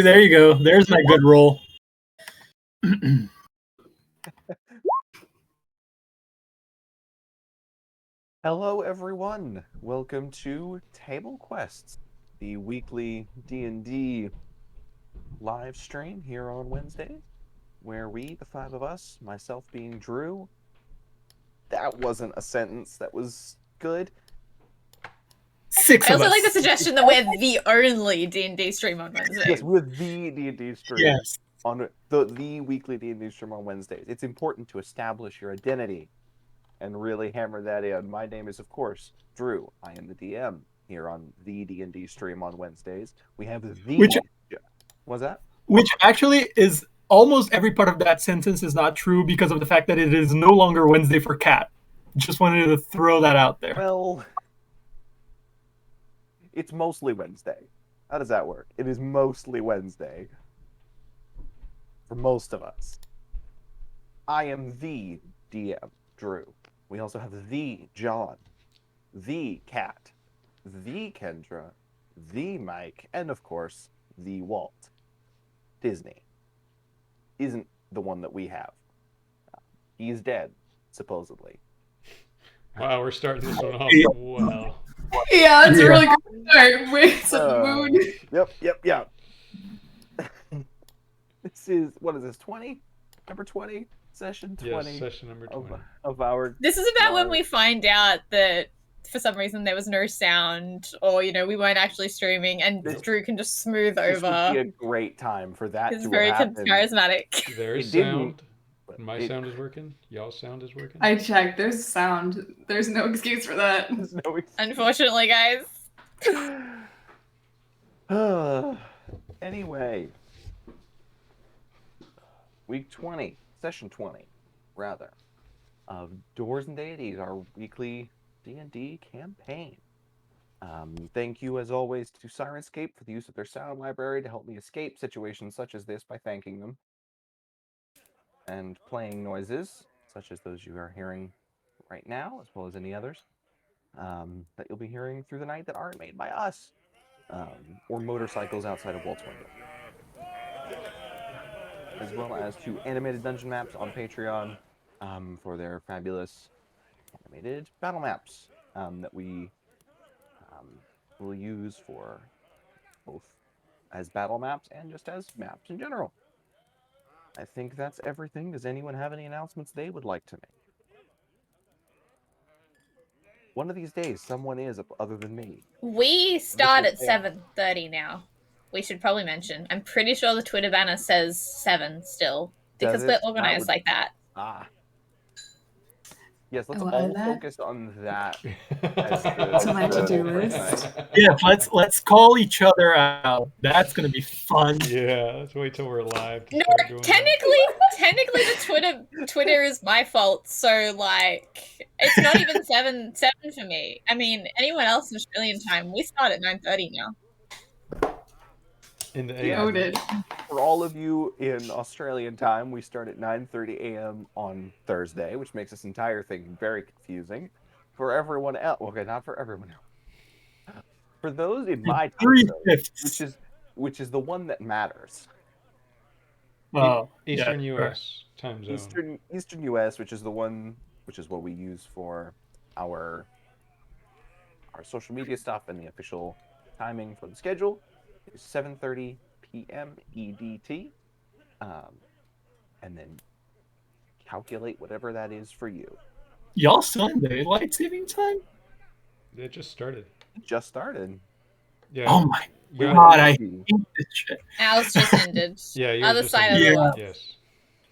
There you go. There's my good roll. Hello, everyone. Welcome to Table Quests, the weekly D&D live stream here on Wednesdays, where we, the five of us, myself being Drew, that wasn't a sentence that was good. I also like the suggestion that we're the only D&D stream on Wednesdays. Yes, we're the D&D stream. Yes. On the weekly D&D stream on Wednesdays. It's important to establish your identity and really hammer that in. My name is, of course, Drew. I am the DM here on the D&D stream on Wednesdays. We have the... What's that? Which actually is almost every part of that sentence is not true because of the fact that it is no longer Wednesday for Cat. Just wanted to throw that out there. Well, it's mostly Wednesday. How does that work? It is mostly Wednesday. For most of us. I am the DM, Drew. We also have the John, the Cat, the Kendra, the Mike, and of course, the Walt. Disney isn't the one that we have. He's dead, supposedly. Wow, we're starting this one off well. Yeah, that's a really good start. We're set the mood. Yep. This is, what is this, 20? Number 20? Session 20? Yes, session number 20. Of our... This is about when we find out that for some reason there was no sound, or, you know, we weren't actually streaming, and Drew can just smooth over. This would be a great time for that It's to very happen. charismatic. There's sound. My sound is working. Y'all's sound is working. I checked. There's sound. There's no excuse for that. Unfortunately, guys. Anyway. Week 20, session 20, rather, of Doors and Deities, our weekly D&D campaign. Thank you, as always, to Syrinscape for the use of their sound library to help me escape situations such as this by thanking them. And playing noises, such as those you are hearing right now, as well as any others, that you'll be hearing through the night that aren't made by us, or motorcycles outside of Walt's window. As well as to animated dungeon maps on Patreon for their fabulous animated battle maps that we will use for both as battle maps and just as maps in general. I think that's everything. Does anyone have any announcements they would like to make? One of these days, someone is other than me. We start at 7:30 now. We should probably mention. I'm pretty sure the Twitter banner says 7 still, because we're organized like that. Yes, let's all focus on that. That's on my to-do list. Yeah, let's call each other out. That's gonna be fun. Yeah, let's wait till we're live. No, technically, the Twitter is my fault. So like, it's not even 7 for me. I mean, anyone else in Australian time, we start at 9:30 now. In the AM. Noted. For all of you in Australian time, we start at 9:30 a.m. on Thursday, which makes this entire thing very confusing. For everyone else, okay, not for everyone else. For those in my time zone, which is the one that matters. Eastern U.S. time zone. Eastern U.S., which is the one, which is what we use for our social media stuff and the official timing for the schedule. 7:30 p.m. EDT, and then calculate whatever that is for you. Y'all still in daylight saving time? It just started. Yeah. Oh my god, I hate this shit. Ours just ended. Yeah, other side of the world. Yes.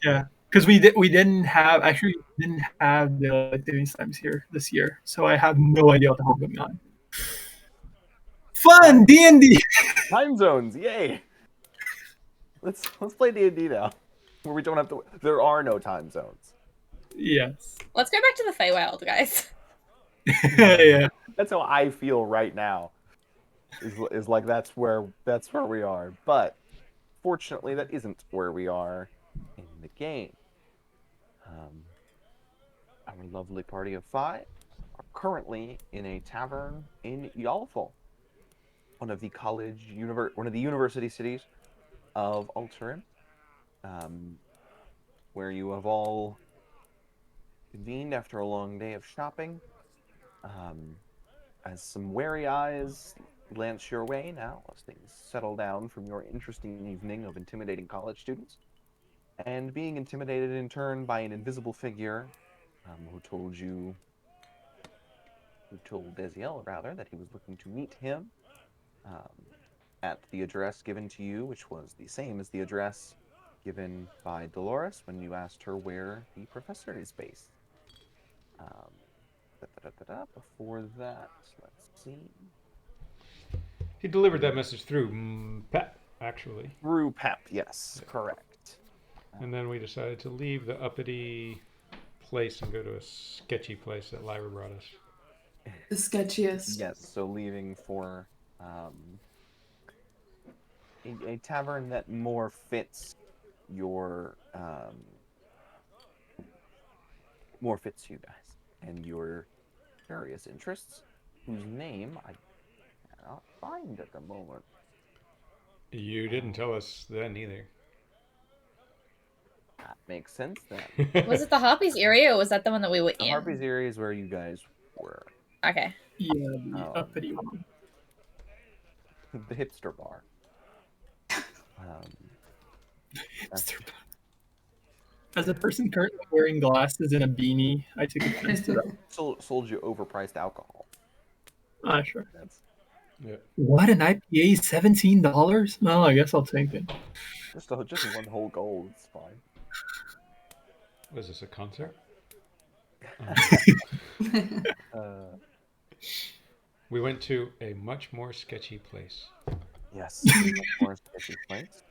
Yeah, because we didn't have the saving times here this year, so I have no idea what the hell is going on. Fun D&D. Time zones, yay! Let's play D&D now, where we don't have to. There are no time zones. Yes. Let's go back to the Feywild, guys. Yeah. That's how I feel right now. Is like that's where we are, but fortunately that isn't where we are in the game. Our lovely party of 5 are currently in a tavern in Yalful, one of the university cities of Alterim, where you have all convened after a long day of shopping. As some wary eyes glance your way now, as things settle down from your interesting evening of intimidating college students, and being intimidated in turn by an invisible figure who told Desiel, rather, that he was looking to meet him at the address given to you, which was the same as the address given by Dolores when you asked her where the professor is based. Before that, let's see. He delivered that message through Pep, actually. Through Pep, yes, correct. And then we decided to leave the uppity place and go to a sketchy place that Lyra brought us. The sketchiest. Yes, so leaving for a tavern that more fits your you guys and your various interests, whose name I cannot find at the moment. You didn't tell us then either. That makes sense then. Was it the Harpies area, or was that the one that we were The in? Harpies area is where you guys were. Okay. Yeah, the uppity one. The hipster bar. As a person currently wearing glasses and a beanie, I take offense to that. Sold you overpriced alcohol. Ah, sure. That's What, an IPA, $17? Well, I guess I'll take it. just one whole gold. It's fine. Was this a concert? We went to a much more sketchy place. Yes, more sketchy place.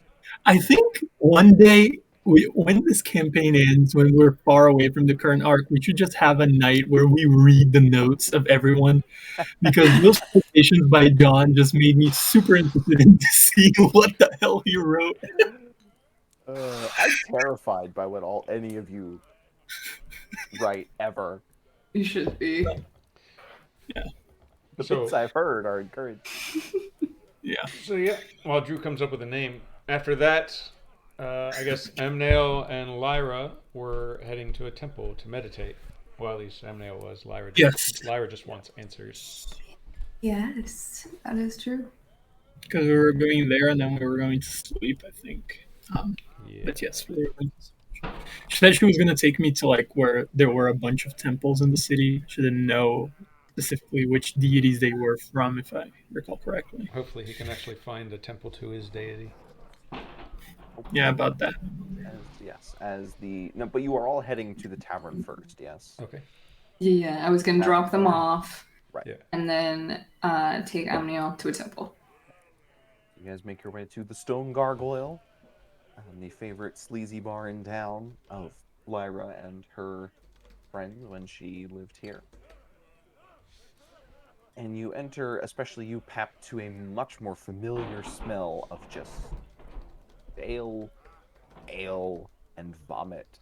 I think one day, when this campaign ends, when we're far away from the current arc, we should just have a night where we read the notes of everyone, because those quotations by John just made me super interested in seeing what the hell he wrote. I'm terrified by what any of you write ever. You should be. Yeah. The bits I've heard are encouraging. Yeah. So yeah, while Drew comes up with a name, after that, I guess Amnail and Lyra were heading to a temple to meditate. Well, at least Amnail was. Lyra just wants answers. Yes, that is true. Because we were going there and then we were going to sleep, I think. Yeah. But yes, we were going to sleep. She said she was going to take me to like where there were a bunch of temples in the city. She didn't know specifically which deities they were from, if I recall correctly. Hopefully he can actually find a temple to his deity. Yeah, about that. But you are all heading to the tavern first, yes? Okay. Yeah, I was gonna drop them off. Right. Yeah. And then take Amniel to a temple. You guys make your way to the Stone Gargoyle, the favorite sleazy bar in town of Lyra and her friends when she lived here. And you enter, especially you, Pep, to a much more familiar smell of just ale, and vomit,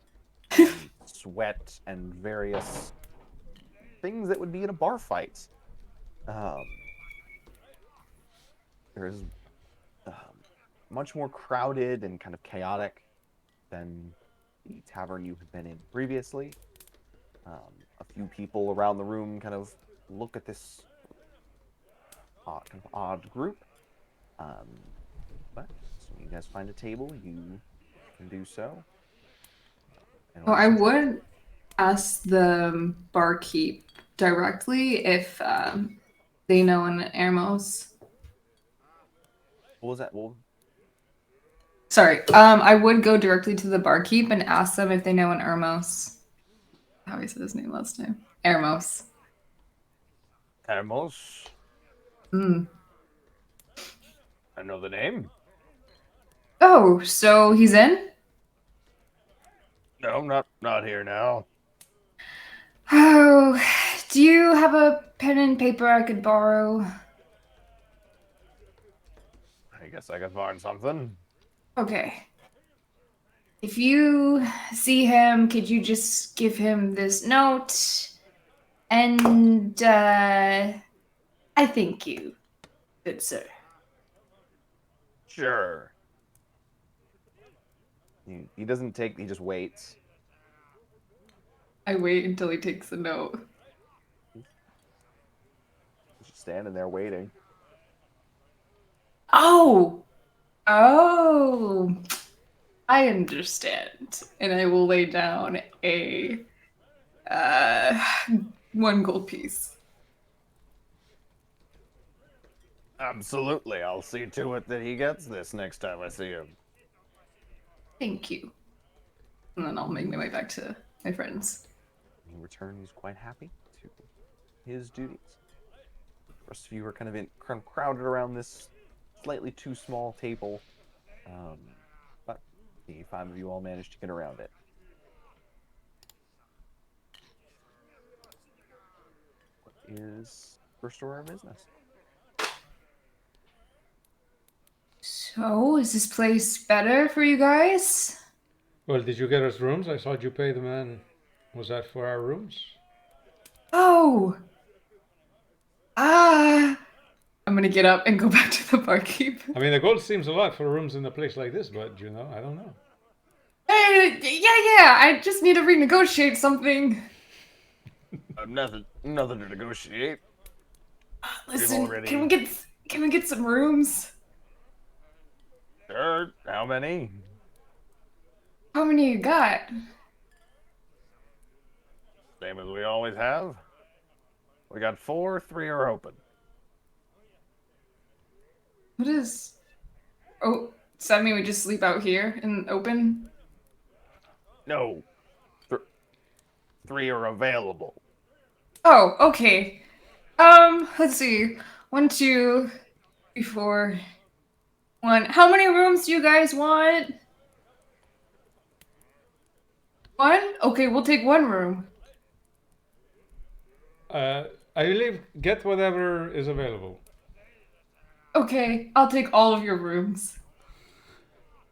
and sweat, and various things that would be in a bar fight. There's much more crowded and kind of chaotic than the tavern you have been in previously. A few people around the room kind of look at this odd group. But so you guys find a table, you can do so. Oh, I would ask the barkeep directly if they know an Hermos. What was that? Well, Sorry, I would go directly to the barkeep and ask them if they know an Hermos. How he said his name last time. Hermos. Hermos. Mm. I know the name. Oh, so he's in? No, not here now. Oh, do you have a pen and paper I could borrow? I guess I could find something. Okay. If you see him, could you just give him this note? And I thank you, good sir. Sure. He doesn't take. He just waits. I wait until he takes a note. He's just standing there waiting. Oh! Oh! I understand. And I will lay down a 1 gold piece. Absolutely, I'll see to it that he gets this next time I see him. Thank you. And then I'll make my way back to my friends. He returns quite happy to his duties. The rest of you are kind of crowded around this slightly too small table, but the 5 of you all managed to get around it. What is first order of business? So, is this place better for you guys? Well, did you get us rooms? I thought you paid the man. Was that for our rooms? Oh! Ah! I'm gonna get up and go back to the barkeep. I mean, the gold seems a lot for rooms in a place like this, but you know, I don't know. Yeah, I just need to renegotiate something. Nothing to negotiate. Listen, already- can we get some rooms? Sure. How many? How many you got? Same as we always have. We got 4, 3 are open. What is... Oh, does that mean we just sleep out here in open? No. 3 are available. Oh, okay. Let's see. 1, 2, 3, 4, 1. How many rooms do you guys want? 1? Okay, we'll take 1 room. I believe get whatever is available. Okay, I'll take all of your rooms.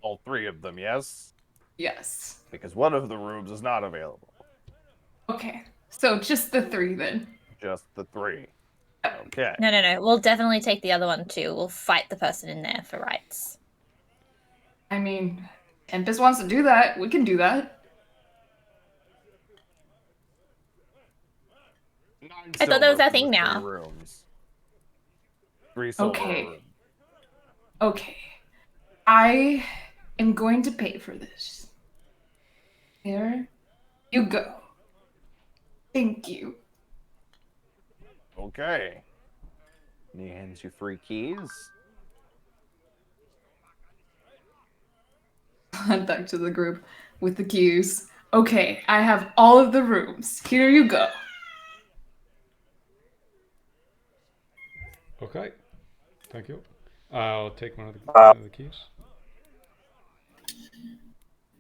All 3 of them, yes? Yes. Because one of the rooms is not available. Okay, so just the 3 then. Just the 3. Okay. No. We'll definitely take the other one too. We'll fight the person in there for rights. I mean, Tempest wants to do that. We can do that. 9 I thought that was silver our for thing the 3 now. rooms. 3 silver Okay. a room. Okay. I am going to pay for this. There you go. Thank you. Okay. And he hands you 3 keys. Back to the group with the keys. Okay, I have all of the rooms. Here you go. Okay. Thank you. I'll take one of the keys.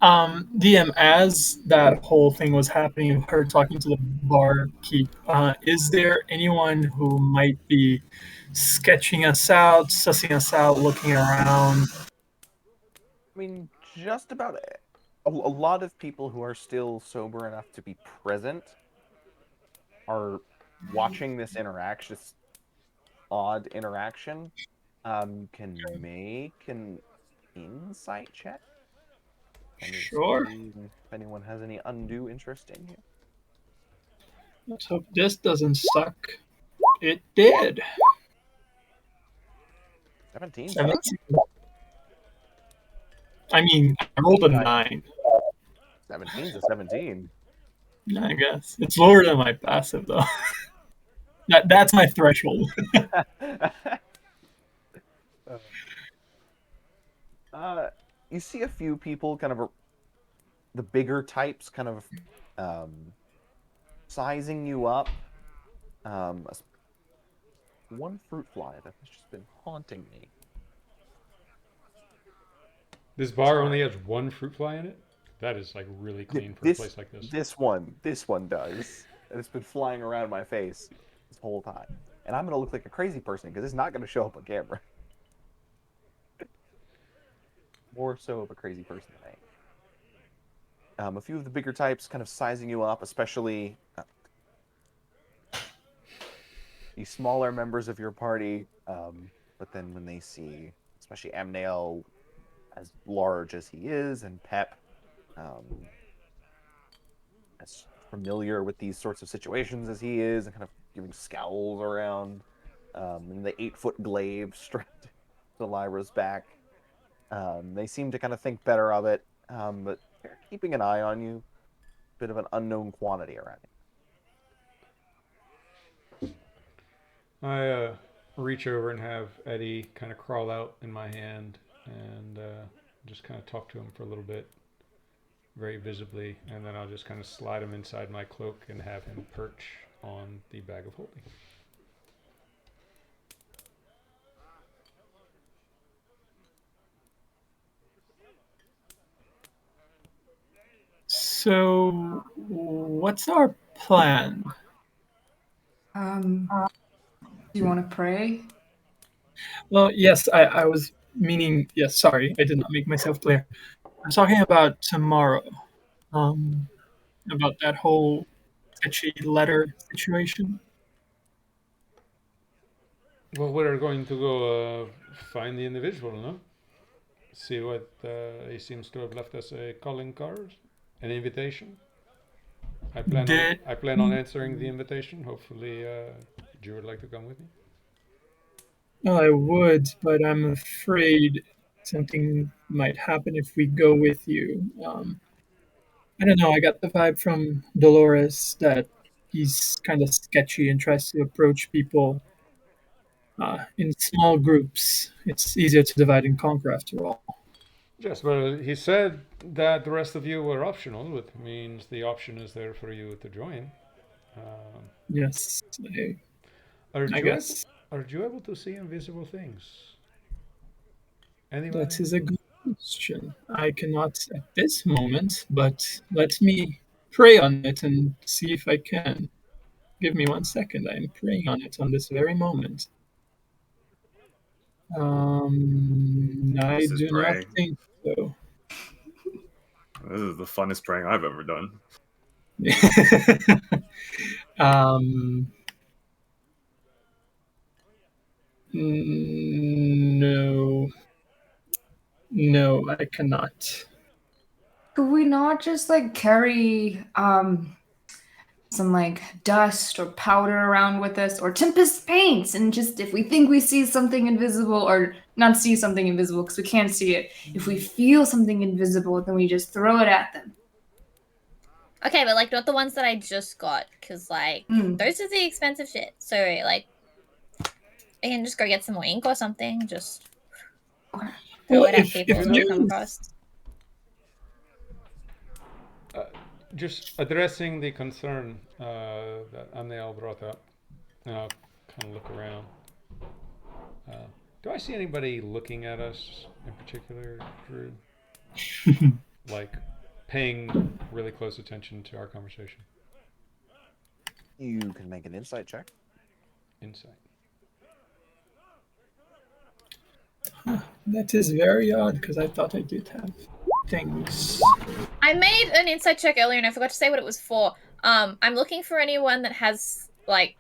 DM, as that whole thing was happening, her talking to the barkeep, is there anyone who might be sketching us out, sussing us out, looking around? I mean, just about a lot of people who are still sober enough to be present are watching this interaction, this odd interaction. Can make an insight check. Sure. If anyone has any undue interest in you. Let's hope this doesn't suck. It did. 17. 17. I mean, I rolled a 9. 17's a 17. I guess. It's lower than my passive, though. That's my threshold. You see a few people, kind of the bigger types, kind of sizing you up. One fruit fly that has just been haunting me. This bar only has 1 fruit fly in it? That is like really clean for a place like this. This one does. And it's been flying around my face this whole time. And I'm going to look like a crazy person because it's not going to show up on camera. More so of a crazy person than a few of the bigger types kind of sizing you up, especially the smaller members of your party. But then when they see, especially Amnael, as large as he is, and Pep as familiar with these sorts of situations as he is, and kind of giving scowls around, and the 8-foot glaive strapped to Lyra's back. They seem to kind of think better of it, but they're keeping an eye on you. Bit of an unknown quantity around you. I reach over and have Eddie kind of crawl out in my hand and just kind of talk to him for a little bit, very visibly, and then I'll just kind of slide him inside my cloak and have him perch on the bag of holding. So, what's our plan? Do you want to pray? Well, yes, I was meaning, yes, sorry, I did not make myself clear. I'm talking about tomorrow. About that whole sketchy letter situation. Well, we're going to go find the individual, no? See what he seems to have left us a calling card, an invitation. I plan on answering the invitation. Hopefully, you would like to come with me. Well, I would, but I'm afraid something might happen if we go with you. I don't know. I got the vibe from Dolores that he's kind of sketchy and tries to approach people in small groups. It's easier to divide and conquer, after all. Yes, well, he said that the rest of you were optional, which means the option is there for you to join. Yes, I guess. Are you able to see invisible things? Anyway? That is a good question. I cannot at this moment, but let me pray on it and see if I can. Give me 1 second. I am praying on it on this very moment. I do not think so. This is the funnest praying I've ever done. No, I cannot. Could we not just like carry some like dust or powder around with us, or Tempest paints, and just if we think we see something invisible, or not see something invisible because we can't see it, if we feel something invisible, then we just throw it at them. Okay, but like not the ones that I just got, because like those are the expensive shit. So like, I can just go get some more ink or something. Just throw it at people that I come across. Just addressing the concern that Amnel brought up, and I'll kind of look around. Do I see anybody looking at us in particular, Drew? Like paying really close attention to our conversation? You can make an insight check. Insight. That is very odd, because I thought I did have things. I made an insight check earlier and I forgot to say what it was for. I'm looking for anyone that has like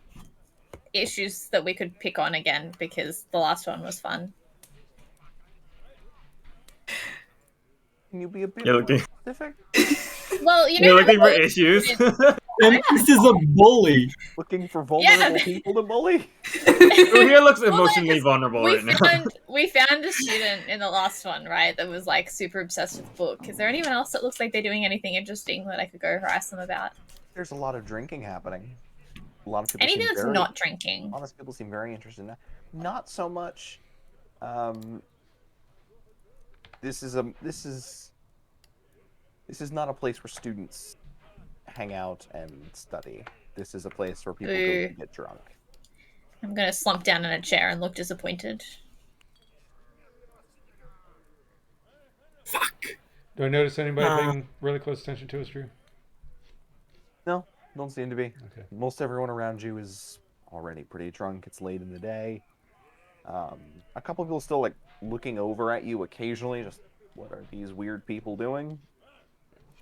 issues that we could pick on again, because the last one was fun. Can you be a bit more specific? Well, you know, you're looking for issues. This is a bully. Looking for vulnerable people to bully? Here looks emotionally vulnerable right now. We found a student in the last one, right, that was like super obsessed with the book. Is there anyone else that looks like they're doing anything interesting that I could go harass them about? There's a lot of drinking happening. A lot of people. Anything that's not drinking. Honest people seem very interested in that. Not so much. This is not a place where students hang out and study. This is a place where people go to get drunk. I'm gonna slump down in a chair and look disappointed. Fuck. Do I notice anybody paying really close attention to us, Drew? No, don't seem to be. Okay. Most everyone around you is already pretty drunk. It's late in the day. A couple people still like looking over at you occasionally, just what are these weird people doing?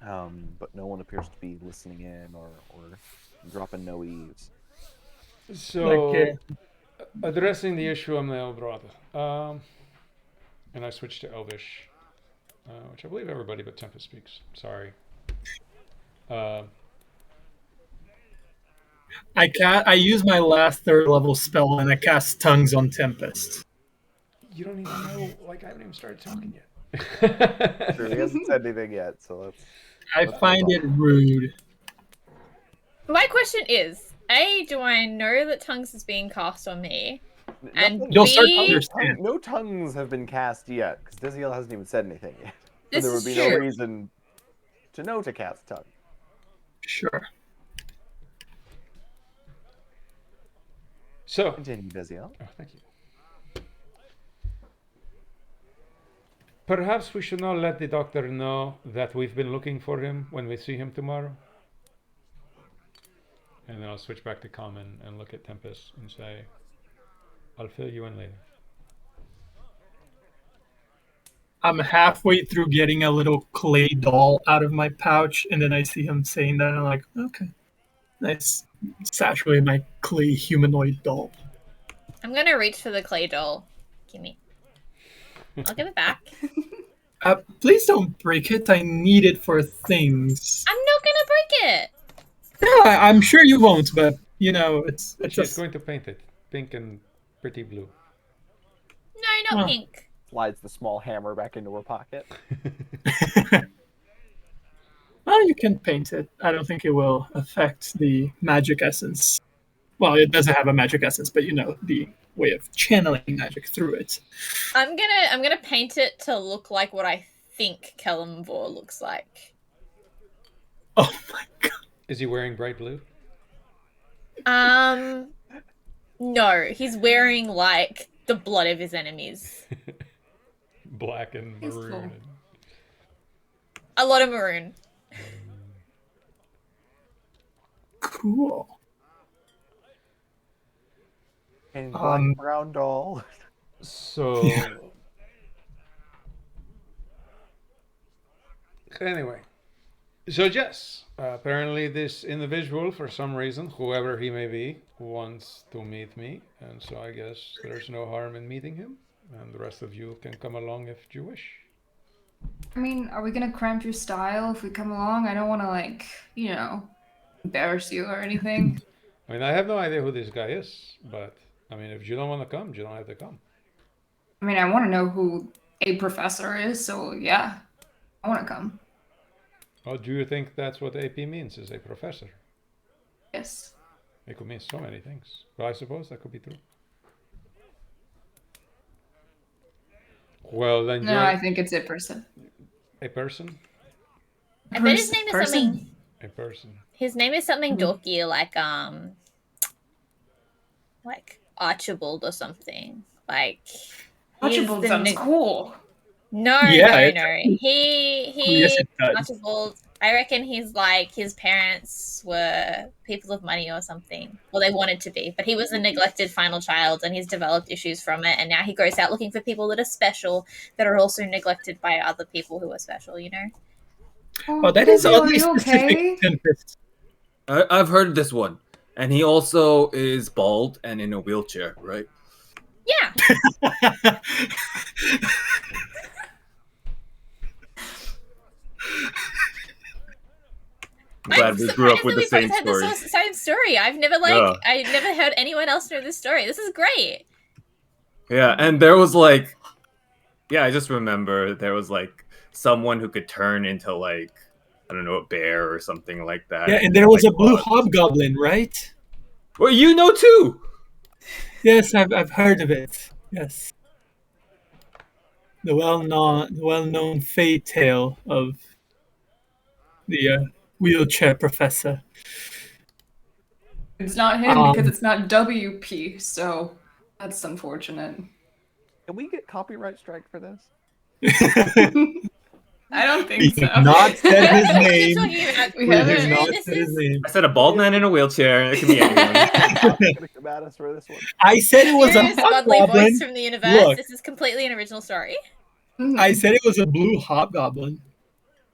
But no one appears to be listening in or dropping no eaves. So, addressing the issue Amnel brought, and I switched to Elvish. which I believe everybody but Tempest speaks. Sorry. I use my last 3rd level spell and I cast Tongues on Tempest. You don't even know. Like, I haven't even started talking yet. Sure, he hasn't said anything yet, so let's. I find it rude. My question is, A, do I know that Tongues is being cast on me? And You'll start to B, understand. No tongues have been cast yet, because Desiel hasn't even said anything yet. So This there would is be true. no reason to know to cast tongue. Sure. So, Continue, Desiel. oh, thank you. Perhaps we should not let the doctor know that we've been looking for him when we see him tomorrow. And then I'll switch back to common and look at Tempest and say, I'll fill you in later. I'm halfway through getting a little clay doll out of my pouch, and then I see him saying that, and I'm like, okay. Nice. Saturate my clay humanoid doll. I'm gonna reach for the clay doll. Gimme. I'll give it back. Please don't break it. I need it for things. I'm not gonna break it. Yeah, I'm sure you won't, but you know, it's She's just going to paint it pink and pretty blue. No, not pink. Slides the small hammer back into her pocket. well, you can paint it. I don't think it will affect the magic essence. Well, it doesn't have a magic essence, but you know, the way of channeling magic through it. I'm gonna paint it to look like what I think Kellamvor looks like. Oh my god. Is he wearing bright blue? No, he's wearing like the blood of his enemies. Black and maroon. Cool. A lot of maroon. Cool. And black brown doll. So, anyway, so yes, apparently this individual, for some reason, whoever he may be, wants to meet me, and so I guess there's no harm in meeting him, and the rest of you can come along if you wish. I mean, are we gonna cramp your style if we come along? I don't want to, like, you know, embarrass you or anything. I mean, I have no idea who this guy is, but I mean, if you don't want to come, you don't have to come. I mean, I want to know who a professor is, so yeah, I want to come. Well, do you think that's what AP means, is a professor? Yes. It could mean so many things, but I suppose that could be true. Well, then No, you're I think it's a person. a person? I bet his name is something. A person. His name is something dorky, like Archibald or something. Like Archibald sounds cool. No. He Yes, it does. Archibald. I reckon he's like, his parents were people of money or something. Well, they wanted to be, but he was a neglected final child and he's developed issues from it. And now he goes out looking for people that are special, that are also neglected by other people who are special, you know? Oh, that is oddly you specific. okay? Tempest. I've heard this one. And he also is bald and in a wheelchair, right? Yeah. I'm glad we grew up with the same Had story. the same story. I've never I never heard anyone else know this story. This is great. Yeah, and there was like, yeah, I just remember there was like someone who could turn into like, I don't know, a bear or something like that. Yeah, and there was like, a blue hobgoblin, right? Well, you know too. Yes, I've heard of it. Yes, the well-known fairy tale of the wheelchair professor. It's not him because it's not WP, so that's unfortunate. Can we get copyright strike for this? I don't think He so. did not say his name. We He haven't- did not This say his is- name. I said a bald man in a wheelchair. It can be anyone. Gonna come at us for this one. I said it was a Serious godly hobgoblin. voice from the universe. Look. This is completely an original story. I said it was a blue hobgoblin.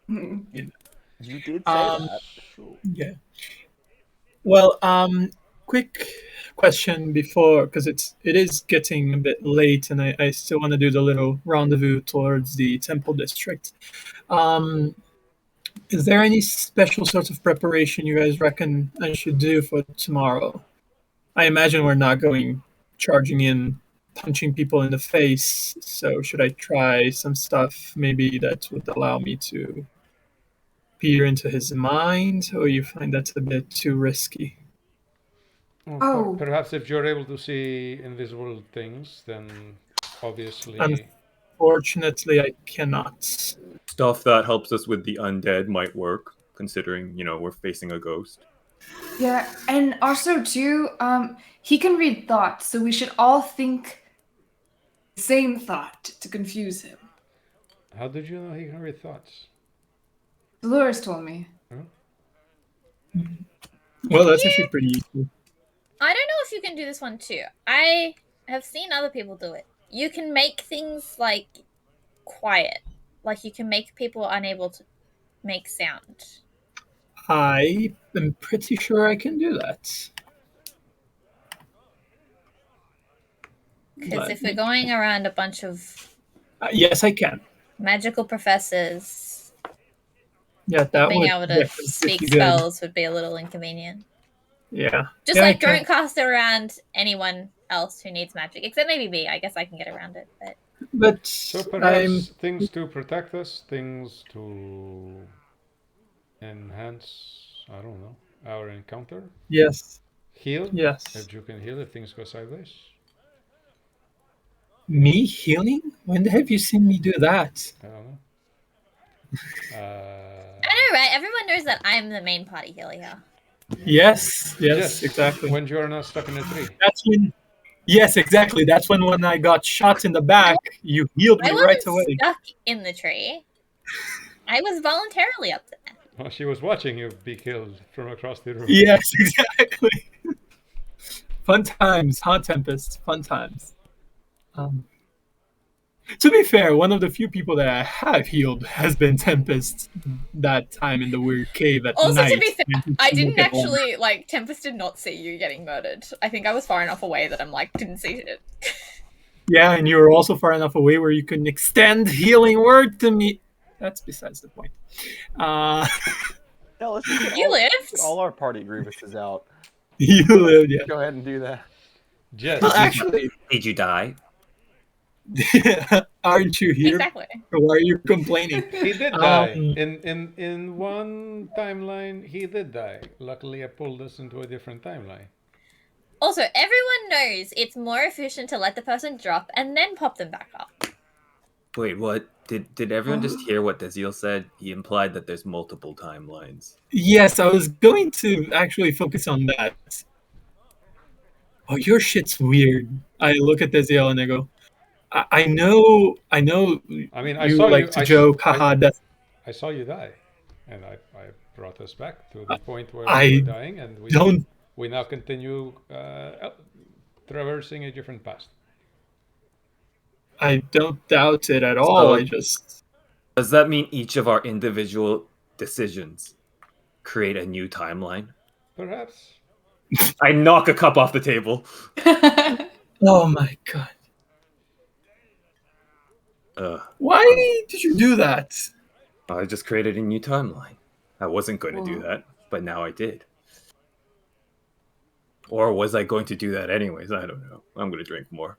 You did say Um, that. Yeah. Well, quick question before, because it is getting a bit late, and I still want to do the little rendezvous towards the temple district. Is there any special sorts of preparation you guys reckon I should do for tomorrow? I imagine we're not going charging in, punching people in the face. So should I try some stuff maybe that would allow me to peer into his mind, or you find that's a bit too risky? Well, Oh. Perhaps if you're able to see invisible things, then obviously. Unfortunately, I cannot. Stuff that helps us with the undead might work, considering, we're facing a ghost. Yeah, and also too, he can read thoughts, so we should all think the same thought to confuse him. How did you know he can read thoughts? Dolores told me. Huh? Well, that's actually pretty useful. I don't know if you can do this one too. I have seen other people do it. You can make things like quiet. Like you can make people unable to make sound. I am pretty sure I can do that. Because if we're going around a bunch of yes, I can. Magical professors, yeah, that being would able to speak good. spells would be a little inconvenient. Yeah. Just like don't cast it around anyone else who needs magic, except maybe me. I guess I can get around it, but so perhaps things to protect us, things to enhance, I don't know, our encounter. Yes. Heal. Yes. If you can heal if things go sideways. Me healing? When have you seen me do that? I don't know. I know, right? Everyone knows that I'm the main party healer here. Yes, exactly. When you're not stuck in a tree. That's when. Yes, exactly. That's when I got shot in the back, you healed me right away. I wasn't stuck in the tree. I was voluntarily up there. Well, she was watching you be killed from across the room. Yes, exactly. Fun times, huh, Tempest? Fun times. To be fair, one of the few people that I have healed has been Tempest that time in the weird cave at also, night. Also, to be fair, I didn't actually, Tempest did not see you getting murdered. I think I was far enough away that I'm didn't see it. Yeah, and you were also far enough away where you couldn't extend healing word to me. That's besides the point. No, let's just get all our party grievances out. You lived, yeah. Go ahead and do that. Yes. Well, actually, did you die? Aren't you here? Exactly. Why are you complaining? He did die. In one timeline, he did die. Luckily, I pulled us into a different timeline. Also, everyone knows it's more efficient to let the person drop and then pop them back up. Wait, what? Did everyone just hear what Desiel said? He implied that there's multiple timelines. Yes, I was going to actually focus on that. Oh, your shit's weird. I look at Desiel and I go, I know. I mean, I saw you to joke, haha. I saw you die, and I brought us back to the point where we were dying, and we now continue traversing a different past. I don't doubt it at all. Does that mean each of our individual decisions create a new timeline? Perhaps. I knock a cup off the table. Oh my god. Why did you do that? I just created a new timeline. I wasn't going to do that, but now I did. Or was I going to do that anyways? I don't know. I'm going to drink more.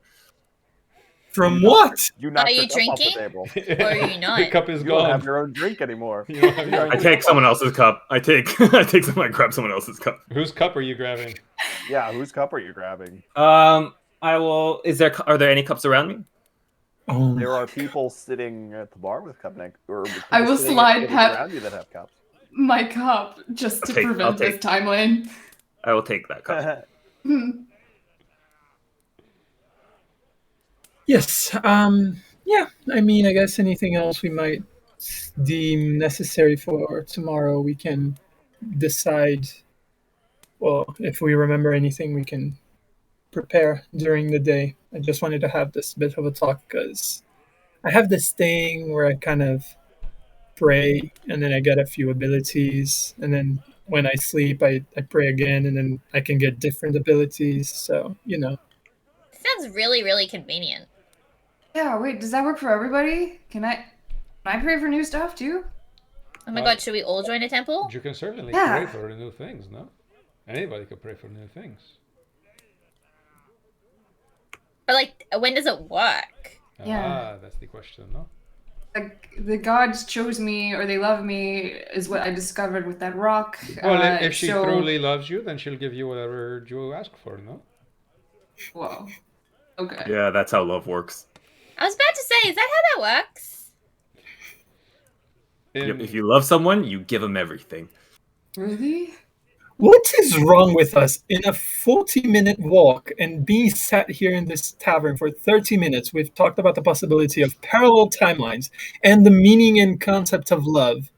From what? Are you drinking? Or are you not? The cup is gone. You don't have your own drink anymore. I take someone else's cup. I grab someone else's cup. Whose cup are you grabbing? Yeah, whose cup are you grabbing? I will. Are there any cups around me? There are people sitting at the bar with cup neck. I will slide around you that have cups. My cup just to prevent this timeline. I will take that cup. Yes. Yeah. I mean, I guess anything else we might deem necessary for tomorrow, we can decide. Well, if we remember anything, we can prepare during the day. I just wanted to have this bit of a talk because I have this thing where I kind of pray and then I get a few abilities and then when I sleep, I pray again, and then I can get different abilities. So, Sounds really, really convenient. Yeah, wait, does that work for everybody? Can I pray for new stuff too? Oh my god, should we all join a temple? You can certainly Yeah. pray for new things, no? Anybody can pray for new things. But like, when does it work? Yeah. Ah, that's the question, no? Like the gods chose me or they love me is what I discovered with that rock. Well, if she so... truly loves you, then she'll give you whatever you ask for, no? Whoa. Okay. Yeah, that's how love works. I was about to say, is that how that works? Yep, if you love someone, you give them everything. Really? what is wrong with us? In a 40-minute walk and being sat here in this tavern for 30 minutes, we've talked about the possibility of parallel timelines and the meaning and concept of love.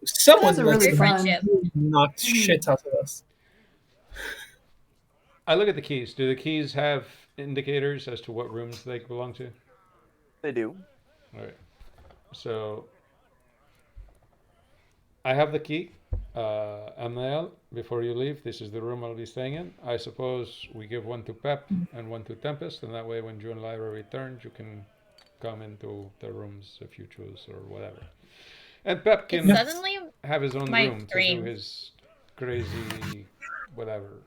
Someone Those are must really have fun. really knocked shit out of us. I look at the keys. Do the keys have indicators as to what rooms they belong to? They do. All right. So I have the key. Amnael, before you leave, this is the room I'll be staying in. I suppose we give one to Pep and one to Tempest, and that way when you and Lyra return, you can come into the rooms if you choose or whatever. And Pep can It's suddenly have his own my room dream. to do his crazy, whatever,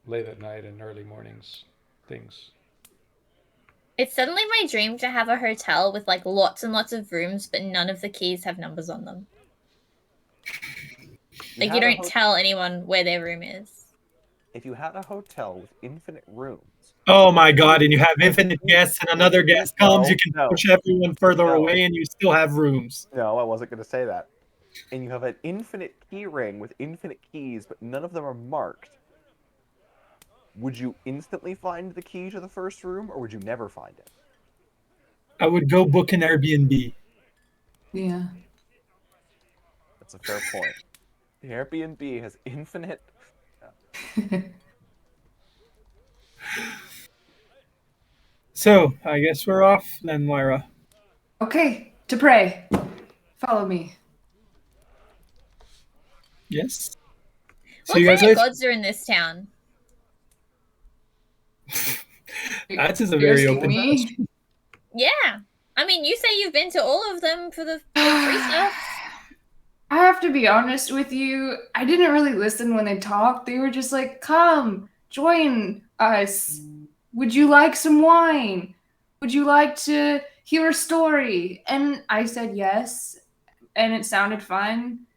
late at night and early mornings things. It's suddenly my dream to have a hotel with like lots and lots of rooms, but none of the keys have numbers on them. Like you don't tell anyone where their room is. If you had a hotel with infinite rooms. Oh my god, and you have infinite guests and another guest comes, you can push everyone further away and you still have rooms. No, I wasn't going to say that. And you have an infinite key ring with infinite keys, but none of them are marked. Would you instantly find the key to the first room, or would you never find it? I would go book an Airbnb. Yeah. That's a fair point. The Airbnb has infinite... So, I guess we're off then, Lyra. Okay, to pray. Follow me. Yes? What kind of gods are in this town? That is a very open question. Yeah. I mean, you say you've been to all of them for the free stuff. I have to be honest with you. I didn't really listen when they talked. They were just like, come, join us. Would you like some wine? Would you like to hear a story? And I said yes, and it sounded fun.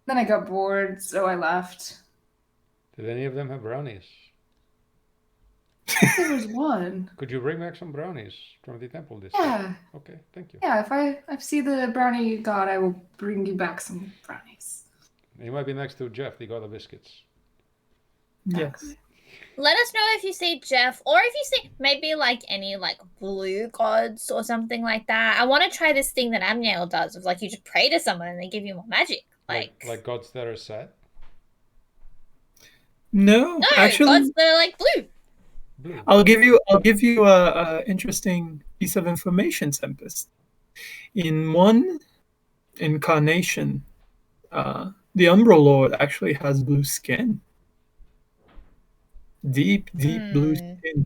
Then I got bored, so I left. Did any of them have brownies? There was one. Could you bring back some brownies from the temple this Yeah. time? Okay, thank you. Yeah, if I see the brownie god, I will bring you back some brownies. He might be next to Jeff, the god of biscuits. Yes. Let us know if you see Jeff, or if you see maybe like any like blue gods or something like that. I want to try this thing that Amniel does of like you just pray to someone and they give you more magic. Like gods that are sad? No, actually, gods that are like blue. I'll give you a interesting piece of information, Tempest. In one incarnation, the Umbral Lord actually has blue skin. Deep blue skin.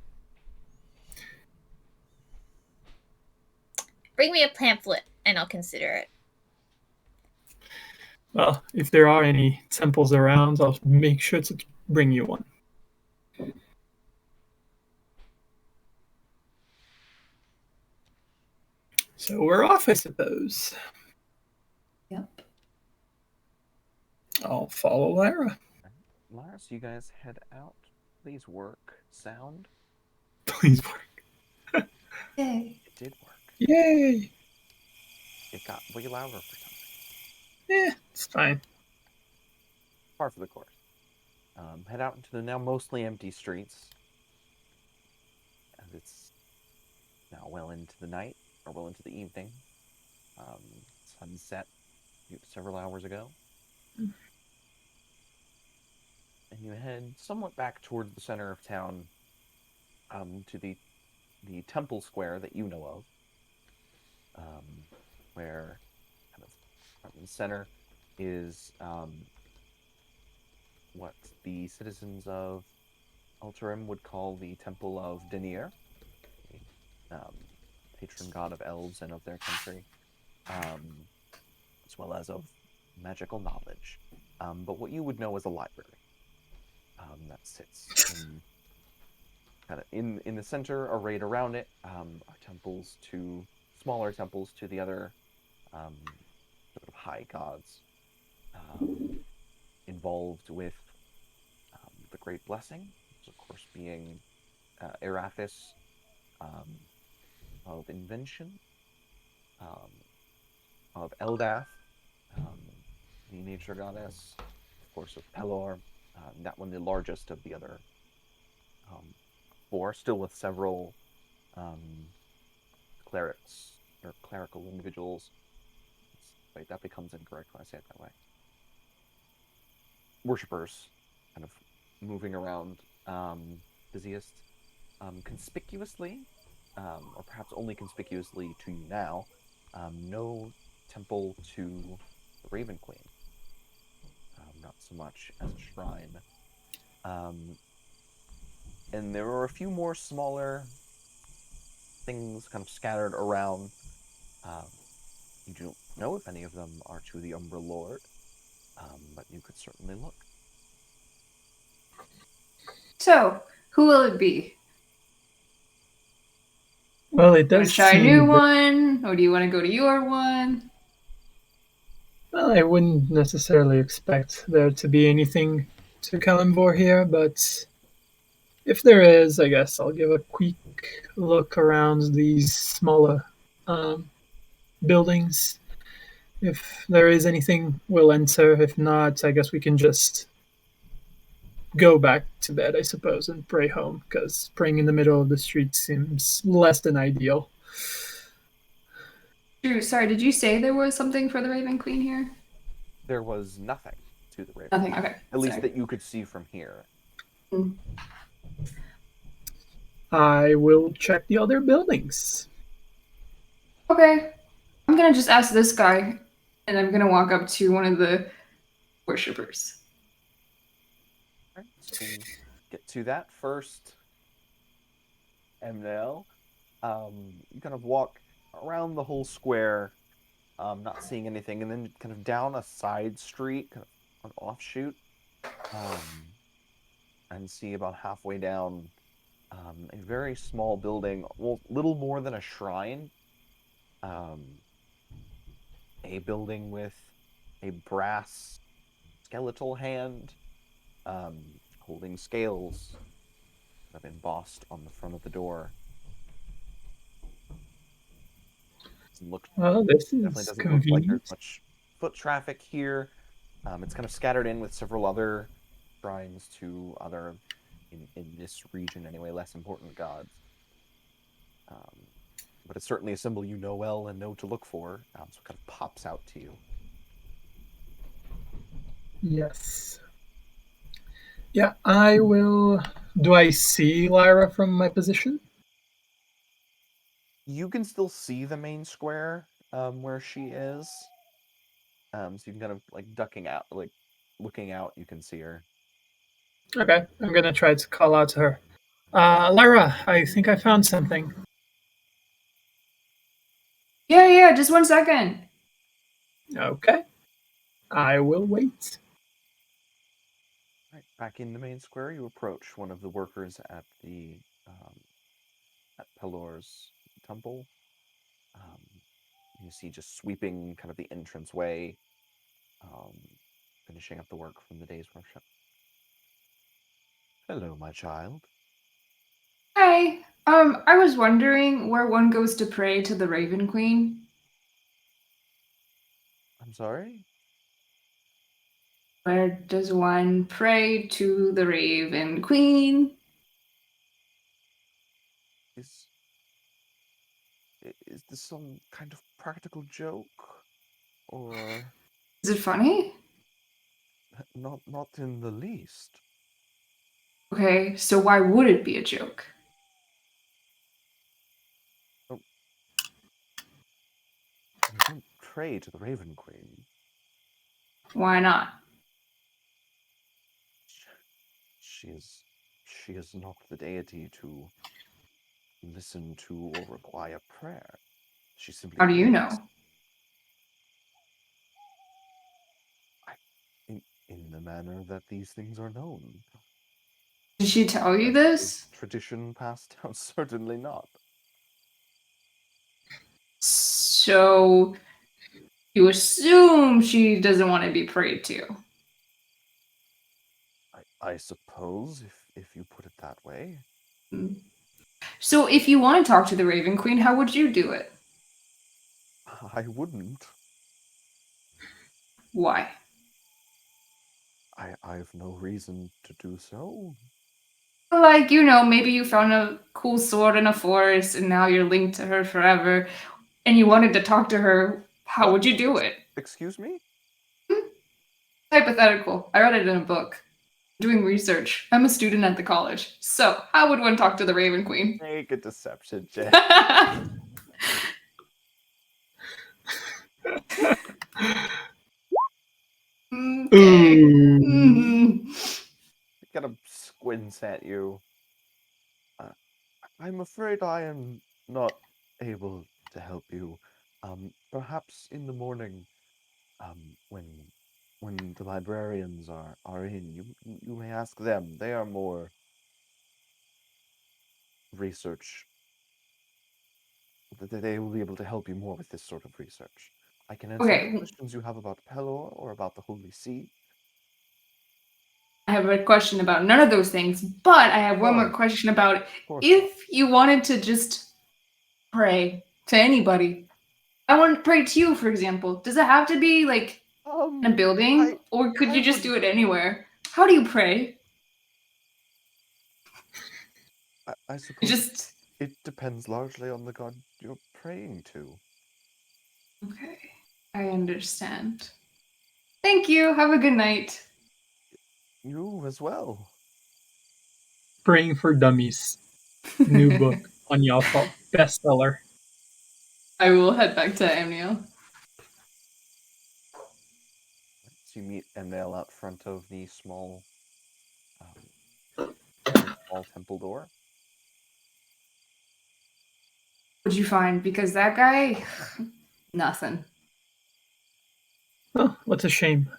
Bring me a pamphlet and I'll consider it. Well, if there are any temples around, I'll make sure to bring you one. So we're off, I suppose. Yep. I'll follow Lyra. Lyra, so you guys head out. Please work. Sound. Please work. Yay. It did work. Yay. It got way louder for something. Yeah, it's fine. Par for the course. Head out into the now mostly empty streets. As it's now well into the night, or well into the evening. Sunset several hours ago. And you head somewhat back towards the center of town, to the temple square that you know of, where kind of in the center is what the citizens of Alterim would call the Temple of Denier, patron god of elves and of their country, as well as of magical knowledge. But what you would know as a library that sits in the center, arrayed around it, are temples to smaller temples to the other sort of high gods involved with the Great Blessing, which of course being Arathis of Invention, of Eldath, the nature goddess, of course of Pelor, that one the largest of the other four, still with several clerics or clerical individuals. Wait, that becomes incorrect when I say it that way. Worshippers kind of moving around busiest. Conspicuously, or perhaps only conspicuously to you now, no temple to the Raven Queen. Not so much as a shrine. And there are a few more smaller things kind of scattered around. You don't know if any of them are to the Umbra Lord, but you could certainly look. So, who will it be? Well, it does Try a seem new that- one, or do you want to go to your one? Well, I wouldn't necessarily expect there to be anything to Kalimvor here, but if there is, I guess I'll give a quick look around these smaller buildings. If there is anything, we'll enter. If not, I guess we can just go back to bed, I suppose, and pray home, because praying in the middle of the street seems less than ideal. Drew, sorry, did you say there was something for the Raven Queen here? There was nothing to the Raven Nothing, Queen, okay. at least Sorry. that you could see from here. I will check the other buildings. Okay. I'm gonna just ask this guy, and I'm gonna walk up to one of the worshippers. All right, so we'll get to that first. MNL, you kind of walk around the whole square, not seeing anything, and then kind of down a side street, kind of an offshoot, and see about halfway down a very small building, well, little more than a shrine. A building with a brass skeletal hand holding scales that have embossed on the front of the door. Well, this Definitely is doesn't look like there's convenient. much foot traffic here. It's kind of scattered in with several other shrines to other, in this region anyway, less important gods. But it's certainly a symbol you know well and know to look for, so it kind of pops out to you. Yes. Yeah, I will. Do I see Lyra from my position? You can still see the main square where she is. So you can kind of like ducking out, like looking out, you can see her. Okay, I'm gonna try to call out to her. Lyra, I think I found something. Yeah, just 1 second. Okay, I will wait. Right, back in the main square, you approach one of the workers at the at Pelor's temple. You see just sweeping kind of the entranceway, finishing up the work from the day's workshop. Hello, my child. Hi. I was wondering where one goes to pray to the Raven Queen. I'm sorry? Where does one pray to the Raven Queen? Is this some kind of practical joke? Or Is it funny? not in the least. Okay, so why would it be a joke? Oh. You don't pray to the Raven Queen. Why not? She is not the deity to listen to or require prayer. She simply. How do you know? In the manner that these things are known. Did she tell you this? Tradition passed down? Certainly not. So you assume she doesn't want to be prayed to. I suppose, if you put it that way. So if you want to talk to the Raven Queen, how would you do it? I wouldn't. Why? I have no reason to do so. Like, you know, maybe you found a cool sword in a forest and now you're linked to her forever and you wanted to talk to her. How would you do it? Excuse me? Hypothetical. I read it in a book. Doing research. I'm a student at the college. So, how would one talk to the Raven Queen? Make a deception check. Okay. Mm-hmm. It kind of squints at you. I'm afraid I am not able to help you. Perhaps in the morning, when the librarians are in, you may ask them. They are more research. They will be able to help you more with this sort of research. I can answer any questions you have about Pelor or about the Holy See. I have a question about none of those things, but I have one more question about if you wanted to just pray to anybody. I want to pray to you, for example. Does it have to be like in a building, or could you just do it anywhere? How do you pray? I suppose it depends largely on the god you're praying to. Okay, I understand. Thank you. Have a good night. You as well. Praying for Dummies. New book on Yalfa. Bestseller. I will head back to Amnio. So you meet Emnail out front of the small temple door. What'd you find? Because that guy, nothing. Oh, what's a shame.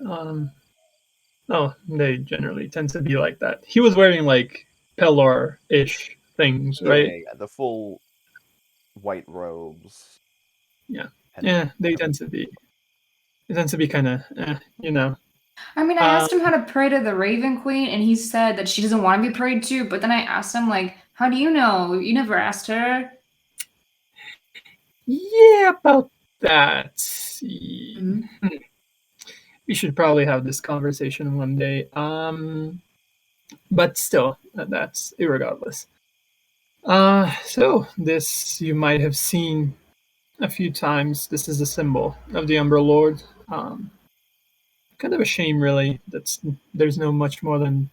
Oh, they generally tend to be like that. He was wearing like Pelor-ish things, right? Yeah, the full white robes. Yeah, yeah, they tend to be. It tends to be kind of, you know. I mean, I asked him how to pray to the Raven Queen, and he said that she doesn't want to be prayed to. But then I asked him, like, how do you know? You never asked her. Yeah, about that. Mm-hmm. We should probably have this conversation one day. But still, that's irregardless. So this you might have seen a few times. This is a symbol of the Umbra Lord. Kind of a shame, really. There's no much more than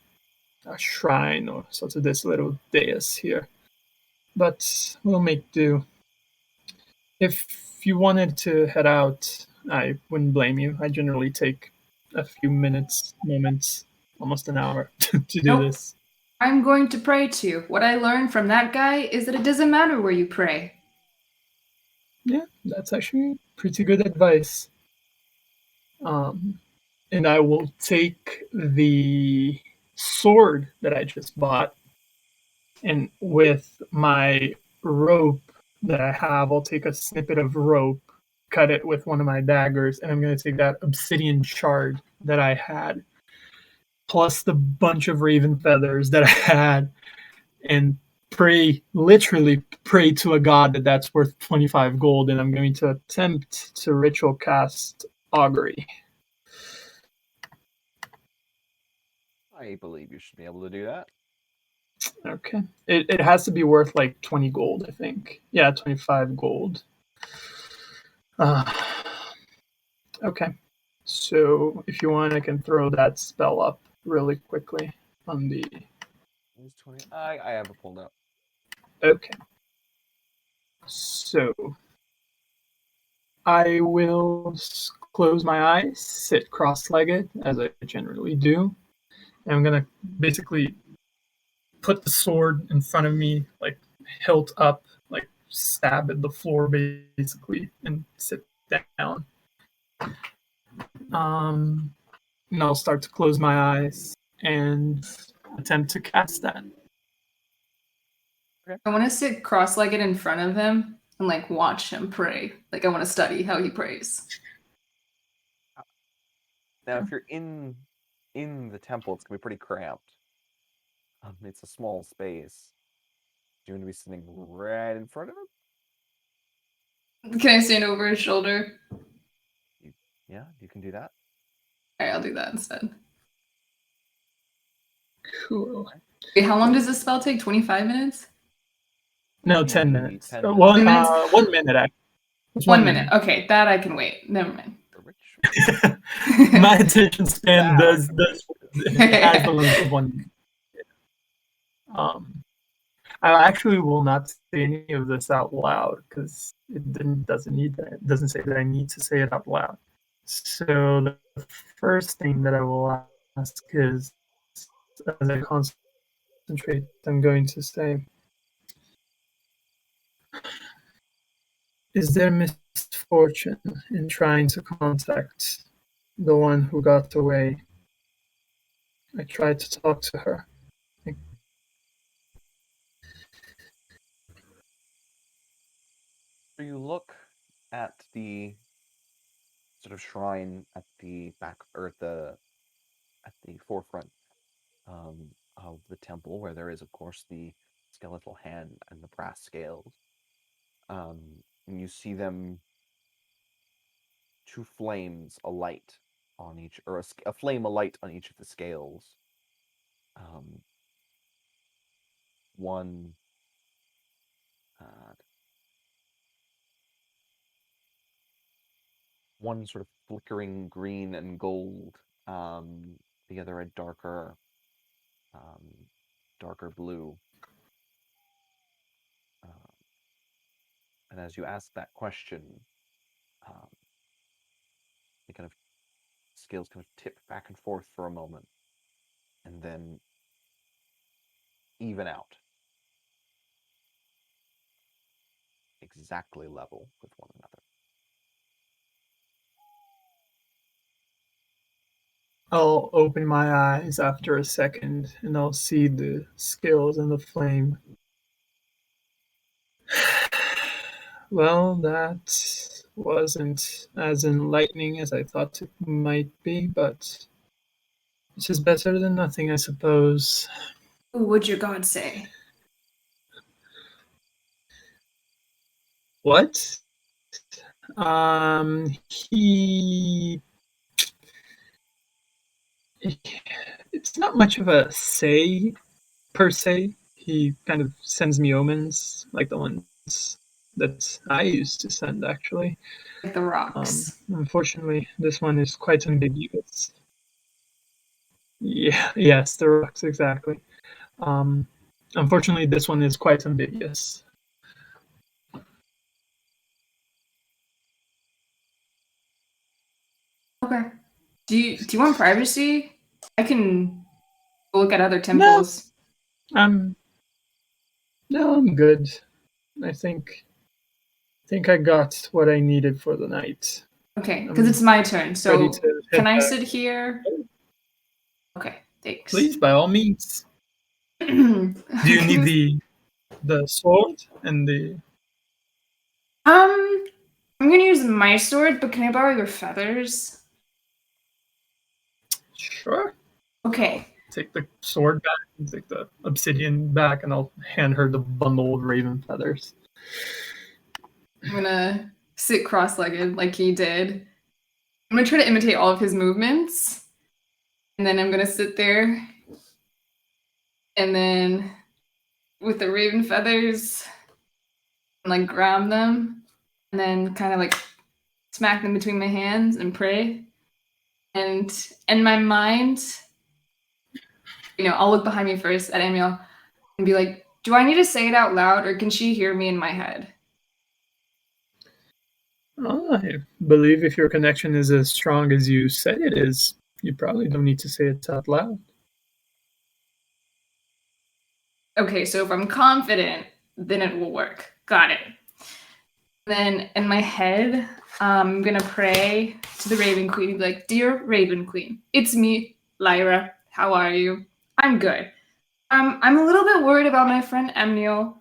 a shrine or sort of this little dais here. But we'll make do. If you wanted to head out, I wouldn't blame you. I generally take a few moments, almost an hour to do this. I'm going to pray to. What I learned from that guy is that it doesn't matter where you pray. Yeah, that's actually pretty good advice. And I will take the sword that I just bought, and with my rope that I have, I'll take a snippet of rope, cut it with one of my daggers, and I'm going to take that obsidian shard that I had, plus the bunch of raven feathers that I had, and literally pray to a god that's worth 25 gold, and I'm going to attempt to ritual cast augury. I believe you should be able to do that. Okay. It has to be worth like 20 gold, I think. Yeah, 25 gold. Okay. So if you want, I can throw that spell up really quickly on the... I have it pulled up. Okay. So I will close my eyes, sit cross-legged, as I generally do. And I'm going to basically put the sword in front of me, like hilt up, like stab at the floor basically, and sit down. And I'll start to close my eyes and attempt to cast that. I want to sit cross-legged in front of him and like watch him pray. Like I want to study how he prays. Now, if you're in the temple, it's gonna be pretty cramped. It's a small space. Do you want to be sitting right in front of him? Can I stand over his shoulder? Yeah, you can do that. Alright, I'll do that instead. Cool. Wait, how long does this spell take? 25 minutes? No, 10 minutes. 10 Well, 10 minutes? 1 minute, actually. It's 1 minute. Okay, that I can wait. Never mind. My attention span does has the length of 1 minute. I actually will not say any of this out loud because it doesn't say that I need to say it out loud. So the first thing that I will ask is, as I concentrate, I'm going to say, is there misfortune in trying to contact the one who got away? I tried to talk to her. So you look at the sort of shrine at the back, or at the forefront of the temple, where there is, of course, the skeletal hand and the brass scales. And you see them, two flames alight on each, or a flame alight on each of the scales. One sort of flickering green and gold, the other a darker blue. And as you ask that question, the kind of scales kind of tip back and forth for a moment, and then even out, exactly level with one another. I'll open my eyes after a second and I'll see the scales and the flame. Well, that wasn't as enlightening as I thought it might be, but this is better than nothing, I suppose. What would your god say? What? He... It's not much of a say, per se. He kind of sends me omens, like the ones that I used to send, actually. Like the rocks. Unfortunately, this one is quite ambiguous. Yeah, yes, the rocks, exactly. Unfortunately, this one is quite ambiguous. Okay. Do you want privacy? I can look at other temples. No, I'm good. I think I got what I needed for the night. Okay, because it's my turn. So can I sit here? Okay, thanks. Please, by all means. Do you need the sword and the? I'm gonna use my sword, but can I borrow your feathers? Sure. Okay. Take the sword back and take the obsidian back, and I'll hand her the bundle of raven feathers. I'm gonna sit cross-legged like he did. I'm gonna try to imitate all of his movements. And then I'm gonna sit there. And then with the raven feathers, and like grab them. And then kind of like smack them between my hands and pray. And in my mind, I'll look behind me first at Emil and be like, do I need to say it out loud or can she hear me in my head? I believe if your connection is as strong as you said it is, you probably don't need to say it out loud. Okay, so if I'm confident, then it will work. Got it. Then in my head, I'm gonna pray to the Raven Queen and be like, "Dear Raven Queen, it's me, Lyra. How are you? I'm good. I'm a little bit worried about my friend Emniel.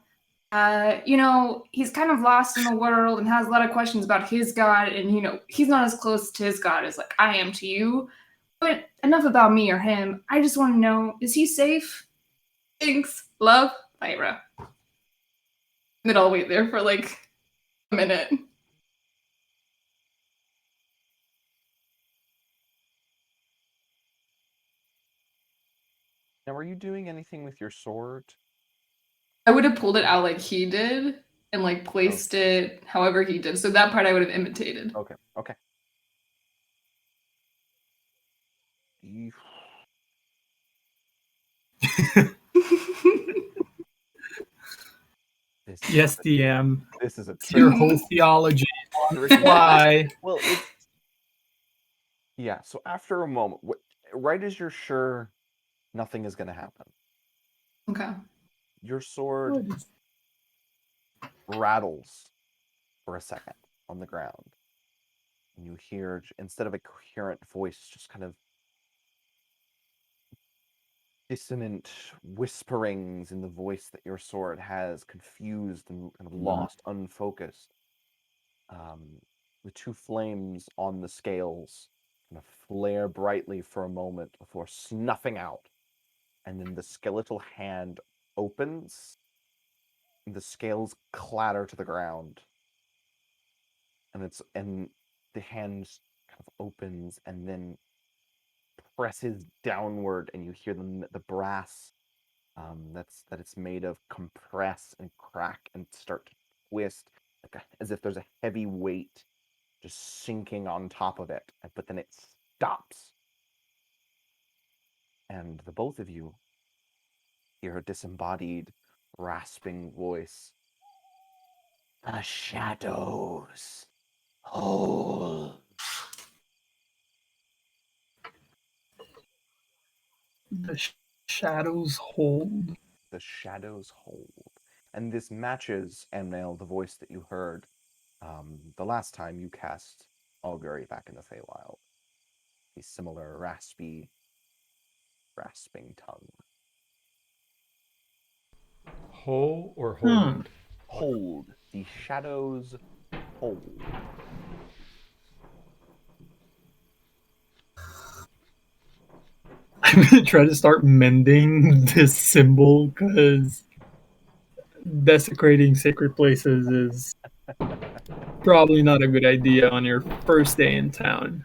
He's kind of lost in the world and has a lot of questions about his god, and he's not as close to his god as like I am to you. But enough about me or him. I just want to know, is he safe? Thanks. Love, Lyra." And then I'll wait there for like a minute. Now, are you doing anything with your sword? I would have pulled it out like he did and like placed it however he did. So that part I would have imitated. Okay. Yes, DM. This is a trick. Your whole theology on the fly. Well, yeah. So after a moment, right as you're sure nothing is going to happen, okay, your sword rattles for a second on the ground, and you hear, instead of a coherent voice, just kind of dissonant whisperings in the voice that your sword has, confused and kind of lost, unfocused. The two flames on the scales kind of flare brightly for a moment before snuffing out, and then the skeletal hand opens, and the scales clatter to the ground, and the hand kind of opens and then presses downward, and you hear the brass that it's made of compress and crack and start to twist, as if there's a heavy weight just sinking on top of it, but then it stops. And the both of you hear a disembodied, rasping voice. The shadows hold. The shadows hold. The shadows hold. And this matches, Amnail, the voice that you heard the last time you cast Augury back in the Feywild. A similar rasping tongue. Whole or hold? Hold. The shadows hold. I'm gonna try to start mending this symbol because desecrating sacred places is probably not a good idea on your first day in town.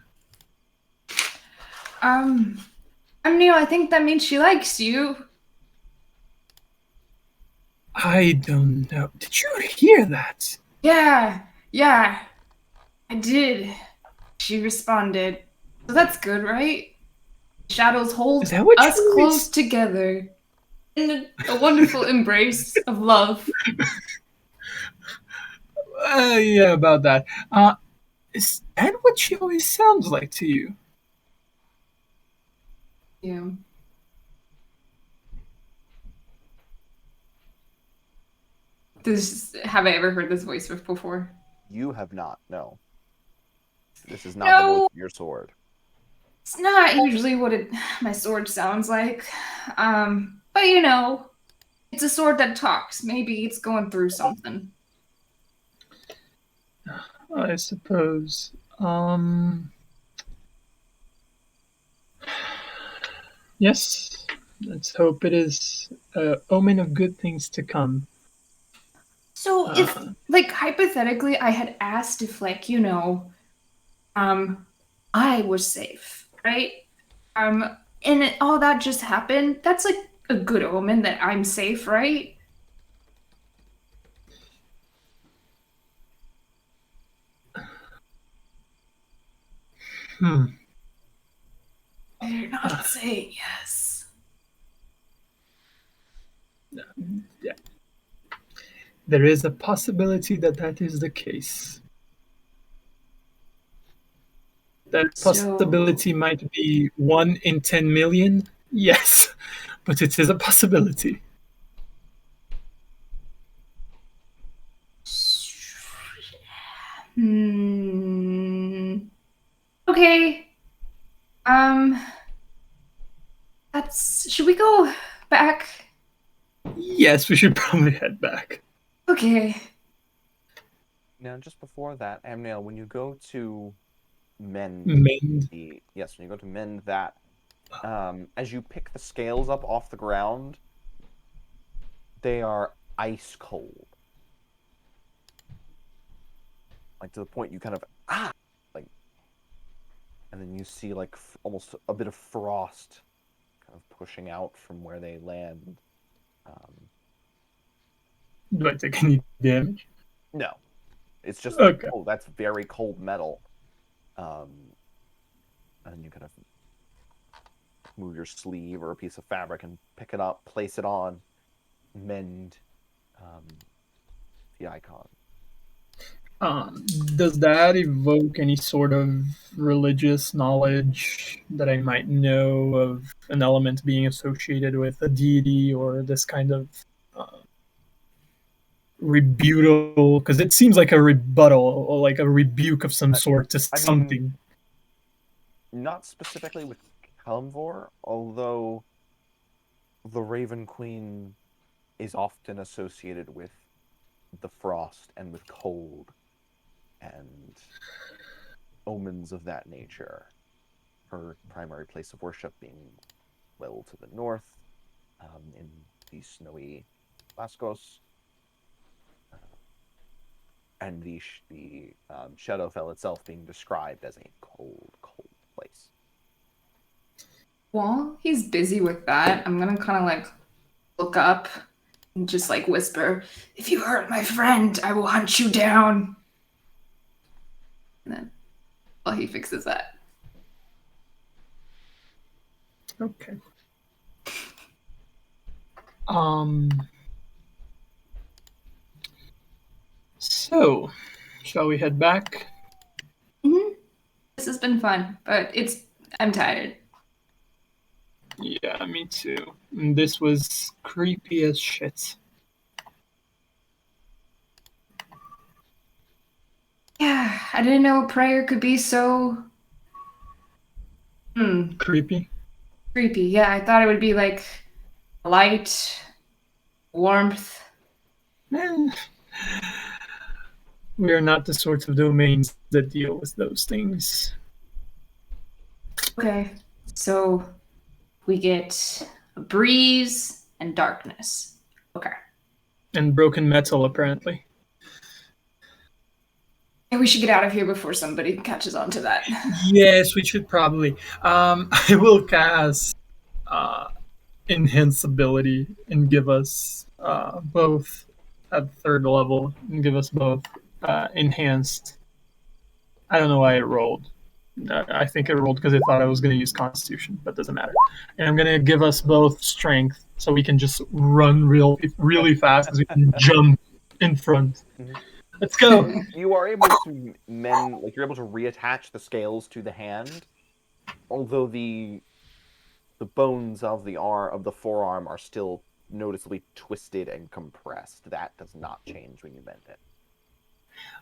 Neil, I think that means she likes you. I don't know. Did you hear that? Yeah, I did. She responded. So that's good, right? Shadows hold us close together in a wonderful embrace of love. Yeah, about that. Is that what she always sounds like to you? Yeah. Have I ever heard this voice before? You have not, no. This is not the voice of your sword. It's not usually what my sword sounds like. But it's a sword that talks. Maybe it's going through something. I suppose. Yes, let's hope it is an omen of good things to come. So if, hypothetically, I had asked if, I was safe, right? And all that just happened, that's, a good omen that I'm safe, right? Better not say yes. Yeah. There is a possibility that is the case. That possibility might be 1 in 10 million, yes, but it is a possibility. Okay. Should we go back? Yes, we should probably head back. Okay. Now, just before that, Amnail, when you go to mend Mend. when you go to mend that, as you pick the scales up off the ground, they are ice cold. Like to the point you kind of like, and then you see like almost a bit of frost kind of pushing out from where they land. Do I take any damage? No, it's just okay. Oh, that's very cold metal. And you kind of move your sleeve or a piece of fabric and pick it up, place it on, mend the icon. Does that evoke any sort of religious knowledge that I might know of an element being associated with a deity or this kind of rebuttal? Because it seems like a rebuttal or like a rebuke of some sort to something. Not specifically with Kalmvor, although the Raven Queen is often associated with the frost and with cold and omens of that nature. Her primary place of worship being well to the north, in the snowy Lascos, and the Shadowfell itself being described as a cold, cold place. While he's busy with that, I'm gonna kind of like look up and just like whisper, "If you hurt my friend, I will hunt you down." And then while he fixes that. Okay. So, shall we head back? Mm-hmm. This has been fun, but I'm tired. Yeah, me too. And this was creepy as shit. Yeah, I didn't know prayer could be so creepy. Creepy, yeah. I thought it would be like light, warmth. We are not the sorts of domains that deal with those things. Okay, so we get a breeze and darkness. Okay. And broken metal, apparently. And we should get out of here before somebody catches on to that. Yes, we should probably. I will cast Enhance ability and give us both at third level and give us both enhanced. I don't know why it rolled. I think it rolled because it thought I was going to use Constitution, but doesn't matter. And I'm going to give us both strength so we can just run really fast because we can jump in front. Mm-hmm. Let's go. You are able to mend, like you're able to reattach the scales to the hand, although the bones of the forearm are still noticeably twisted and compressed. That does not change when you mend it.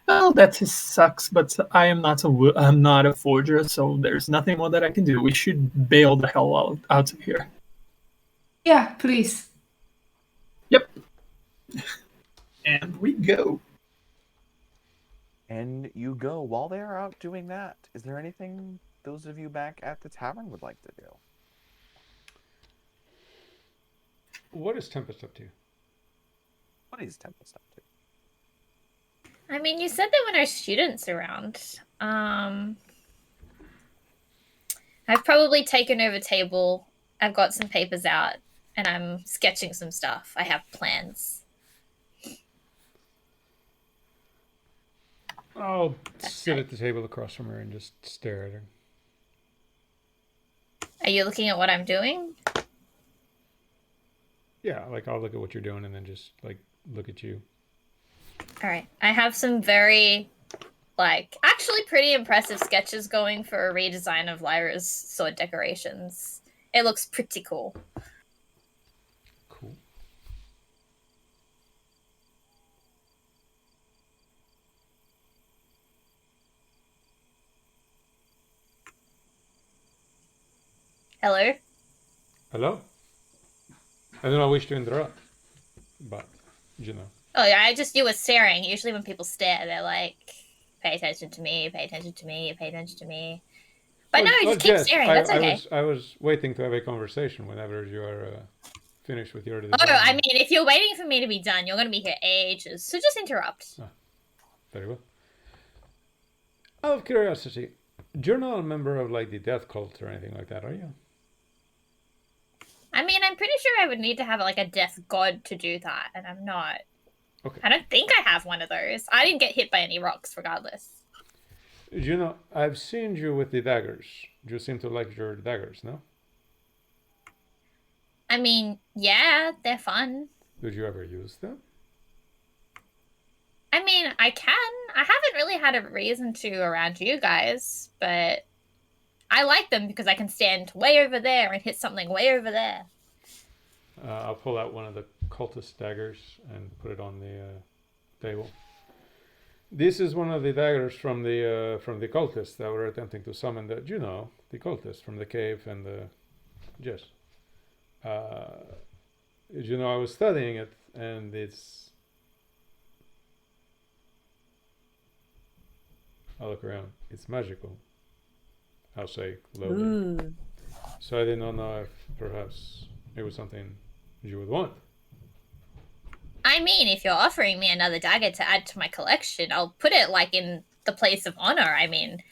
Well, that just sucks, but I'm not a forger, so there's nothing more that I can do. We should bail the hell out of here. Yeah, please. Yep. And we go. And you go. While they are out doing that, is there anything those of you back at the tavern would like to do? What is Tempest up to? What is Tempest up to? I mean, you said there were no students around. I've probably taken over table. I've got some papers out, and I'm sketching some stuff. I have plans. I'll sit at the table across from her and just stare at her. Are you looking at what I'm doing? Yeah, like I'll look at what you're doing and then just like look at you. All right. I have some very, actually pretty impressive sketches going for a redesign of Lyra's sword decorations. It looks pretty cool. Cool. Hello? Hello? I do not wish to interrupt, but, you know. Oh, yeah, you were staring. Usually when people stare, they're like, pay attention to me, pay attention to me, pay attention to me. But no, just keep staring. That's okay. I was waiting to have a conversation whenever you are finished with your design. Oh, I mean, if you're waiting for me to be done, you're going to be here ages. So just interrupt. Ah, very well. Out of curiosity, you're not a member of like the death cult or anything like that, are you? I mean, I'm pretty sure I would need to have like a death god to do that, and I'm not. Okay. I don't think I have one of those. I didn't get hit by any rocks, regardless. You know, I've seen you with the daggers. You seem to like your daggers, no? I mean, yeah, they're fun. Did you ever use them? I mean, I can. I haven't really had a reason to around you guys, but I like them because I can stand way over there and hit something way over there. I'll pull out one of the Cultist Daggers and put it on the table. This is one of the daggers from the cultists that were attempting to summon the cultists from the cave and the yes. I was studying it, and it's. I'll look around. It's magical. I'll say loading. So I did not know if perhaps it was something you would want. I mean, if you're offering me another dagger to add to my collection, I'll put it like in the place of honor. I mean,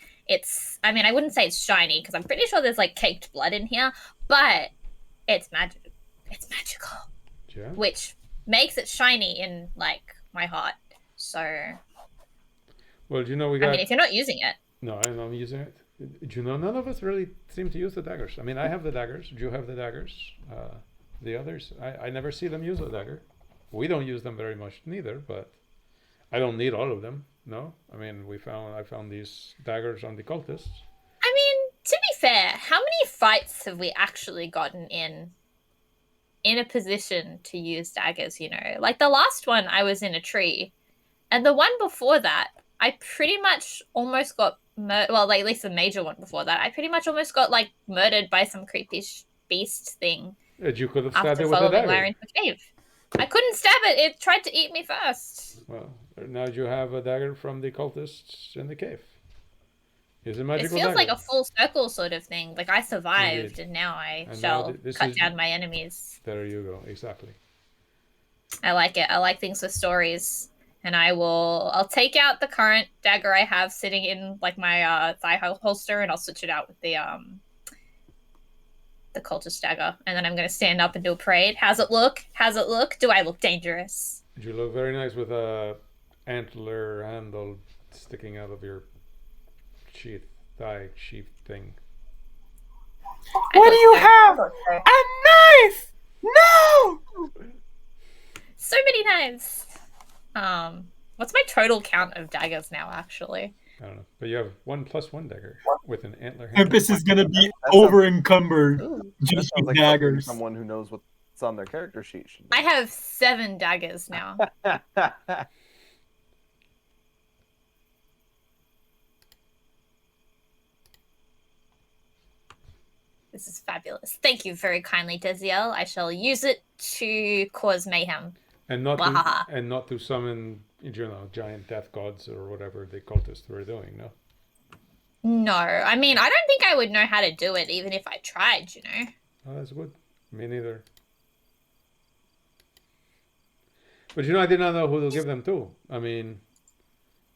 I wouldn't say it's shiny because I'm pretty sure there's like caked blood in here, but it's magic. It's magical. Yeah. Which makes it shiny in like my heart. So. Well, we got. I mean, if you're not using it. No, I'm not using it. None of us really seem to use the daggers. I mean, I have the daggers. You have the daggers. The others, I never see them use a dagger. We don't use them very much neither, but I don't need all of them. No, I mean, I found these daggers on the cultists. I mean, to be fair, how many fights have we actually gotten in a position to use daggers? Like the last one, I was in a tree, and the one before that, I pretty much almost got well, like, at least the major one before that, I pretty much almost got like murdered by some creepy beast thing. You could have stabbed it with a dagger. Lyra into a cave. I couldn't stab it. It tried to eat me first. Well, now you have a dagger from the cultists in the cave. It's a magical It feels dagger. like a full circle sort of thing. Like I survived, and now I shall cut down my enemies. There you go. Exactly. I like it. I like things with stories. And I'll take out the current dagger I have sitting in like my thigh holster, and I'll switch it out with the cultist dagger. And then I'm going to stand up and do a parade. How's it look? Do I look dangerous? You look very nice with a antler handle sticking out of your thigh sheath thing. What do you have? A knife! No! So many knives. What's my total count of daggers now, actually? I don't know. But you have 1+1 dagger with an antler. Tempest is going to be over encumbered just with daggers. Someone who knows what's on their character sheet. I have 7 daggers now. This is fabulous. Thank you very kindly, Desiel. I shall use it to cause mayhem. And not to summon, giant death gods or whatever the cultists were doing, no? No. I mean, I don't think I would know how to do it even if I tried, Oh, that's good. Me neither. But I did not know who to give them to. I mean,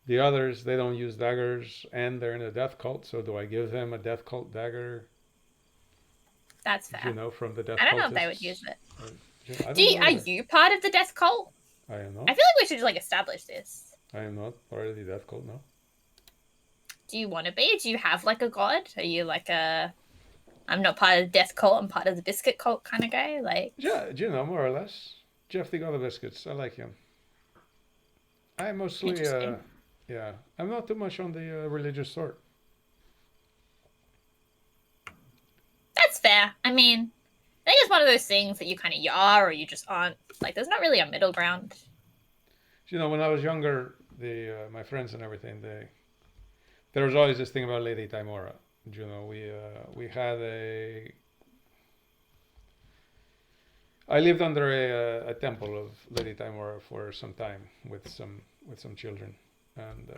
the others, they don't use daggers and they're in a death cult, so do I give them a death cult dagger? That's fair. From the death I don't know if they would use it. Are you part of the death cult? I am not. I feel like we should establish this. I am not part of the death cult, no. Do you want to be? Do you have a god? Are you I'm not part of the death cult, I'm part of the biscuit cult kind of guy? Yeah, more or less. Jeff the God of Biscuits, I like him. I'm mostly, I'm not too much on the religious sort. That's fair. I mean, I think it's one of those things that you kind of are or you just aren't. There's not really a middle ground. When I was younger, my friends and everything, there was always this thing about Lady Timora. We had I lived under a temple of Lady Timora for some time with some children, and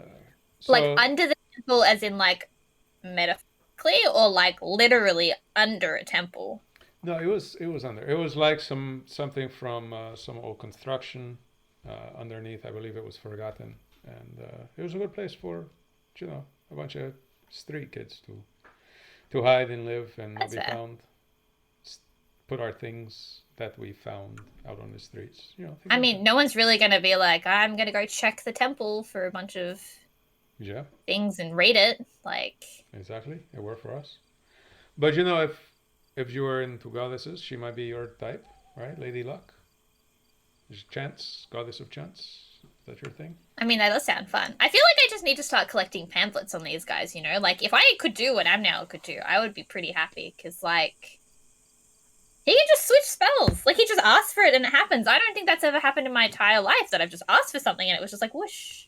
so, like under the temple, as in like metaphorically, or like literally under a temple. No, it was under. It was like something from some old construction underneath. I believe it was forgotten, and it was a good place for, a bunch of street kids to hide and live and not be found. Put our things that we found out on the streets. I mean, no one's really gonna be like, I'm gonna go check the temple for a bunch of things and raid it. Like exactly, it worked for us. But if you were into goddesses, she might be your type, right? Lady Luck. Chance, goddess of chance. Is that your thing? I mean, that does sound fun. I feel like I just need to start collecting pamphlets on these guys. Like if I could do what Amnail could do, I would be pretty happy because like. He can just switch spells. Like, he just asks for it and it happens. I don't think that's ever happened in my entire life, that I've just asked for something and it was just like, whoosh.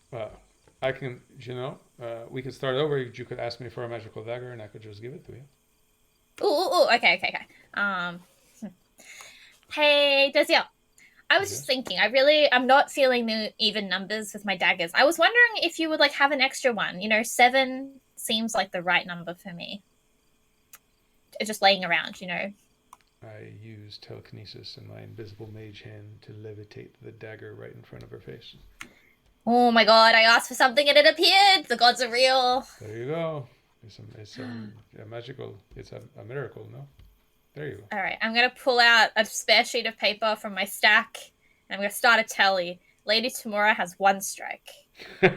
Well, I can, we could start over. You could ask me for a magical dagger and I could just give it to you. Ooh, okay. Hey, Desiel. I was just thinking, I'm not feeling the even numbers with my daggers. I was wondering if you would, like, have an extra one. 7 seems like the right number for me. It's just laying around, I use telekinesis and my invisible mage hand to levitate the dagger right in front of her face. Oh my god, I asked for something and it appeared! The gods are real! There you go. It's a magical, it's a miracle, no? There you go. Alright, I'm gonna pull out a spare sheet of paper from my stack and I'm gonna start a tally. Lady Timora has 1 strike. No,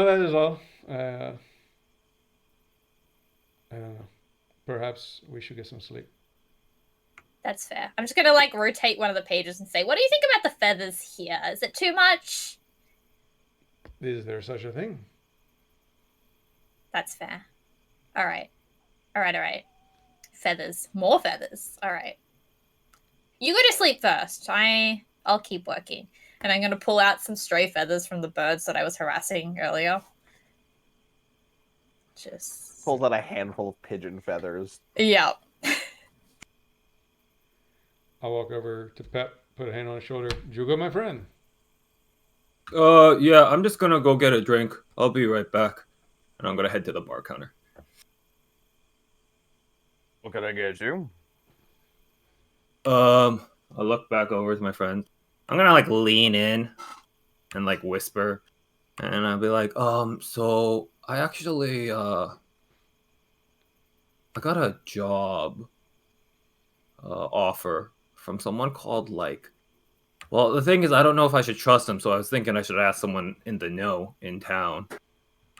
that is all. I don't know. Perhaps we should get some sleep. That's fair. I'm just gonna like rotate one of the pages and say, what do you think about the feathers here? Is it too much? Is there such a thing? That's fair. Alright. Feathers. More feathers. Alright. You go to sleep first. I'll keep working. And I'm gonna pull out some stray feathers from the birds that I was harassing earlier. Just pulls out a handful of pigeon feathers. Yeah. I'll walk over to Pep, put a hand on his shoulder. Juga, my friend. Yeah, I'm just gonna go get a drink. I'll be right back. And I'm gonna head to the bar counter. What can I get you? I'll look back over to my friend. I'm gonna like lean in and like whisper. And I'll be like, so I actually I got a job offer from someone called well, the thing is, I don't know if I should trust him, so I was thinking I should ask someone in the know in town.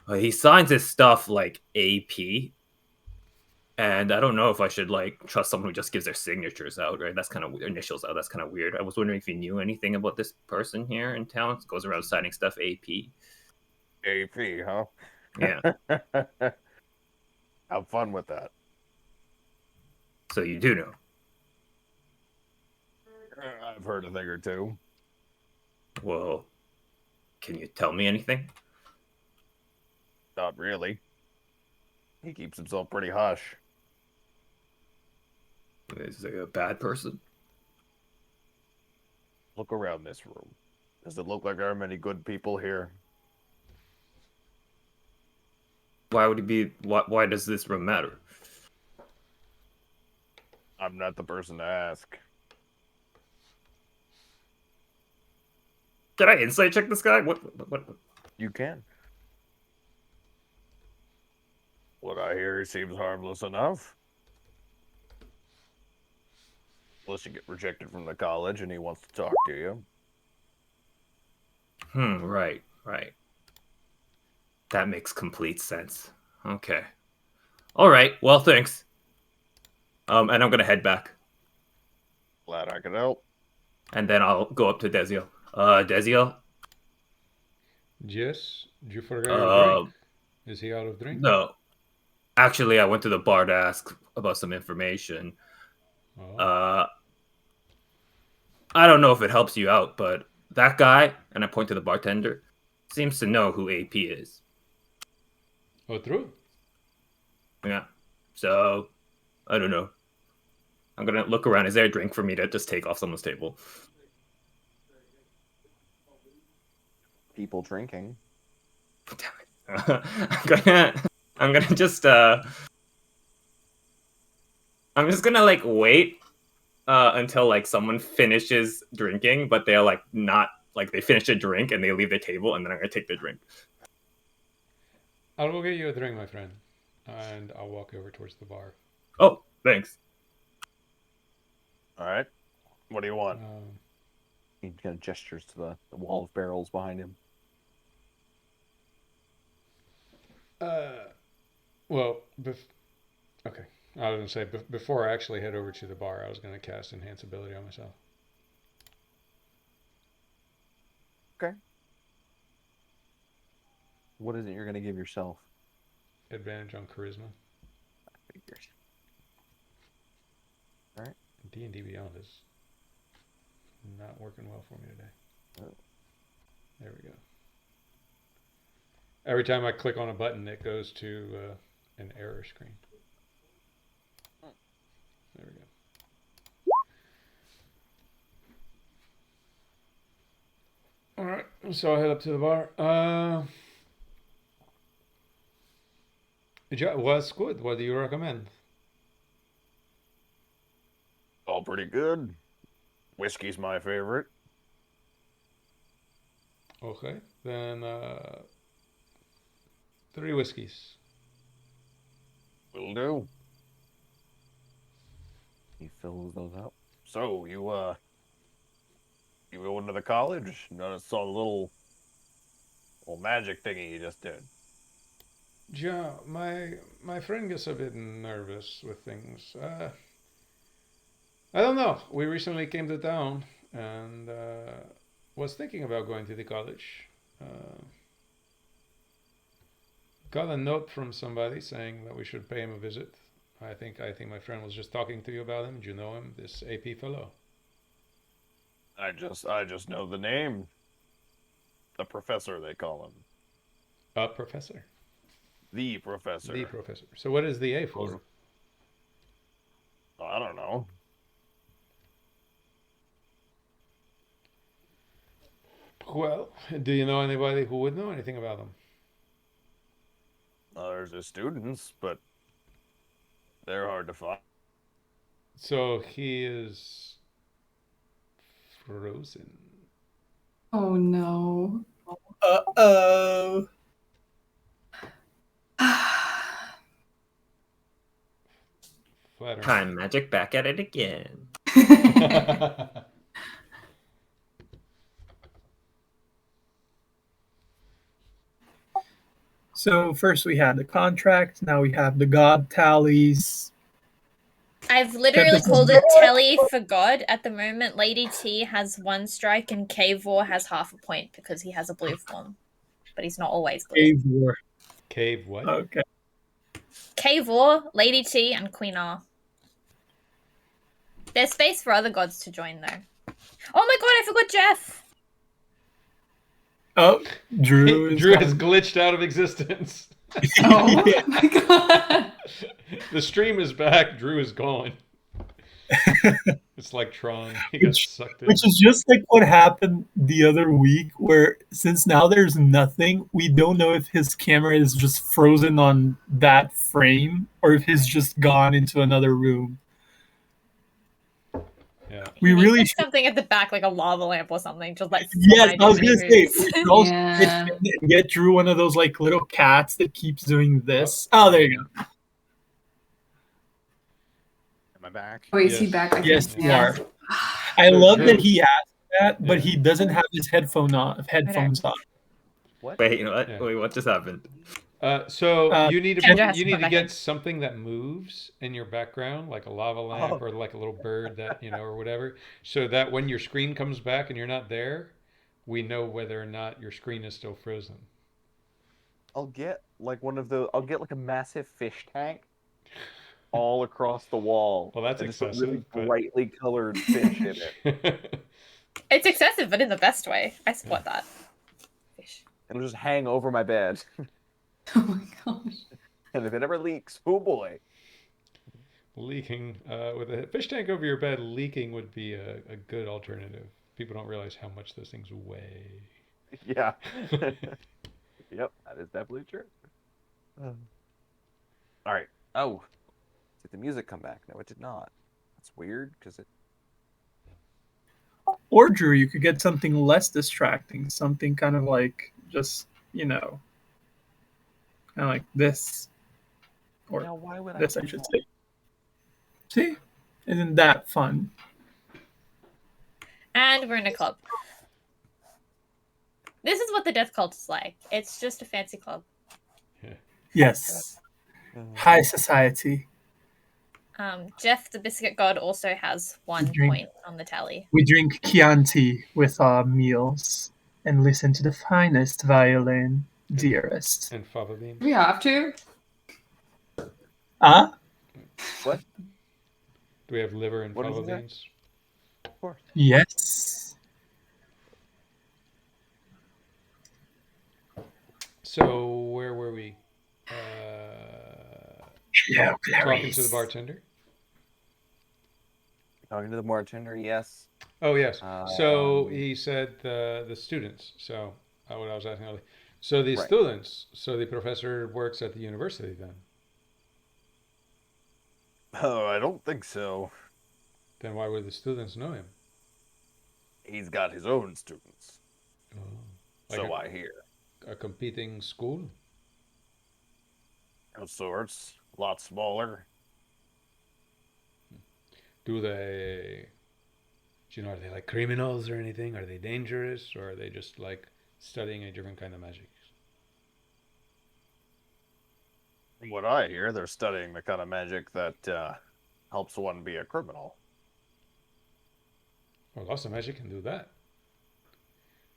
He signs his stuff like AP, and I don't know if I should like trust someone who just gives their signatures out, right? That's kind of initials out. That's kind of weird. I was wondering if you knew anything about this person here in town. Goes around signing stuff AP. AP, huh? Yeah. Have fun with that. So you do know. I've heard a thing or two. Well, can you tell me anything? Not really. He keeps himself pretty hush. Is he a bad person? Look around this room. Does it look like there are many good people here? Why would he be? Why does this room matter? I'm not the person to ask. Can I insight check this guy? What? You can. What I hear seems harmless enough. Unless you get rejected from the college and he wants to talk to you. Right. That makes complete sense. Okay. All right. Well, thanks. And I'm gonna head back. Glad I could help. And then I'll go up to Desiel. Desiel? Yes? Did you forget your drink? Is he out of drink? No. Actually, I went to the bar to ask about some information. Oh. I don't know if it helps you out, but that guy, and I point to the bartender, seems to know who AP is. Oh, true? Yeah. So, I don't know. I'm gonna look around. Is there a drink for me to just take off someone's table? People drinking. I'm gonna just I'm just gonna like wait until like someone finishes drinking, but they're like not like they finish a drink and they leave the table, and then I'm gonna take the drink. I'll go get you a drink, my friend, and I'll walk over towards the bar. Oh, thanks. All right. What do you want? He kind of gestures to the wall of barrels behind him. Well, okay. I was gonna say before I actually head over to the bar, I was gonna cast Enhance Ability on myself. Okay. What is it you're gonna give yourself? Advantage on Charisma. I figured. All right. D&D Beyond is not working well for me today. Oh. There we go. Every time I click on a button, it goes to an error screen. There we go. All right, so I'll head up to the bar. What's good? What do you recommend? All pretty good. Whiskey's my favorite. Okay, then 3 whiskeys. Will do. He fills those up. So, you going to the college? Noticed saw the little magic thingy you just did. Yeah, my friend gets a bit nervous with things. I don't know. We recently came to town and was thinking about going to the college. Got a note from somebody saying that we should pay him a visit. I think my friend was just talking to you about him. Do you know him? This AP fellow. I just know the name. The professor, they call him. Professor. The professor. The professor. So what is the A for? I don't know. Well, do you know anybody who would know anything about them? There's the students, but they're hard to find. So he is frozen. Oh no. Uh-oh. Time magic back at it again. So first we had the contract, now we have the god tallies. I've literally called it Telly for God. At the moment, Lady T has 1 strike and Cave-War has half a point because he has a blue form. But he's not always blue. Cave-War. Cave what? Okay. Cave-War, Lady T, and Queen R. There's space for other gods to join, though. Oh my god, I forgot Jeff! Oh, Drew has glitched out of existence. Oh my god. The stream is back. Drew is gone. It's like Tron. He got sucked in. Which is just like what happened the other week, where since now there's nothing, we don't know if his camera is just frozen on that frame or if he's just gone into another room. Yeah. We really should... something at the back, like a lava lamp or something, just like. Yes, I was gonna say we should also Yeah. get Drew one of those like little cats that keeps doing this. Oh, there you go. Am I back? Oh, is he back? I Yes, think. you Yeah. are. I love Drew. that he asked that, but Yeah. he doesn't have his headphones on. What? Wait, what? Yeah. Wait, what just happened? So you need to Kendra has to you need put to back get in. something that moves in your background, like a lava lamp or like a little bird that or whatever, so that when your screen comes back and you're not there, we know whether or not your screen is still frozen. I'll get like I'll get like a massive fish tank all across the wall. Well, that's and just a excessive. really but- brightly colored fish in it. It's excessive, but in the best way. I support that. It'll just hang over my bed. Oh my gosh. And if it ever leaks, oh boy. Leaking with a fish tank over your bed, leaking would be a good alternative. People don't realize how much those things weigh. Yeah. Yep, that is definitely true. All right. Oh, did the music come back? No, it did not. That's weird because it. Or Drew, you could get something less distracting, something kind of like just kind of like this, or Now, why would this, I I do should that? say. See, isn't that fun? And we're in a club. This is what the death cult is like. It's just a fancy club. Yes, high society. Jeff, the biscuit god, also has 1 point on the tally. We drink Chianti with our meals and listen to the finest violin, dearest. And fava beans. We have to. Huh? What? Do we have liver and What is fava that? beans? Of course. Yes. So where were we? Hello, Talking to the bartender. Talking to the bartender, yes. Oh yes. So he said the students. So what I was asking earlier. So the students. So the professor works at the university then. Oh, I don't think so. Then why would the students know him? He's got his own students. Oh, So I hear. A competing school. Of sorts. A lot smaller. Do they? Do you know? Are they like criminals or anything? Are they dangerous, or are they just like studying a different kind of magic? From what I hear, they're studying the kind of magic that helps one be a criminal. Well, lots of magic can do that.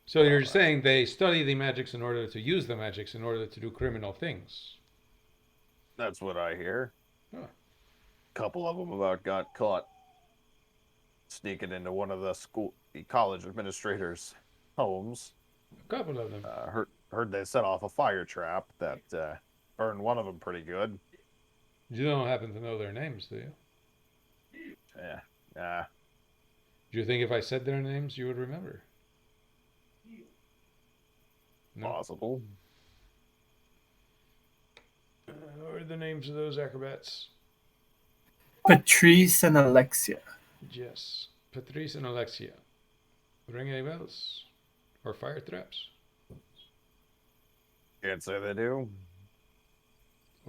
So you're saying they study the magics in order to use the magics in order to do criminal things? That's what I hear. Huh. A couple of them about got caught sneaking into one of the college administrators' homes. A couple of them. Heard they set off a fire trap that burned one of them pretty good. You don't happen to know their names, do you? Yeah. Do you think if I said their names, you would remember? No? Possible. What are the names of those acrobats? Patrice and Alexia. Yes. Patrice and Alexia. Ring any bells? Or fire traps? Can't say they do.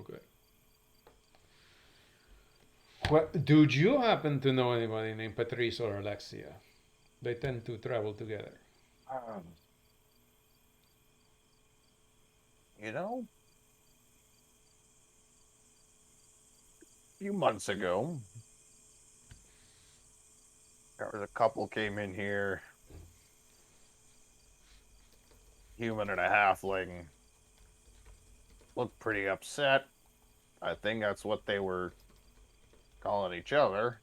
Okay. Well, do you happen to know anybody named Patrice or Alexia? They tend to travel together. A few months ago, there was a couple came in here, human and a halfling, looked pretty upset. I think that's what they were calling each other.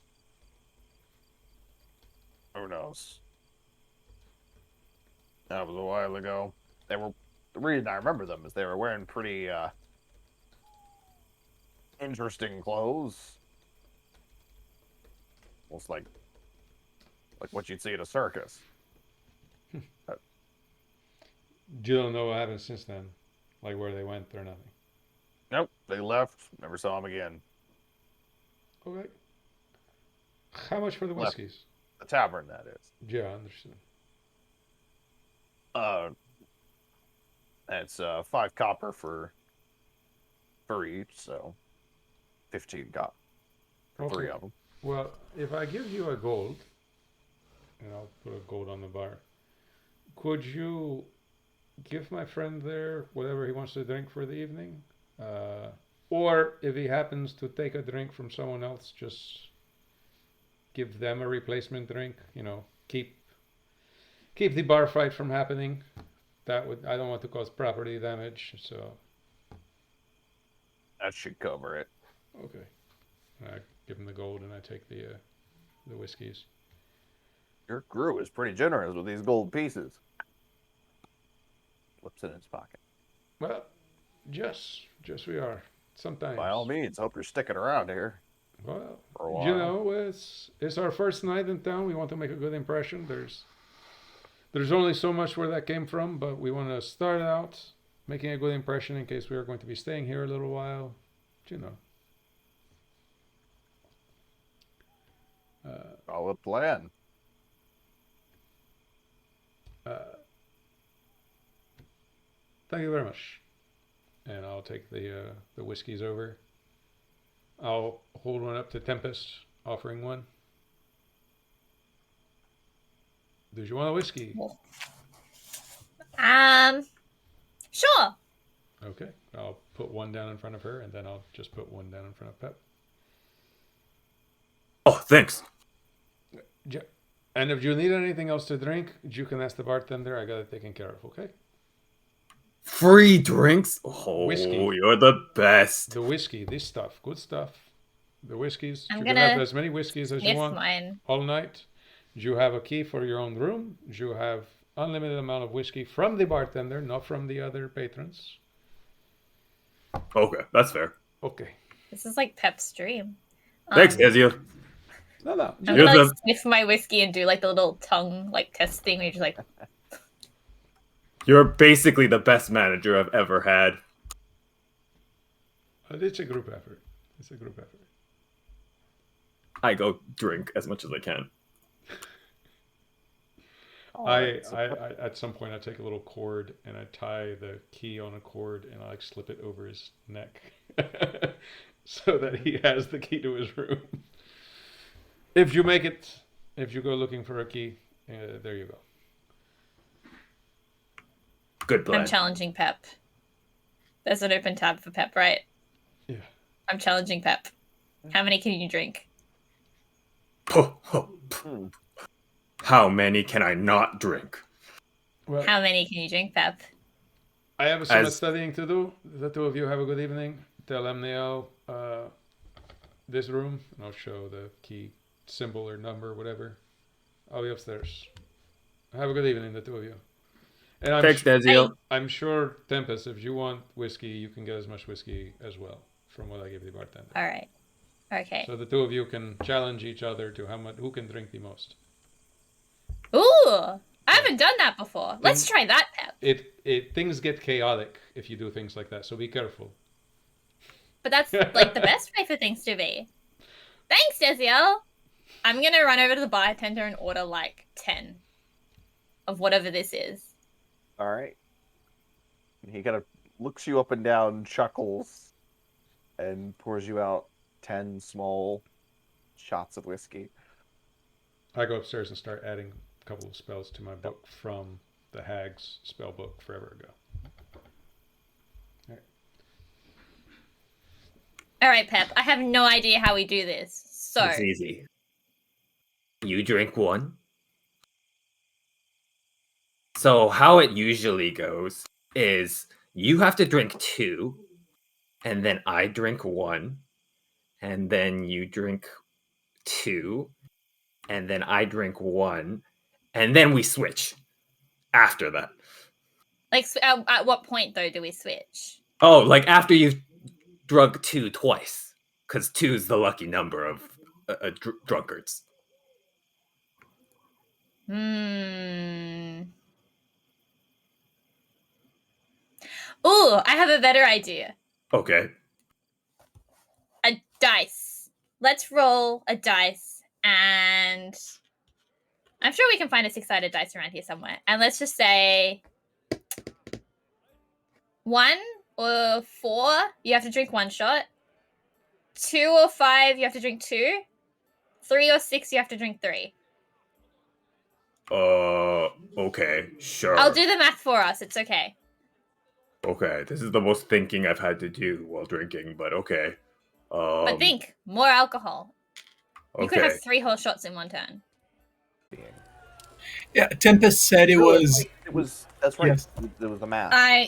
Who knows? That was a while ago. The reason I remember them is they were wearing pretty interesting clothes. Almost like what you'd see at a circus. You don't know what happened since then? Like where they went or nothing? Nope, they left. Never saw them again. Okay. How much for the Left. whiskeys? The tavern, that is. Yeah, I understood. It's 5 copper for each, so 15 copper for 3 of them. Well, if I give you a gold, and I'll put a gold on the bar, could you give my friend there whatever he wants to drink for the evening? Or if he happens to take a drink from someone else, just give them a replacement drink. Keep the bar fight from happening. I don't want to cause property damage, so. That should cover it. Okay. I give him the gold and I take the whiskeys. Your crew is pretty generous with these gold pieces. Flips it in his pocket. Well, yes we are. sometimes. By all means, hope you're sticking around here. Well, For a while. you know, it's our first night in town. We want to make a good impression. There's only so much where that came from, but we want to start out making a good impression in case we are going to be staying here a little while. You know. Solid plan. Thank you very much. And I'll take the whiskeys over. I'll hold one up to Tempest, offering one. Do you want a whiskey? Sure. Okay. I'll put one down in front of her, and then I'll just put one down in front of Pep. Oh, thanks. And if you need anything else to drink, you can ask the bartender. I got it taken care of, okay? Free drinks? Oh, Whiskey. You're the best. The whiskey, this stuff, good stuff. The whiskeys. I'm you gonna can have as many whiskeys as you sniff want mine. all night. You have a key for your own room. You have unlimited amount of whiskey from the bartender, not from the other patrons. Okay, that's fair. Okay. This is like Pep's dream. Thanks, Ezio. No. I'm You're gonna like the- sniff my whiskey and do like the little tongue like test thing where you're just like, You're basically the best manager I've ever had. It's a group effort. It's a group effort. I go drink as much as I can. I at some point I take a little cord and I tie the key on a cord and I like slip it over his neck so that he has the key to his room. If you make it, if you go looking for a key, there you go. Good plan. I'm challenging Pep. There's an open tab for Pep, right? Yeah. I'm challenging Pep. How many can you drink? How many can I not drink? Well, How many can you drink, Pep? I have so much As- studying to do. The two of you have a good evening. Tell Amniel this room, and I'll show the key symbol or number, whatever. I'll be upstairs. Have a good evening, the two of you. And Thanks, Ezio. I'm sure, Tempest, if you want whiskey, you can get as much whiskey as well from what I give the bartender. All right. Okay. So the two of you can challenge each other to who can drink the most. Ooh, I haven't done that before. Let's try that, Pep. Things get chaotic if you do things like that, so be careful. But that's like the best way for things to be. Thanks, Desiel. I'm gonna run over to the bartender and order like 10 of whatever this is. All right. He kind of looks you up and down, chuckles, and pours you out 10 small shots of whiskey. I go upstairs and start adding a couple of spells to my book from the Hag's spell book forever ago. All right, Pep. I have no idea how we do this. So It's easy. You drink one. So how it usually goes is you have to drink two, and then I drink one, and then you drink two, and then I drink one, and then we switch after that. like, at what point though do we switch? Oh, like after you've drunk two twice, because two is the lucky number of drunkards. Ooh, I have a better idea. Okay. A dice. Let's roll a dice, and I'm sure we can find a 6-sided dice around here somewhere. And let's just say 1 or 4, you have to drink 1 shot. 2 or 5, you have to drink 2. 3 or 6, you have to drink 3. Okay, sure. I'll do the math for us. It's okay. Okay, this is the most thinking I've had to do while drinking, but okay. But think, more alcohol. You could Okay. have 3 whole shots in one turn. Yeah, Tempest said it was. It was. That's right. Yes. It was the math. I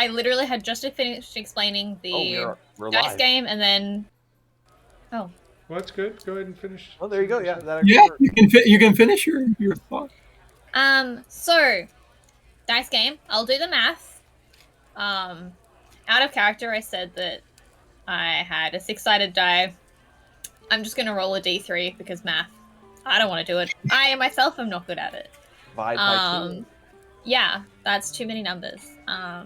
literally had just finished explaining the we're dice live. game, and then Well, that's good. Go ahead and finish. Oh, there you go. Yeah. That actually Yeah, worked. you can finish your thought. so dice game. I'll do the math. out of character, I said that I had a 6-sided die. I'm just going to roll a d3 because math. I don't want to do it. I myself am not good at it. Divide by 2. Yeah, that's too many numbers. I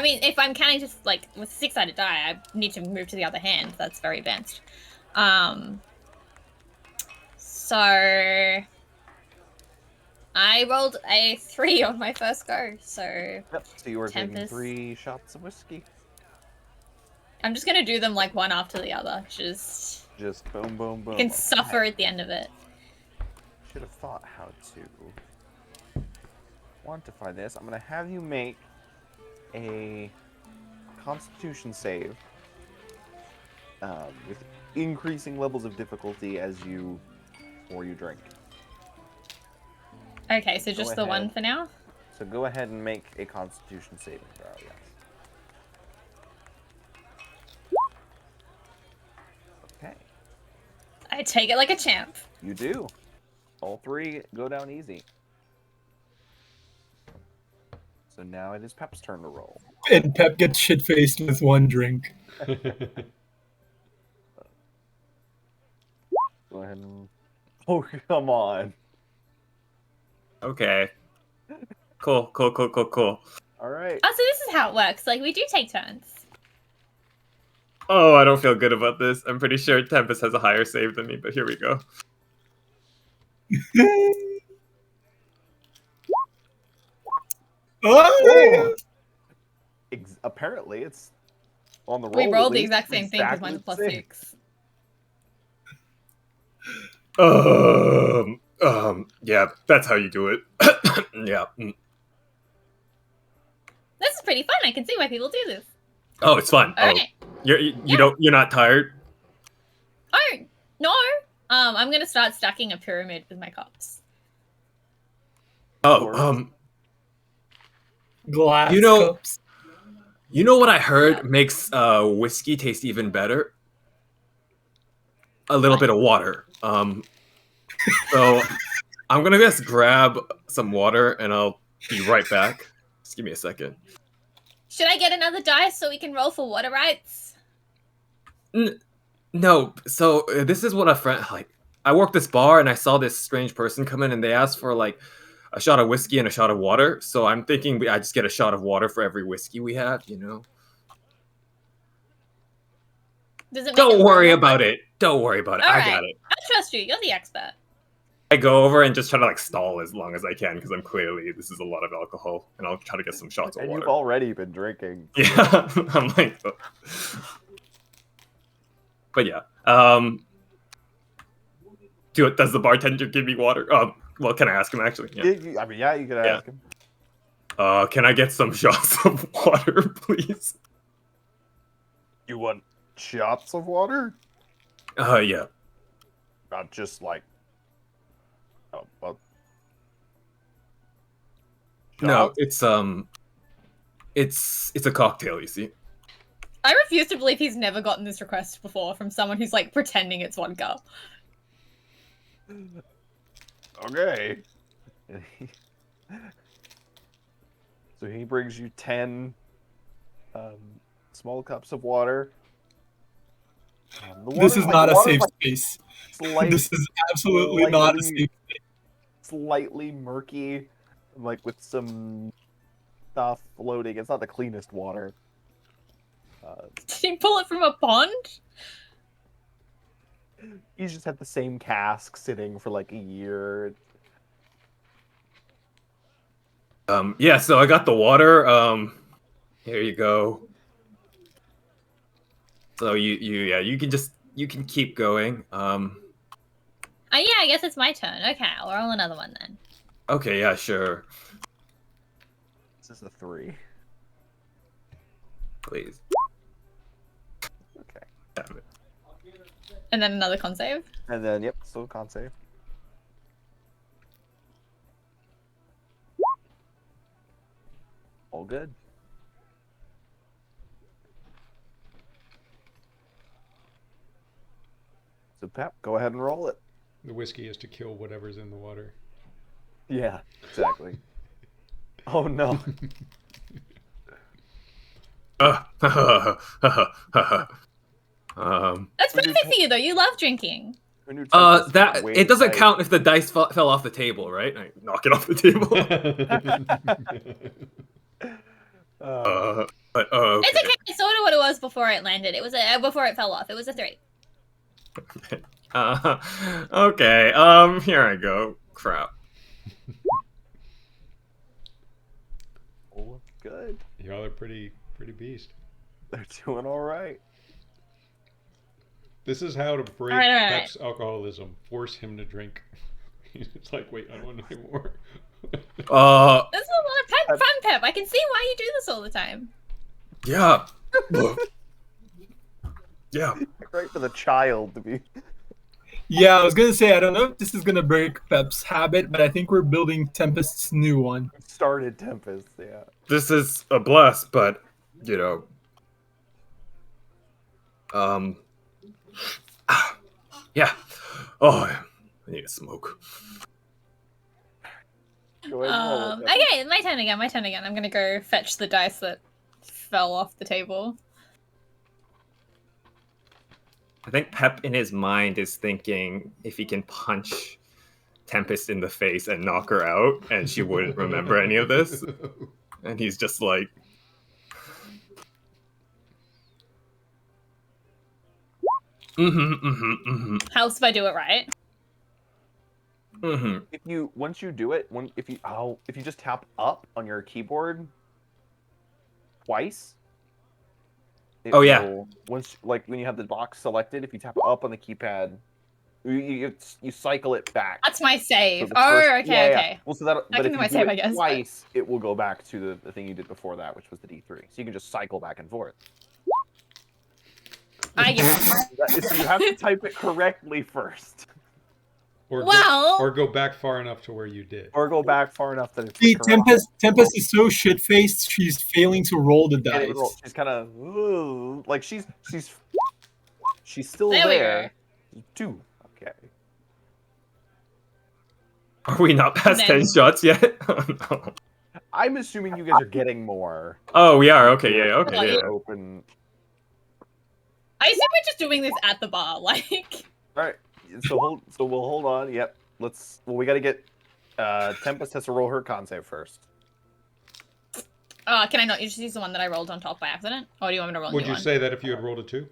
mean, if I'm counting just like with a 6-sided die, I need to move to the other hand. That's very advanced. So I rolled a 3 on my first go. So Yep. So you were taking Tempest. 3 shots of whiskey. I'm just gonna do them like one after the other. Just boom, boom, boom. you can suffer at the end of it. Should have thought how to quantify this. I'm gonna have you make a Constitution save with increasing levels of difficulty as you drink. Okay, so just the one for now. So go ahead and make a Constitution saving throw. Yes. Okay. I take it like a champ. You do. All 3 go down easy. So now it is Pep's turn to roll. And Pep gets shit-faced with 1 drink. Go ahead and... Oh, come on. Okay. Cool. All right. Oh, so this is how it works. Like, we do take turns. Oh, I don't feel good about this. I'm pretty sure Tempest has a higher save than me, but here we go. Oh! Apparently, it's on the roll. We rolled the exact same thing because mine's a plus 6. Yeah, that's how you do it. Yeah. This is pretty fun. I can see why people do this. Oh, it's fun. All right. You're not tired? Oh, no. I'm going to start stacking a pyramid with my cups. Oh, Glass cups. You know what I heard makes whiskey taste even better? A little bit of water. So I'm gonna just grab some water and I'll be right back. Just give me a second. Should I get another dice so we can roll for water rights? No. So this is what a friend like. I worked this bar and I saw this strange person come in and they asked for like a shot of whiskey and a shot of water. So I'm thinking I just get a shot of water for every whiskey we have. You know. Does it Don't worry about it. Don't worry about it. All I right. got it. I trust you. You're the expert. I go over and just try to like stall as long as I can because this is a lot of alcohol, and I'll try to get some shots of and water. You've already been drinking. Yeah, I'm like, but yeah. Does the bartender give me water? Well, can I ask him actually? Yeah. I mean, yeah, you could ask him. Can I get some shots of water, please? You want shots of water? Yeah. Not just like. Oh, well. No, it's a cocktail. You see. I refuse to believe he's never gotten this request before from someone who's like pretending it's vodka. Okay. So he brings you 10 small cups of water. This is not a safe space. This is absolutely not a safe space. Slightly murky, like with some stuff floating. It's not the cleanest water. Did he pull it from a pond? He's just had the same cask sitting for like a year. Yeah, so I got the water. Here you go. So you can keep going. Oh yeah, I guess it's my turn. Okay, I'll roll another one then. Okay, yeah, sure. This is a 3. Please. Okay. Damn it. And then another con save. And then, yep, still con save. All good. So, Pep, go ahead and roll it. The whiskey is to kill whatever's in the water. Yeah, exactly. Oh, no. That's perfect for you, though. You love drinking. That it doesn't count if the dice fell off the table, right? I knock it off the table. But okay. It's okay. I sort of what it was before it landed. It was before it fell off. It was a 3. Okay. Here I go. Crap. Oh, good. Y'all are pretty beast. They're doing all right. This is how to break Pep's alcoholism. Force him to drink. He's like, wait, I don't want to more. This is a lot of fun, Pep. I can see why you do this all the time. Yeah. Yeah. Great for the child to be. Yeah, I was gonna say I don't know if this is gonna break Pep's habit, but I think we're building Tempest's new one. Started Tempest, yeah. This is a bless, but you know. Yeah. Oh, I need a smoke. Okay, my turn again. I'm gonna go fetch the dice that fell off the table. I think Pep in his mind is thinking if he can punch Tempest in the face and knock her out, and she wouldn't remember any of this. And he's just like, Helps if I do it right. Once you do it, if you just tap up on your keyboard twice. Once, like when you have the box selected, if you tap up on the keypad, you cycle it back. That's my save. So okay. Yeah. Well, so that can but be if my you do save, it I guess, twice, it will go back to the thing you did before that, which was the D3. So you can just cycle back and forth. I give up. So you have to type it correctly first. Or go back far enough to where you did. Or go back far enough that it's See, correct. Tempest is so shit-faced, she's failing to roll the dice. She's kind of like she's still There we there. 2. Okay. are we not past 10 shots yet? Oh, no. I'm assuming you guys are getting more. Oh, we are. Okay, yeah, okay. Yeah. Open. I assume we're just doing this at the bar, like. All right. So we'll hold on. Yep. We got to get. Tempest has to roll her con save first. Can I not just use the one that I rolled on top by accident? Or do you want me to roll a Would new you one? say that if you had rolled a 2?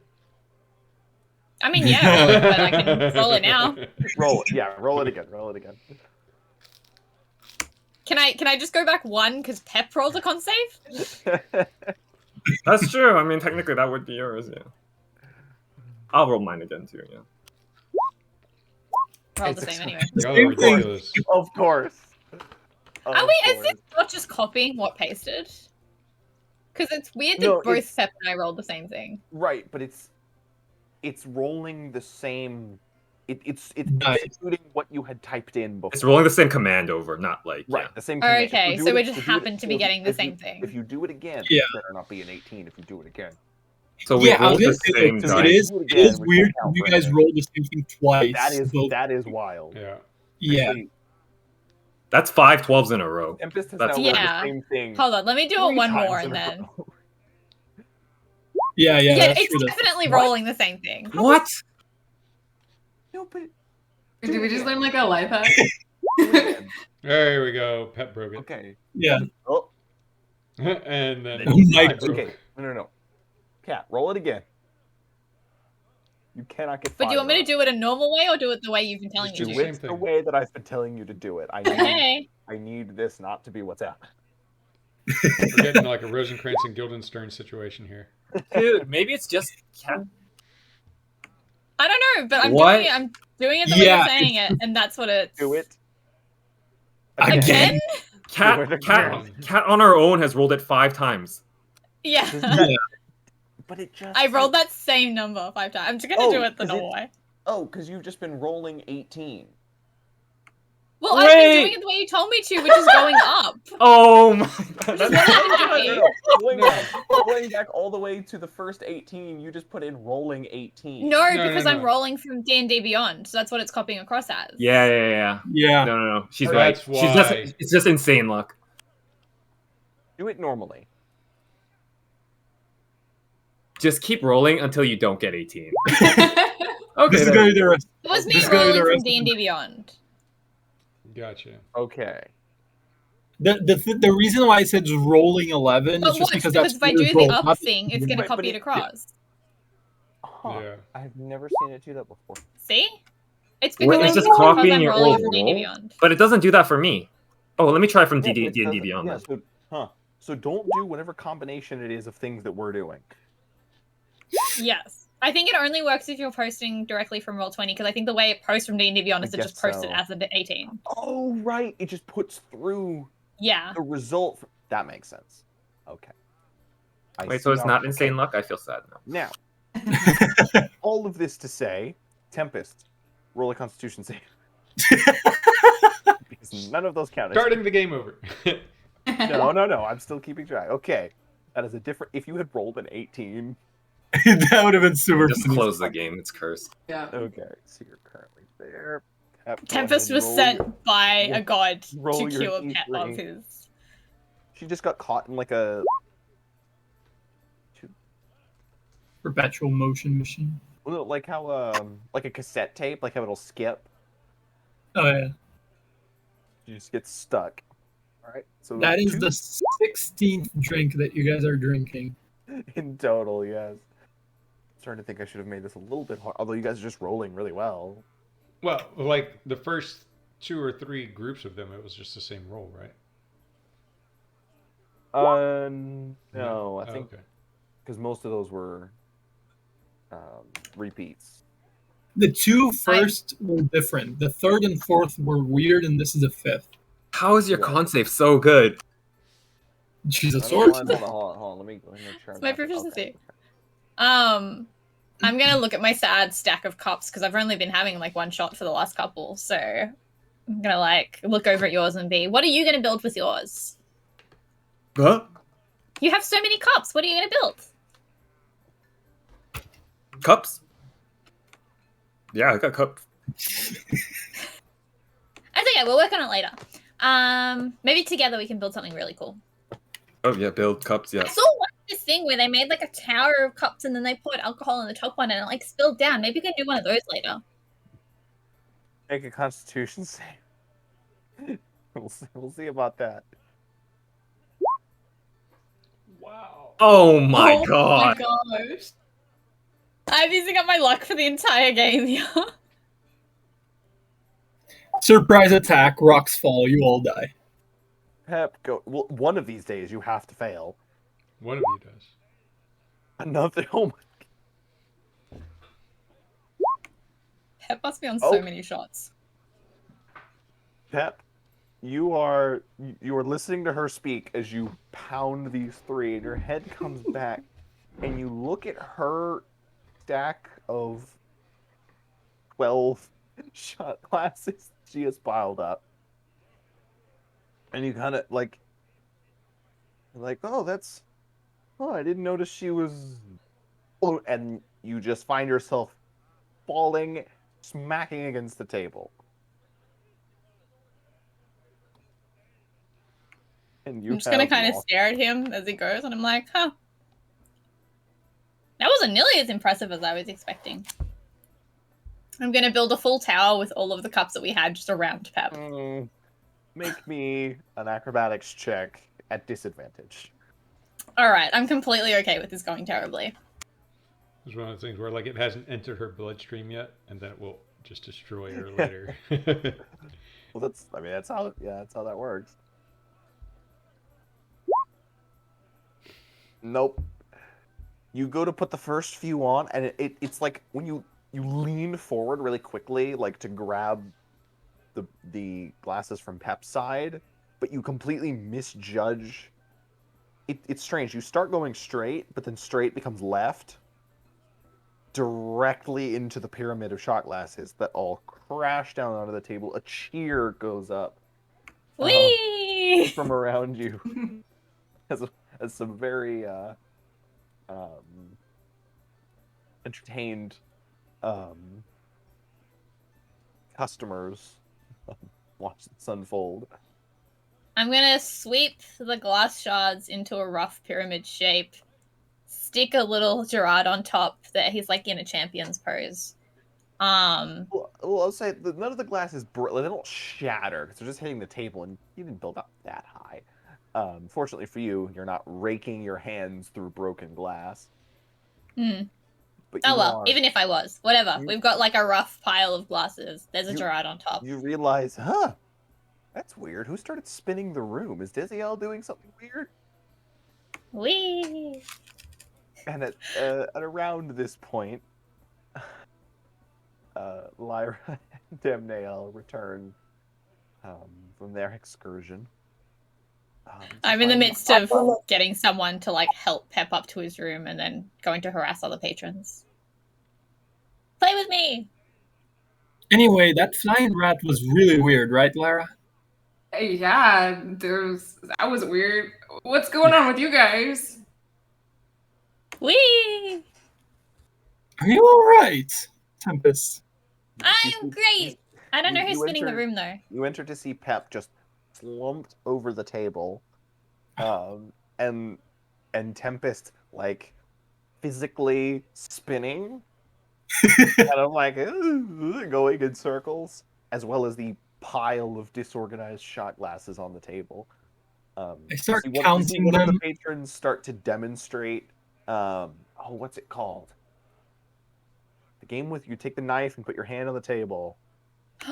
I mean, yeah, but I can roll it now. Roll it. Yeah, roll it again. Roll it again. Can I just go back 1 because Pep rolled a con save? That's true. I mean, technically that would be yours, yeah. I'll roll mine again too, yeah. Roll the same anyway. Y'all are ridiculous. Of course. Is this not just copying what pasted? Because it's weird that both Pep and I rolled the same thing. Right, but it's rolling the same. It's executing what you had typed in before. It's rolling the same command over, not like the same. Command. Okay, so we just happen to be getting the same thing. If you do it again, it better not be an 18. If you do it again. So we rolled the same dice. It is weird if you guys roll the same thing twice. That is wild. Yeah. Yeah. Actually, that's 5 12s in a row. Tempest has now rolled the same thing. Hold on, let me do it one more and then. Yeah, it's definitely rolling the same thing. What? No, but did we just learn like a life hack? There we go. Pep broke it. Okay. Yeah. Oh. And then Okay. No. Cat, roll it again. You cannot get. But do you want me to do it a normal way or do it the way you've been telling me to? Do it the way that I've been telling you to do it. I need this not to be what's happening. We're getting like a Rosencrantz and Guildenstern situation here. Dude, maybe it's just cat. I don't know, but I'm doing it the way you're saying it, and that's what it's. Do it. Again? Cat on her own has rolled it 5 times. Yeah. But it just. I rolled that same number 5 times. I'm just gonna do it the normal way. Oh, because you've just been rolling 18. Well, I've been doing it the way you told me to, which is going up. Oh my god. Going back all the way to the first 18, you just put in rolling 18. No, because I'm rolling from D&D Beyond, so that's what it's copying across as. Yeah. No. She's right. It's just insane luck. Do it normally. Just keep rolling until you don't get 18. Okay, this is gonna be the rest. It was me This is gonna be rolling the from rest of D&D Beyond. Gotcha. Okay. The reason why I said rolling 11 But is just watch, because because that's if I do the roll. up thing, it's going to Right, copy but it across. Huh. Yeah. I've never seen it do that before. See? It's because Wait, I it's think just it's because copying I'm your rolling old from D&D roll? Beyond. But it doesn't do that for me. Oh, let me try from Yeah, but it D&D doesn't- Beyond yeah, then. So don't do whatever combination it is of things that we're doing. Yes. I think it only works if you're posting directly from Roll20, because I think the way it posts from D&D Beyond is to just post it as an 18. Oh, right. It just puts through Yeah. the result. That makes sense. Okay. Wait, so it's not insane luck? I feel sad now. Now, all of this to say, Tempest, roll a Constitution save. Because none of those count. Starting the game over. No. I'm still keeping track. Okay. That is a different. If you had rolled an 18. That would have been super Just funny. close the game. It's cursed. Yeah. Okay. So you're currently there. Pep, go Tempest ahead and was roll sent by yeah, a god roll to your kill a pet D3. of his. She just got caught in like a Perpetual motion machine. like how like a cassette tape, like how it'll skip. Oh yeah. You just get stuck. All right. So That is the 16th drink that you guys are drinking. in total, yes. Starting to think I should have made this a little bit hard. Although you guys are just rolling really well. Well, like the first 2 or 3 groups of them, it was just the same roll, right? No, I think okay. because most of those were repeats. The 2 first were different. The 3rd and 4th were weird, and this is the 5th. How is your con save so good? She's a Hold sword. on. Let me make sure. It's my proficiency. I'm gonna look at my sad stack of cups because I've only been having like one shot for the last couple, so I'm gonna like look over at yours and be, what are you gonna build with yours? Huh? You have so many cups. What are you gonna build? Cups? Yeah, I got cups. That's okay. We'll work on it later. Maybe together we can build something really cool. Oh yeah, build cups. Yeah. I saw this thing where they made like a tower of cups and then they poured alcohol in the top one and it like spilled down. Maybe we can do one of those later. Make a Constitution save. We'll see about that. Wow. Oh my god. Oh my gosh. I'm using up my luck for the entire game here. Surprise attack, rocks fall, you all die. Pep, go. Well, one of these days you have to fail. One of you does. Another. Oh my. Pep must be on so many shots. Pep, you are listening to her speak as you pound these 3, and your head comes back, and you look at her stack of 12 shot glasses she has piled up, and you kind of like, oh, I didn't notice she was. Oh, and you just find yourself falling, smacking against the table. And I'm just gonna kind of stare at him as he goes, and I'm like, huh. That wasn't nearly as impressive as I was expecting. I'm gonna build a full tower with all of the cups that we had just around Pep. Make me an acrobatics check at disadvantage. Alright, I'm completely okay with this going terribly. It's one of those things where like it hasn't entered her bloodstream yet, and then it will just destroy her later. Well, that's how that works. Nope. You go to put the first few on, and it's like when you lean forward really quickly, like to grab the glasses from Pep's side, but you completely misjudge. It's strange. You start going straight, but then straight becomes left, directly into the pyramid of shot glasses that all crash down onto the table. A cheer goes up from around you as some very entertained customers watch this unfold. I'm gonna sweep the glass shards into a rough pyramid shape, stick a little Gerard on top that he's like in a champion's pose. Well, I'll say none of the glasses they don't shatter because they're just hitting the table, and you didn't build up that high. Fortunately for you, you're not raking your hands through broken glass. But oh well, even if I was, whatever. We've got like a rough pile of glasses. There's a Gerard on top. You realize, that's weird. Who started spinning the room? Is Desiel doing something weird? Wee. And at around this point, Lyra and Demnael return from their excursion. I'm in the midst of getting someone to like help Pep up to his room and then going to harass other patrons. Play with me! Anyway, that flying rat was really weird, right, Lara? Yeah, that was weird. What's going on with you guys? Whee! Are you alright, Tempest? I am great! I don't know who's spinning the room, though. You enter to see Pep just slumped over the table, and Tempest, like, physically spinning, kind of like, going in circles, as well as the pile of disorganized shot glasses on the table. I start one counting of the them. patrons start to demonstrate, what's it called? The game with you take the knife and put your hand on the table.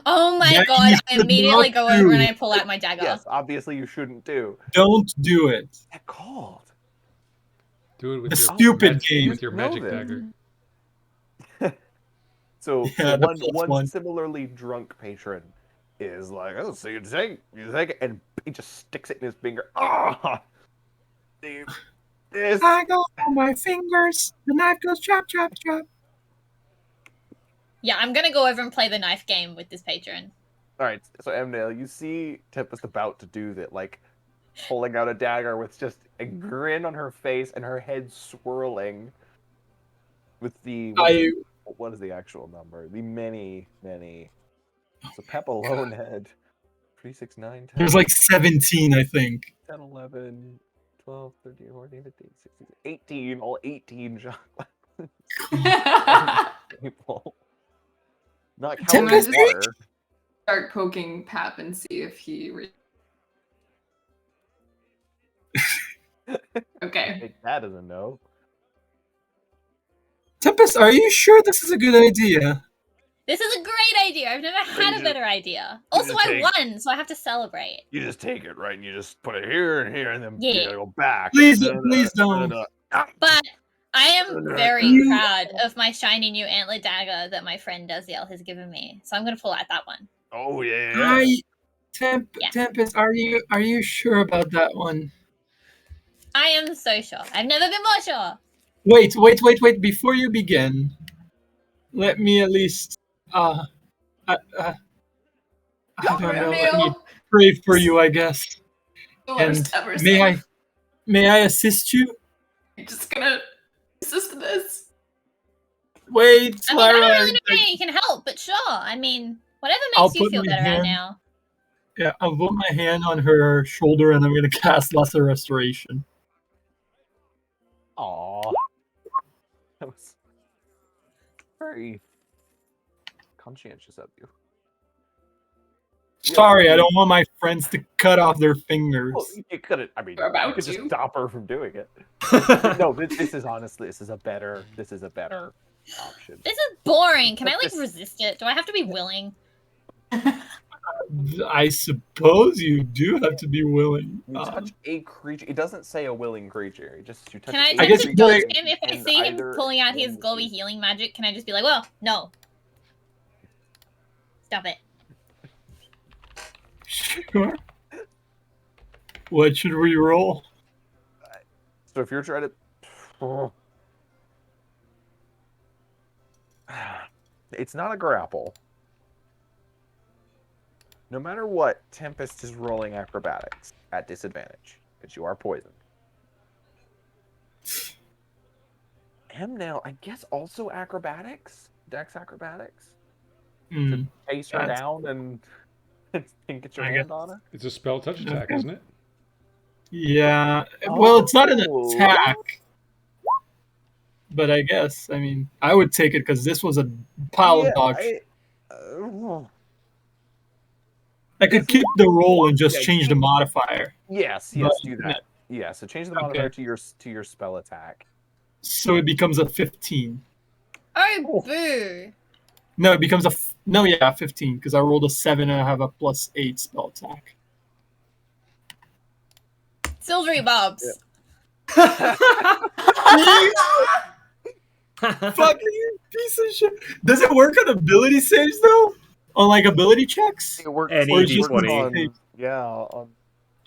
Oh my Yeah, god, you I should immediately not go do. over and I pull out my dagger. Yes, obviously you shouldn't do. Don't do it. What's that called? Do it with The your stupid magic, game. with your Know magic this. dagger. So Yeah, one similarly drunk patron is like, oh, so you take it, and he just sticks it in his finger. Ah! This. I got on my fingers. The knife goes chop, chop, chop. Yeah, I'm gonna go over and play the knife game with this patron. Alright, so Emnail, you see Tempest about to do that, like, pulling out a dagger with just a grin on her face and her head swirling with the... What is the actual number? The many... So Pep alone had 3, 6, 9, 10... There's like 17, I think. 10, 11, 12, 13, 14, 15, 16, 18, all 18 shot people. Not counting Tempest? water. Start poking Pap and see if he... Okay. Take that as a no. Tempest, are you sure this is a good idea? This is a great idea. I've never had a better idea. Also, I won, so I have to celebrate. You just take it, right? And you just put it here and here, and then you Yeah. gotta go back. Please don't. But I am very proud of my shiny new antler dagger that my friend Desiel has given me. So I'm going to pull out that one. Oh, yeah. Tempest, are you sure about that one? I am so sure. I've never been more sure. Wait. Before you begin, let me at least, I don't know, let me pray for you, I guess. And may I assist you? I'm just gonna assist this. Wait, I mean, I Lara. don't really know how you can help, but sure. I mean, whatever makes you feel better right now. Yeah, I'll put my hand on her shoulder and I'm going to cast Lesser Restoration. Aww. That was very conscientious of you. Sorry, I don't want my friends to cut off their fingers. Well, you couldn't. I mean, you could just stop her from doing it. No, this is honestly, this is a better option. This is boring. Can I like resist it? Do I have to be willing? I suppose you do have to be willing. You touch a creature. It doesn't say a willing creature. You touch. Can I a attempt to dodge creature him if I see him pulling out his glowy healing magic? Can I just be like, well, no. Stop it. Sure. What should we roll? So if you're trying to... It's not a grapple. No matter what, Tempest is rolling acrobatics at disadvantage, because you are poisoned. Now, I guess also acrobatics? Dex acrobatics? To chase her down and get your hand on her? It's a spell touch attack, isn't it? Yeah. Well, it's not an attack. but I guess I mean I would take it because this was a pile of dog shit. I could keep the roll and just change the modifier. Yes, but- do that. Yeah, so change the modifier to your spell attack. So it becomes a 15. Oh, boo. No, it becomes 15 because I rolled a 7 and I have a +8 spell attack. Silvery Bobs. Fucking piece of shit. Does it work on ability saves though? On like ability checks? It works Any Or it's just D20. on- on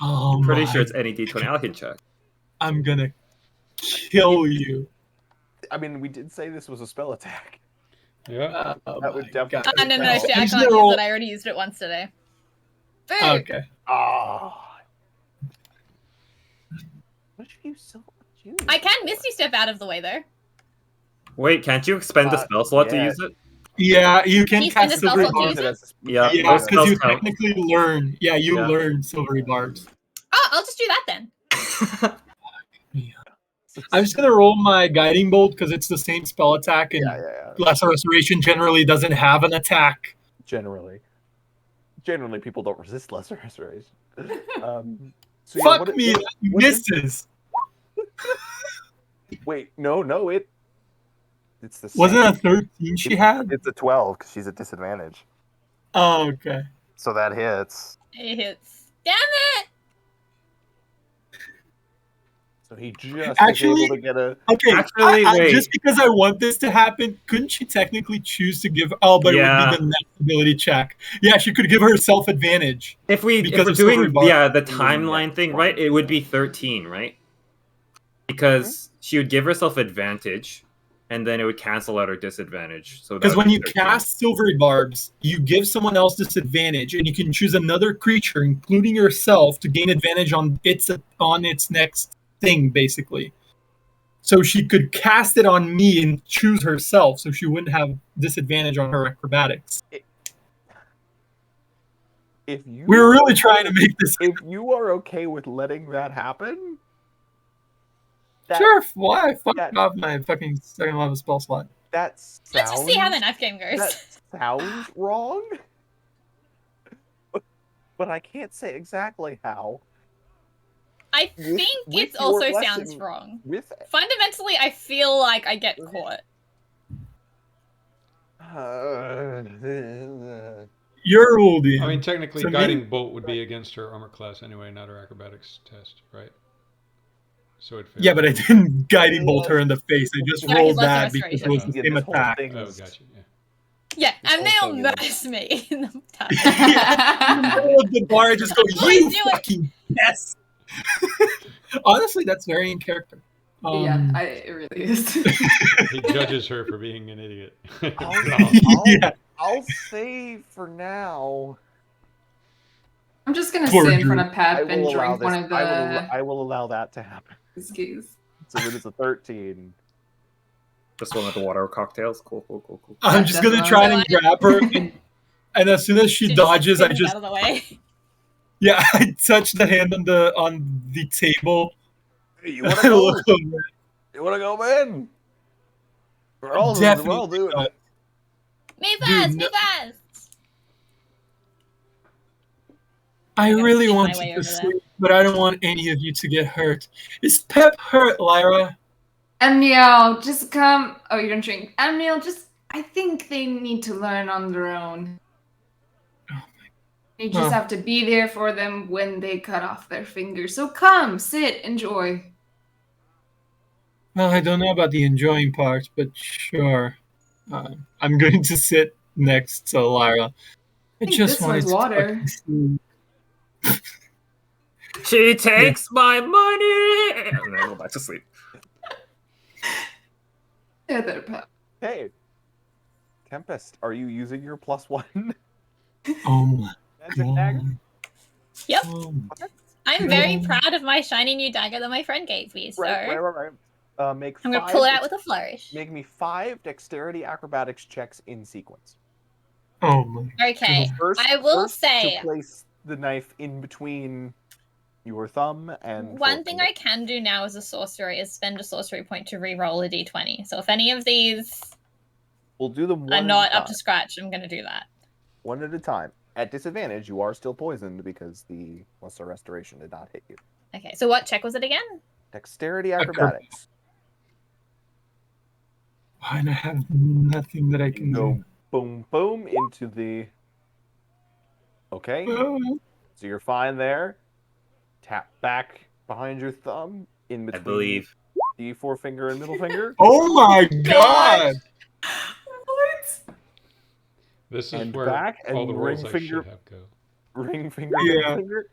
Oh, I'm pretty my- sure it's any D20 I can check. I'm gonna kill you. I mean, we did say this was a spell attack. Yeah. That would definitely- Oh, no, Oh, shit, I just can't use roll- it. I already used it once today. Boo. Okay. What should you so I can Misty Step out of the way, though. Wait, can't you expend the spell slot to yeah. use it? Yeah, you can Can you spend cast the spell silvery slot to barbs. use it? Yeah, Yeah, those because you spells count. technically learn. Yeah, you Yeah. learn silvery barbs. Oh, I'll just do that then. I'm just gonna roll my guiding bolt because it's the same spell attack, and Yeah. lesser restoration generally doesn't have an attack. Generally, people don't resist lesser restoration. So yeah, Fuck what- me, what- that what is- misses. Wait, no, it's the same. Wasn't it a 13 she had? It's a 12 because she's at disadvantage. Oh, okay. So that hits. It hits. Damn it! So he just Actually- is able to get a. Okay, Actually, wait. just because I want this to happen, couldn't she technically choose to give? Oh, but Yeah. it would be the next ability check. Yeah, she could give herself advantage. If we're Because of silvery doing barbs. the timeline thing, right, it would be 13, right? Because she would give herself advantage, and then it would cancel out her disadvantage. So that Because would when be you 13. cast silvery barbs, you give someone else disadvantage, and you can choose another creature, including yourself, to gain advantage on its next thing, basically. So she could cast it on me and choose herself, so she wouldn't have disadvantage on her acrobatics. If you We were really trying to make this. if you are okay with letting that happen, Sure, why? Fuck that- off my fucking second level spell slot. that sounds. Let's just see how the knife game goes. That sounds wrong, but I can't say exactly how. I With- think with it your also blessing- sounds wrong. With Fundamentally, I feel like I get caught. Your rule, DM. I mean, technically, So me- guiding bolt would be against her armor class anyway, not her acrobatics test, right? So it. Yeah, but I didn't guiding bolt her in the face. I just Yeah, rolled he's that lesser because it restoration. was the Yeah, same this whole attack. thing Oh, is- gotcha. Yeah. Yeah, This and whole they'll thing is- nurse me in the time. In the middle of the bar, I just go, Please you do it." fucking yes. Honestly, that's very in character. It really is. He judges her for being an idiot. Yeah. I'll say for now. I'm just gonna Poor sit in Drew. front of Pep I and will allow drink one this. of the I will allow that to happen. whiskeys. So it is a 13. This one with the water cocktails. Cool. I'm just gonna try and grab her, and as soon as she She dodges, I spins just out of the way. I touch the hand on the table. Hey, you I wanna go? look over. You wanna go, man? We're all Definitely doing not. it. Me Dude, fast, me no- fast. I gotta really sneak my want way you to over there. sleep, but I don't want any of you to get hurt. Is Pep hurt, Lyra? Emniel, just come. Oh, you don't drink. Emniel, I think they need to learn on their own. You just Huh. have to be there for them when they cut off their fingers. So come, sit, enjoy. Well, I don't know about the enjoying part, but sure. I'm going to sit next to Lyra. I think just this wanted one's to water. fucking sleep. She takes my money, and then I go back to sleep. Yeah, there, Pep. Hey, Tempest, are you using your +1 Oh my magic dagger? god. Yep. Oh I'm very God. proud of my shiny new dagger that my friend gave me. So Right. Make I'm gonna five pull it out with a flourish. Make me 5 dexterity acrobatics checks in sequence. Oh my. Okay. First, I will first say- to place the knife in between your thumb and One thing forefinger. I can do now as a sorcerer is spend a sorcery point to re-roll a d20. So if any of these We'll do them one are at a not up time. to scratch, I'm going to do that. One at a time. At disadvantage, you are still poisoned because the Lesser Restoration did not hit you. Okay, so what check was it again? Dexterity acrobatics. And I have nothing that I You can go do. boom, boom into the... Okay. Oh, So you're fine there. Tap back behind your thumb in I between believe. the forefinger and middle finger. oh my god! What? This is And where back all and the rolls ring I finger. should have go. Ring finger, Yeah. middle finger.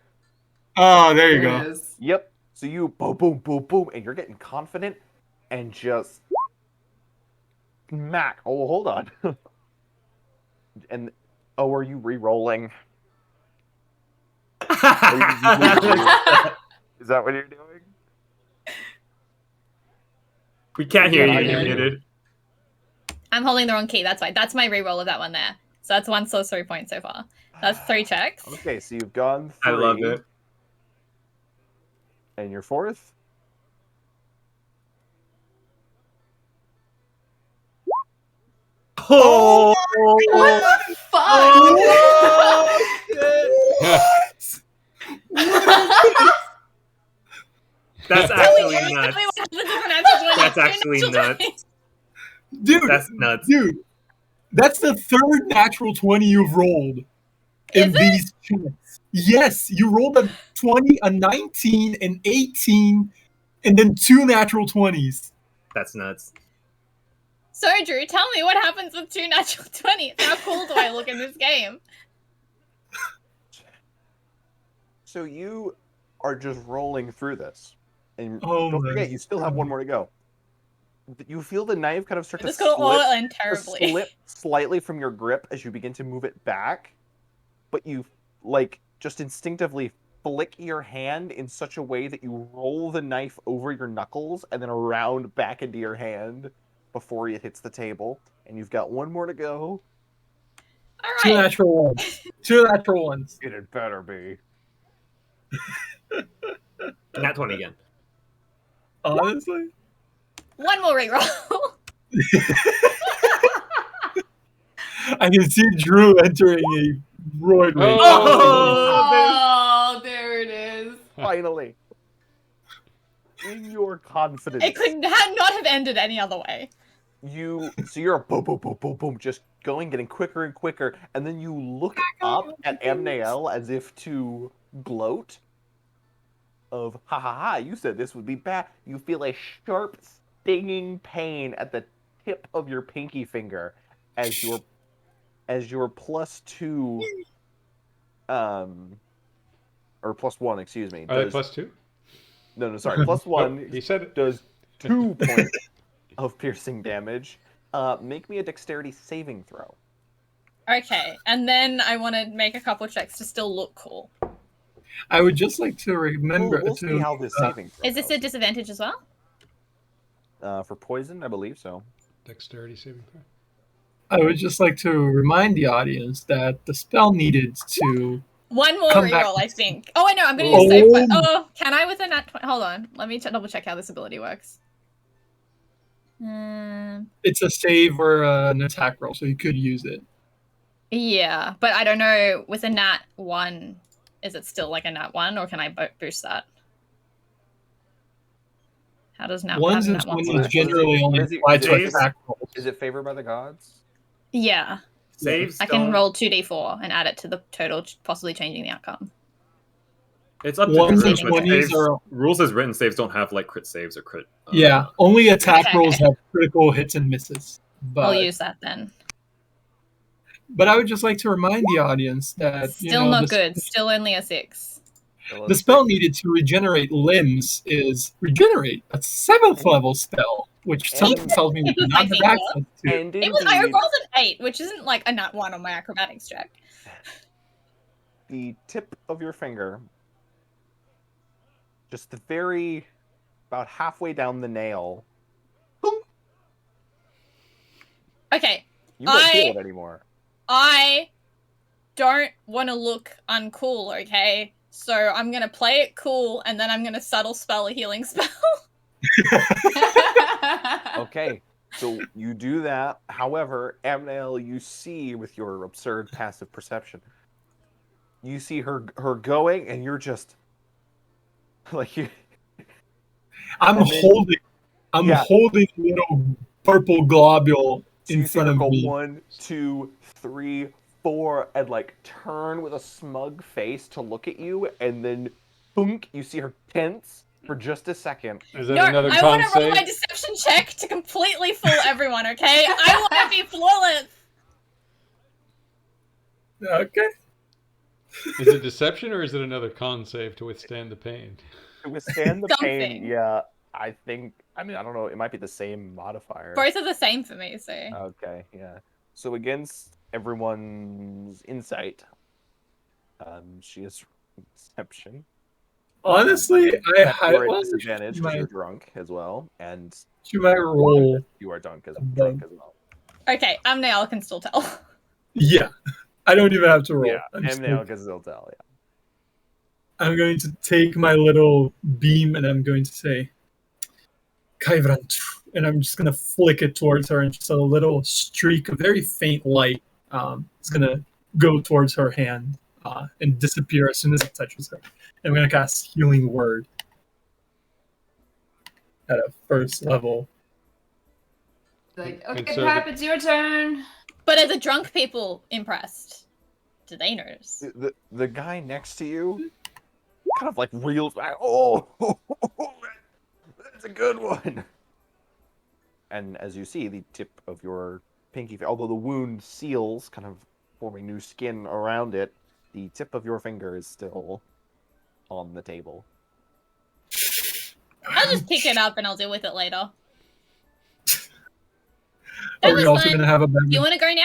Oh, there you There go. it is. Yep. So you boom, boom, boom, boom, and you're getting confident and just smack. Oh, hold on. And oh, are you re-rolling? Is that what you're doing? We can't hear Yeah, you. I You're hear you. muted. I'm holding the wrong key. That's fine. That's my re-roll of that one there. So that's 1 sorcery point so far. That's 3 checks. Okay, so you've gone 3. I love it. And your 4th? Oh, What the fuck? that's Tell me actually nuts. what happens if an natural 20 That's is actually natural nuts. 20. Dude, That's nuts. dude, that's the third natural 20 you've rolled in Is it? these checks. Yes, you rolled a 20, a 19, an 18, and then 2 natural 20s. That's nuts. So, Drew, tell me what happens with 2 natural 20s. How cool do I look in this game? So you are just rolling through this. And Oh don't my forget, you still have one more to go. You feel the knife kind of start to This could all end terribly. slip slightly from your grip as you begin to move it back, but you like just instinctively flick your hand in such a way that you roll the knife over your knuckles and then around back into your hand before it hits the table. And you've got one more to go. All 2 right. natural ones. 2 natural ones. It had better be. Nat 20 again. Honestly. One more reroll. I can see Drew entering a roid rage. Oh, there it is. Finally. In your confidence. It could not have ended any other way. So you're a boom, boom, boom, boom, boom, just going, getting quicker and quicker, and then you look up at Amnael as if to gloat of, ha ha ha, you said this would be bad. You feel a sharp, stinging pain at the tip of your pinky finger as your +2, or +1, excuse me. Are they +2? No, sorry, +1 he said it. does 2 points of piercing damage. Make me a dexterity saving throw. Okay, and then I want to make a couple checks to still look cool. I would just like to remember We'll see how this saving throw Is this a disadvantage as well? for poison, I believe so. Dexterity saving throw. I would just like to remind the audience that the spell needed to One more come back. reroll, I think. Oh, I know. I'm going to use save. Oh. Oh, can I with a nat 20? Hold on. Let me double check how this ability works. It's a save or an attack roll, so you could use it. Yeah, but I don't know. With a nat 1, is it still like a nat 1, or can I boost that? How does nat 1 Ones and nat 1 twenties work? generally only Is it- apply to saves? attack rolls. Is it favored by the gods? Yeah, Saves I can don't- roll 2d4 and add it to the total, possibly changing the outcome. It's up to Ones the and rules, but 20s saves, are rules as written saves don't have like crit saves or crit. yeah. Only attack Okay, rolls okay. have critical hits and misses. I'll But use that then. I would just like to remind the audience that Still not good. Still only a 6. The spell needed to regenerate limbs is regenerate, a 7th level spell, which something tells me we do not have access to. And It was, I indeed, rolled an 8, which isn't like a nat 1 on my acrobatics check. the tip of your finger, just about halfway down the nail, boom, Okay, you don't feel it anymore. I don't want to look uncool, okay? So I'm gonna play it cool, and then I'm gonna subtle spell a healing spell. Okay, so you do that. However, Amnael, you see with your absurd passive perception, you see her going, and you're just like you. I'm holding a little purple globule So in you see front her of go me. 1, 2, 3, 4, and like turn with a smug face to look at you, and then thunk, you see her tense for just a second. Is that No, another I con want to roll save? my deception check to completely fool everyone. Okay, I want to be flawless. Okay. Is it deception or is it another con save to withstand the pain? To withstand the pain, Something. yeah. I think. I mean, I don't know. It might be the same modifier. Both are the same for me, so. Okay, yeah. So against everyone's insight, she is deception. Honestly, You're at well, disadvantage she because you're might, drunk as well, and she might roll. you are drunk as above. well. Okay, Amnael can still tell. Yeah, I don't even have to roll. Yeah, I'm just Amnael can still tell. Yeah. I'm going to take my little beam and I'm going to say, Kaivran, and I'm just going to flick it towards her, and just a little streak, a very faint light, is going to go towards her hand and disappear as soon as it touches her. And I'm going to cast Healing Word at a first level. Like, And okay, so Pap, it's your turn. But are the drunk people impressed? Do they notice? The guy next to you kind of like reels back. Oh, that's a good one. And as you see, the tip of your pinky, although the wound seals, kind of forming new skin around it, the tip of your finger is still on the table. I'll just pick it up and I'll deal with it later. Are That we was also fun. going to have a Do you want to go now?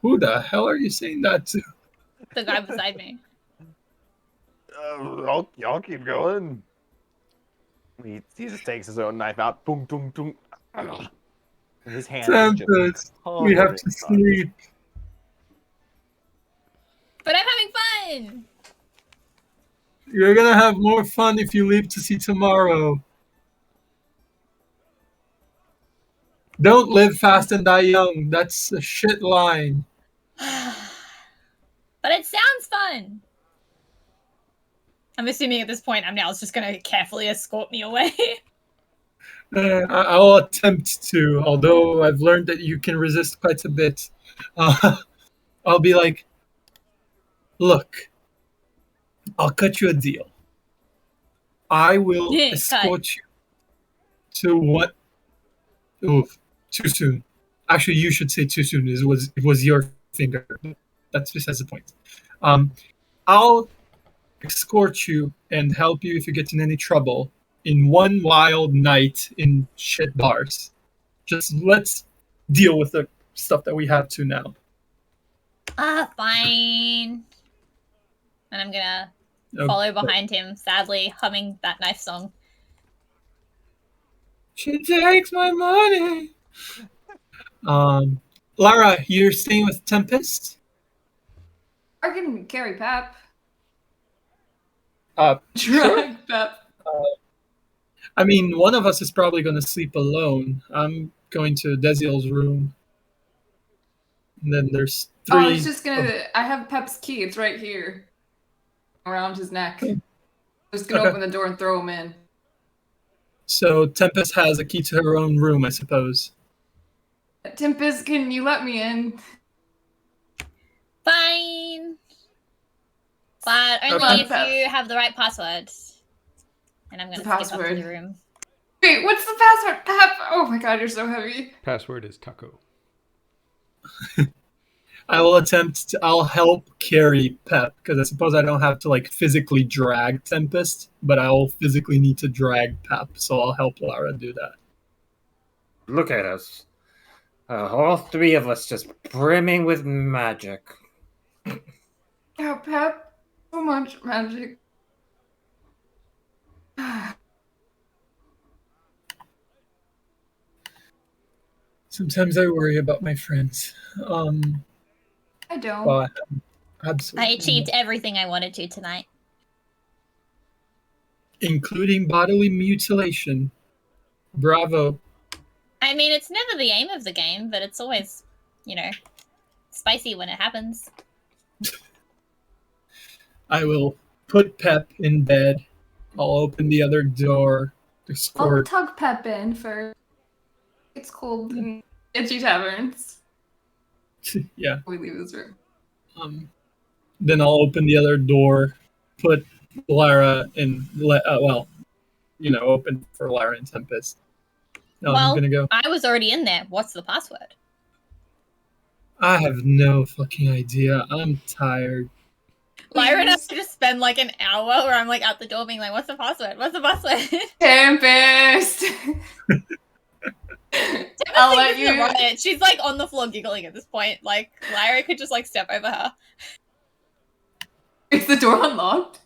Who the hell are you saying that to? The guy beside me. Y'all keep going. He just takes his own knife out. Boom, boom, boom. And his hand is just Tempest, we have to sleep. But I'm having fun. You're going to have more fun if you live to see tomorrow. Don't live fast and die young. That's a shit line. But it sounds fun. I'm assuming at this point, Amnael's just going to carefully escort me away. I'll attempt to, although I've learned that you can resist quite a bit. I'll be like, look, I'll cut you a deal. I will escort you to what? Oof, too soon. Actually, you should say too soon. It was your finger. That's besides the point. I'll escort you and help you if you get in any trouble in one wild night in shit bars. Just let's deal with the stuff that we have to now. Fine. And I'm gonna follow behind him, sadly humming that knife song. She takes my money. Lara, you're staying with Tempest? I can carry Pap. Sure. Pap. I mean, one of us is probably going to sleep alone. I'm going to Desiel's room. And then there's three. Oh, it's just gonna. I have Pep's key. It's right here, around his neck. I'm just gonna open the door and throw him in. So Tempest has a key to her own room, I suppose. Tempest, can you let me in? Fine. But only if you have the right password. And I'm going to skip up to the room. Wait, what's the password? Pep! Oh my god, you're so heavy. Password is taco. I'll help carry Pep, because I suppose I don't have to like physically drag Tempest, but I'll physically need to drag Pep, so I'll help Lara do that. Look at us. All three of us just brimming with magic. Yeah, Pep. So much magic. Sometimes I worry about my friends. I don't. But absolutely I achieved everything I wanted to tonight. including bodily mutilation. Bravo. I mean, it's never the aim of the game, but it's always, spicy when it happens. I will put Pep in bed. I'll open the other door. I'll Escort. tug Pep in for. It's cold in itchy taverns. Yeah. We leave this room. Then I'll open the other door, put Lyra in. Open for Lyra and Tempest. Now I'm gonna go. I was already in there. What's the password? I have no fucking idea. I'm tired. Lyra and I just spend like an hour where I'm like at the door being like, what's the password? What's the password? Tempest! I'll let you. Right. She's like on the floor giggling at this point. Like, Lyra could just like step over her. Is the door unlocked?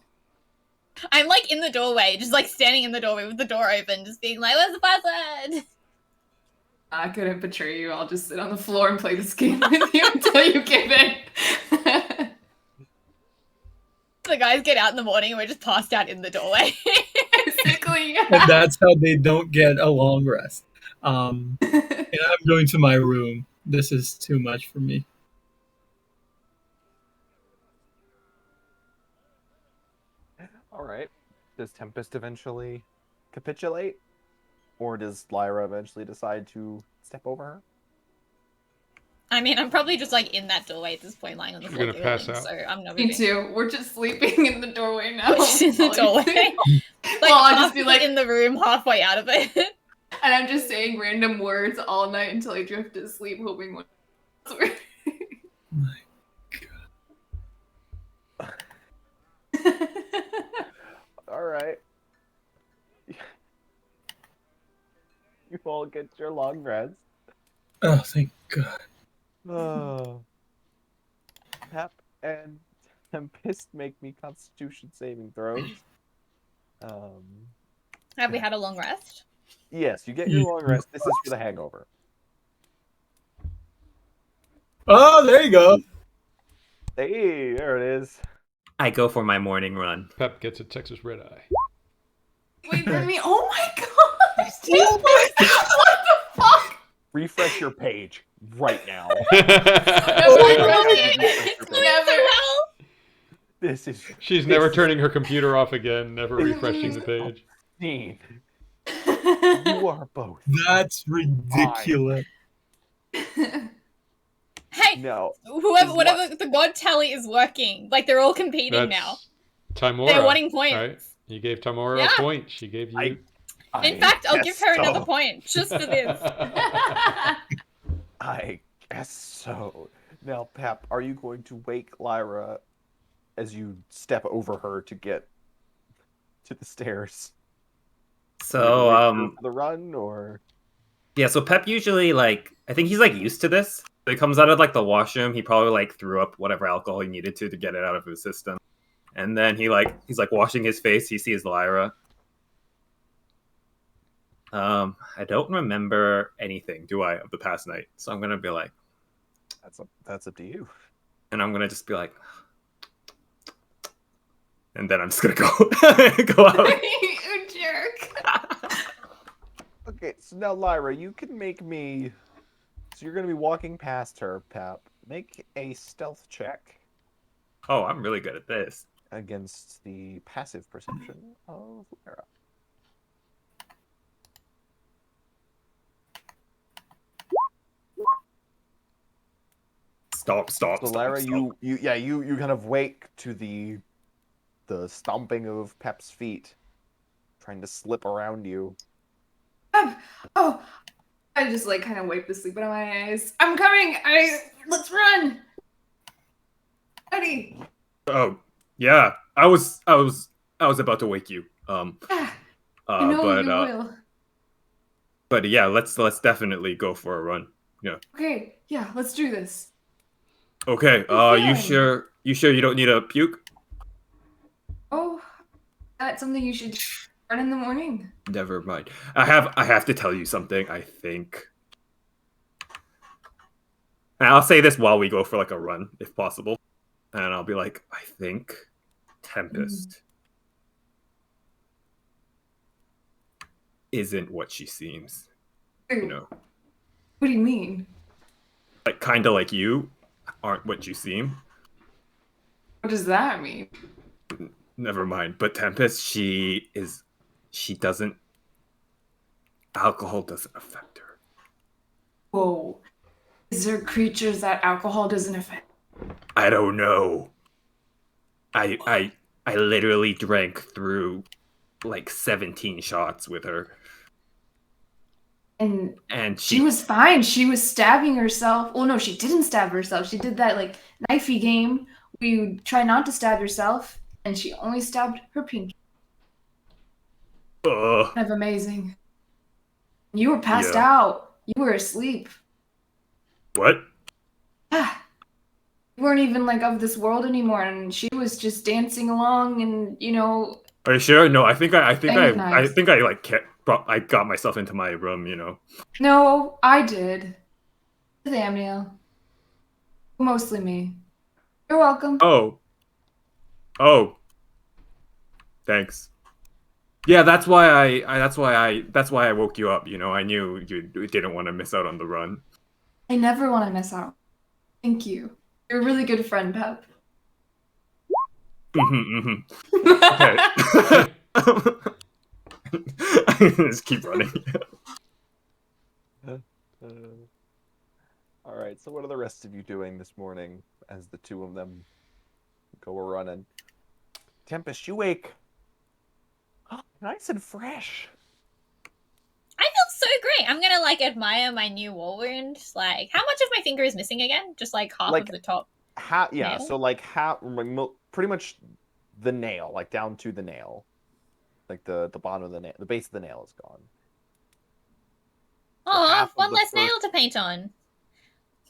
I'm like in the doorway, just like standing in the doorway with the door open, just being like, what's the password? I couldn't betray you. I'll just sit on the floor and play this game with you until you give it. The guys get out in the morning and we're just passed out in the doorway. Basically, yeah. And that's how they don't get a long rest. And I'm going to my room. This is too much for me. All right. Does Tempest eventually capitulate? Or does Lyra eventually decide to step over her? I mean, I'm probably just like in that doorway at this point, lying on the floor. You're gonna pass giggling, out. So I'm not Me too. We're just sleeping in the doorway now. Just in the doorway. Like, well, I'll half just be like in the room, halfway out of it. And I'm just saying random words all night until I drift to sleep, hoping one. My God. All right. You all get your long rest. Oh, thank God. Oh. Pep and Tempest make me Constitution saving throws. Have we had a long rest? Yes, you get your long rest. This is for the hangover. Oh, there you go. Hey, there it is. I go for my morning run. Pep gets a Texas red eye. Wait, let me. Oh my God! What the fuck? Refresh your page right now. This is. She's never turning her computer off again, never refreshing the page. You are both. That's ridiculous. Hey, No. Whatever the god tally is working. Like they're all competing now. Timora. They're wanting points. Right? You gave Timora a point. She gave you. In fact, I'll give her another point just for this. I guess so. Now, Pep, are you going to wake Lyra as you step over her to get to the stairs? So, for the run, or? Yeah, so Pep usually, I think he's, used to this. So he comes out of, the washroom, he probably, threw up whatever alcohol he needed to get it out of his system. And then he's, washing his face, he sees Lyra. I don't remember anything, do I, of the past night? So I'm gonna be like... That's up to you. And I'm gonna just be like... And then I'm just gonna go out. You jerk. Okay, so now Lyra, you can make me... So you're gonna be walking past her, Pep. Make a stealth check. Oh, I'm really good at this. Against the passive perception of Lyra. Stop. So Lyra, you kind of wake to the stomping of Pep's feet, trying to slip around you. Oh, I just kind of wipe the sleep out of my eyes. I'm coming. Let's run. Ready. Oh, yeah. I was about to wake you. I know you will. But yeah, let's definitely go for a run. Yeah. Okay. Yeah, let's do this. Okay. You sure you don't need a puke? Oh, that's something you should run in the morning. Never mind. I have to tell you something, I think. And I'll say this while we go for like a run, if possible. And I'll be like, I think Tempest isn't what she seems. You know, What do you mean? like kind of like you aren't what you seem. What does that mean? Never mind. But Tempest, she doesn't. Alcohol doesn't affect her. Whoa. Is there creatures that alcohol doesn't affect? I don't know. I literally drank through like 17 shots with her. And she she was fine. She was stabbing herself. Oh no, she didn't stab herself. She did that like knifey game. We try not to stab yourself, and she only stabbed her pinky. Kind of amazing. You were passed out. You were asleep. What? You weren't even like of this world anymore, and she was just dancing along, and you know. Are you sure? No, I think I got myself into my room. You know. No, I did. Damn, Neil. Mostly me. You're welcome. Oh. Thanks. Yeah, that's why I woke you up. You know, I knew you didn't want to miss out on the run. I never want to miss out. Thank you. You're a really good friend, Pep. Okay. Just keep running. All right. So, what are the rest of you doing this morning as the two of them go a running? Tempest, you wake. Oh, nice and fresh. I feel so great. I'm gonna like admire my new wall wound. Like, how much of my finger is missing again? Just like half of the top. Yeah. nail? So like pretty much the nail, like down to the nail, like the bottom of the nail, the base of the nail is gone. Oh, one less nail to paint on.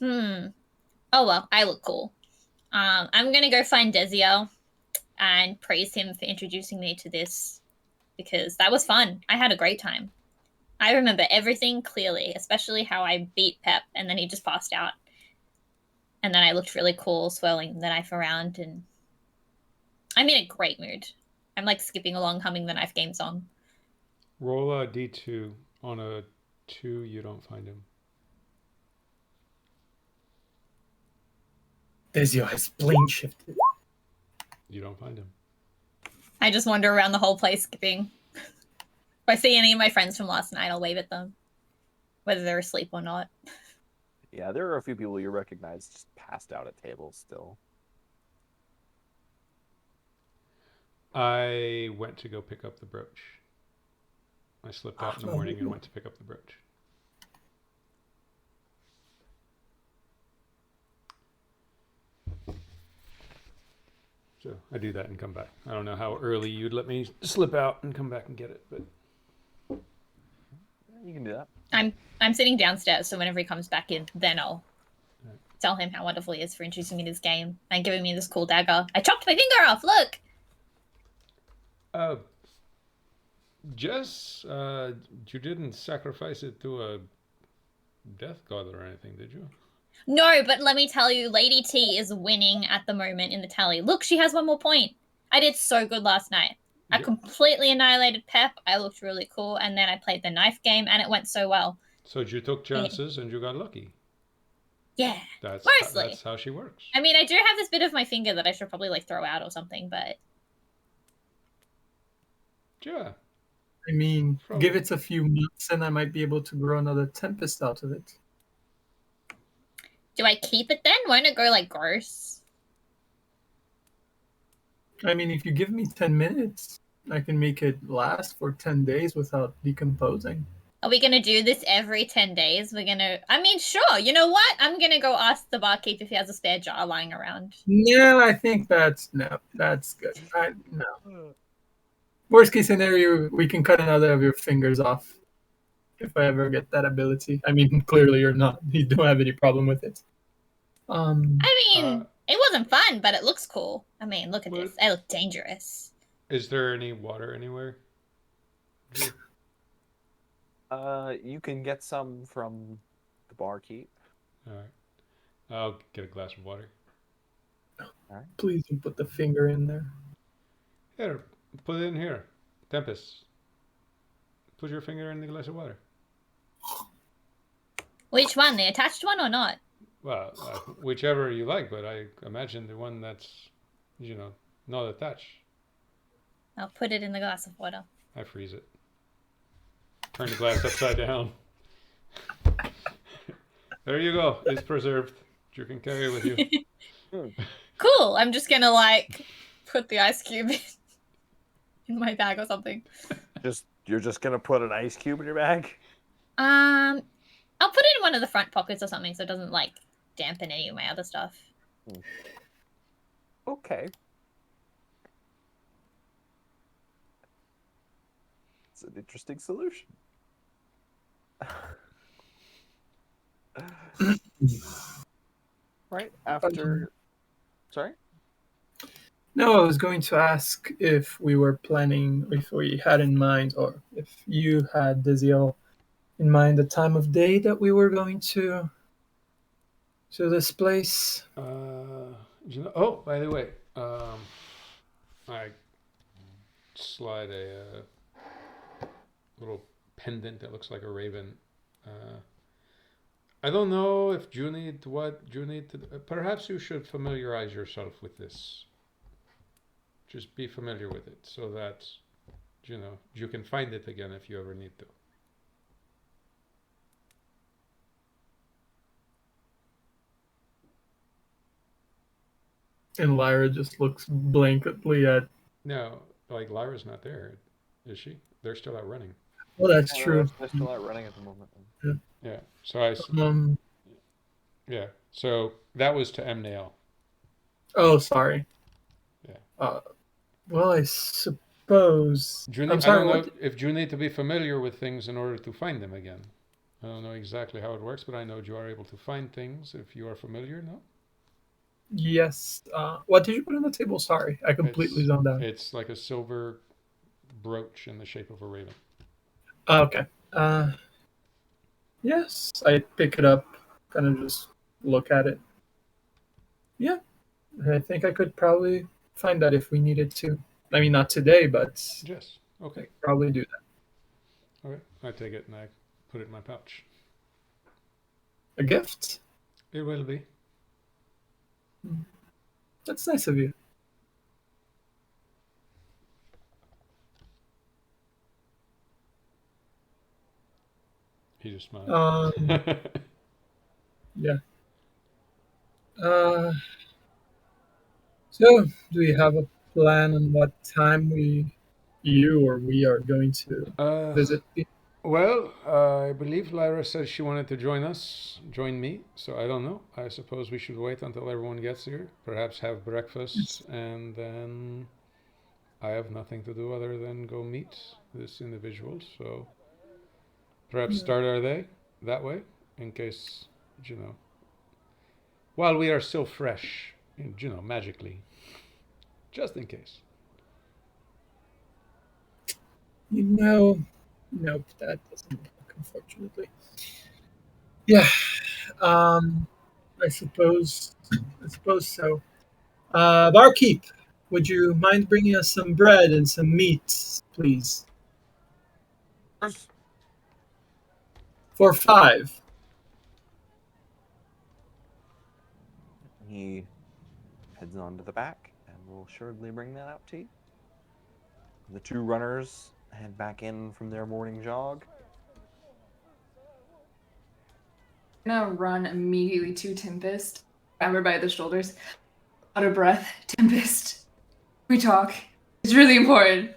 Oh well, I look cool. I'm gonna go find Denier and praise him for introducing me to this because that was fun. I had a great time. I remember everything clearly, especially how I beat Pep and then he just passed out. And then I looked really cool, swirling the knife around, and I'm in a great mood. I'm like skipping along, humming the knife game song. Roll a D2. On a 2, you don't find him. Denier has plane shifted. You don't find him. I just wander around the whole place skipping. If I see any of my friends from last night, I'll wave at them, whether they're asleep or not. Yeah, there are a few people you recognize just passed out at tables still. I went to go pick up the brooch. I slipped out in the morning and went to pick up the brooch. So I do that and come back. I don't know how early you'd let me slip out and come back and get it, but you can do that. I'm sitting downstairs, so whenever he comes back in, then I'll tell him how wonderful he is for introducing me to this game and giving me this cool dagger. I chopped my finger off. Look. Jess, you didn't sacrifice it to a death god or anything, did you? No, but let me tell you, Lady T is winning at the moment in the tally. Look, she has 1 more point. I did so good last night. I completely annihilated Pep. I looked really cool, and then I played the knife game, and it went so well. So you took chances and you got lucky. Yeah, mostly. That's how she works. I mean, I do have this bit of my finger that I should probably like throw out or something, but yeah. I mean, give it a few months, and I might be able to grow another Tempest out of it. Do I keep it then? Won't it go like gross? I mean, if you give me 10 minutes, I can make it last for 10 days without decomposing. Are we going to do this every 10 days? I mean, sure. You know what? I'm going to go ask the barkeep if he has a spare jar lying around. Yeah, I think that's good. No. Worst case scenario, we can cut another of your fingers off. If I ever get that ability. I mean, clearly you're not. You don't have any problem with it. I mean, it wasn't fun, but it looks cool. I mean, look at this. I look dangerous. Is there any water anywhere? You can get some from the barkeep. All right. I'll get a glass of water. Please don't put the finger in there. Here, put it in here. Tempest. Put your finger in the glass of water. Which one? The attached one or not? Well, whichever you like, but I imagine the one that's, not attached. I'll put it in the glass of water. I freeze it. Turn the glass upside down. There you go. It's preserved. You can carry it with you. Cool. I'm just gonna put the ice cube in my bag or something. You're just gonna put an ice cube in your bag? I'll put it in one of the front pockets or something so it doesn't dampen any of my other stuff. Okay. It's an interesting solution. Right after. Sorry? No, I was going to ask if we were planning, if we had in mind, or if you had, Diziel, in mind the time of day that we were going to this place. Oh, by the way, I slide a little pendant that looks like a raven. I don't know if you need to. Perhaps you should familiarize yourself with this. Just be familiar with it so that, you can find it again if you ever need to. And Lyra just looks blankly at... No, Lyra's not there, is she? They're still out running. Well, that's true. They're still out running at the moment. Yeah. So yeah. So that was to Mnail. Oh, sorry. Yeah. Well, I suppose... I don't know if you need to be familiar with things in order to find them again. I don't know exactly how it works, but I know you are able to find things if you are familiar, no? Yes. What did you put on the table? Sorry, I completely zoned out. It's like a silver brooch in the shape of a raven. Okay. Yes, I pick it up, kind of just look at it. Yeah, I think I could probably find that if we needed to. I mean, not today, but yes, okay, I could probably do that. All right, I take it and I put it in my pouch. A gift? It will be. That's nice of you. He just smiled. Yeah. So, do we have a plan on what time we are going to visit? Well, I believe Lyra said she wanted to join me, so I don't know. I suppose we should wait until everyone gets here, perhaps have breakfast, and then I have nothing to do other than go meet this individual, so perhaps start our day that way, in case, while we are still fresh, magically, just in case. Nope, that doesn't work, unfortunately. Yeah, I suppose so. Barkeep, would you mind bringing us some bread and some meat, please? For 5. He heads on to the back, and will assuredly bring that out to you. The two runners head back in from their morning jog. I'm gonna run immediately to Tempest. Grab her by the shoulders. Out of breath. Tempest, we talk. It's really important.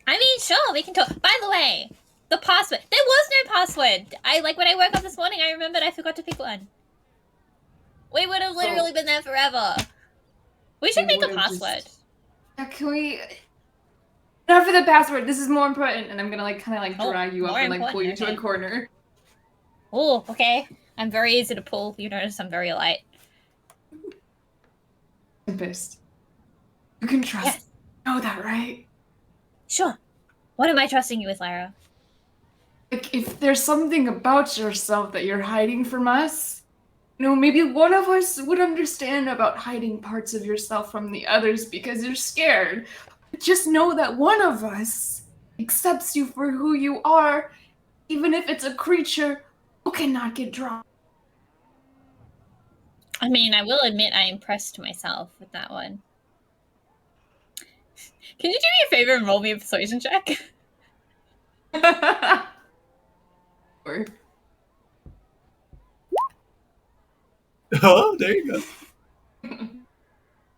I mean, sure, we can talk. By the way, the password. There was no password. When I woke up this morning, I remembered I forgot to pick one. We would have literally been there forever. We should make a password. Can we... Enough for the password. This is more important. And I'm gonna drag you up and pull you to a corner. Oh, okay. I'm very easy to pull. You notice I'm very light. Tempest, you can trust. Yes. You know that, right? Sure. What am I trusting you with, Lyra? If there's something about yourself that you're hiding from us, maybe one of us would understand about hiding parts of yourself from the others because you're scared. But just know that one of us accepts you for who you are, even if it's a creature who cannot get drawn. I mean, I will admit I impressed myself with that one. Can you do me a favor and roll me a persuasion check? Or Oh, there you go.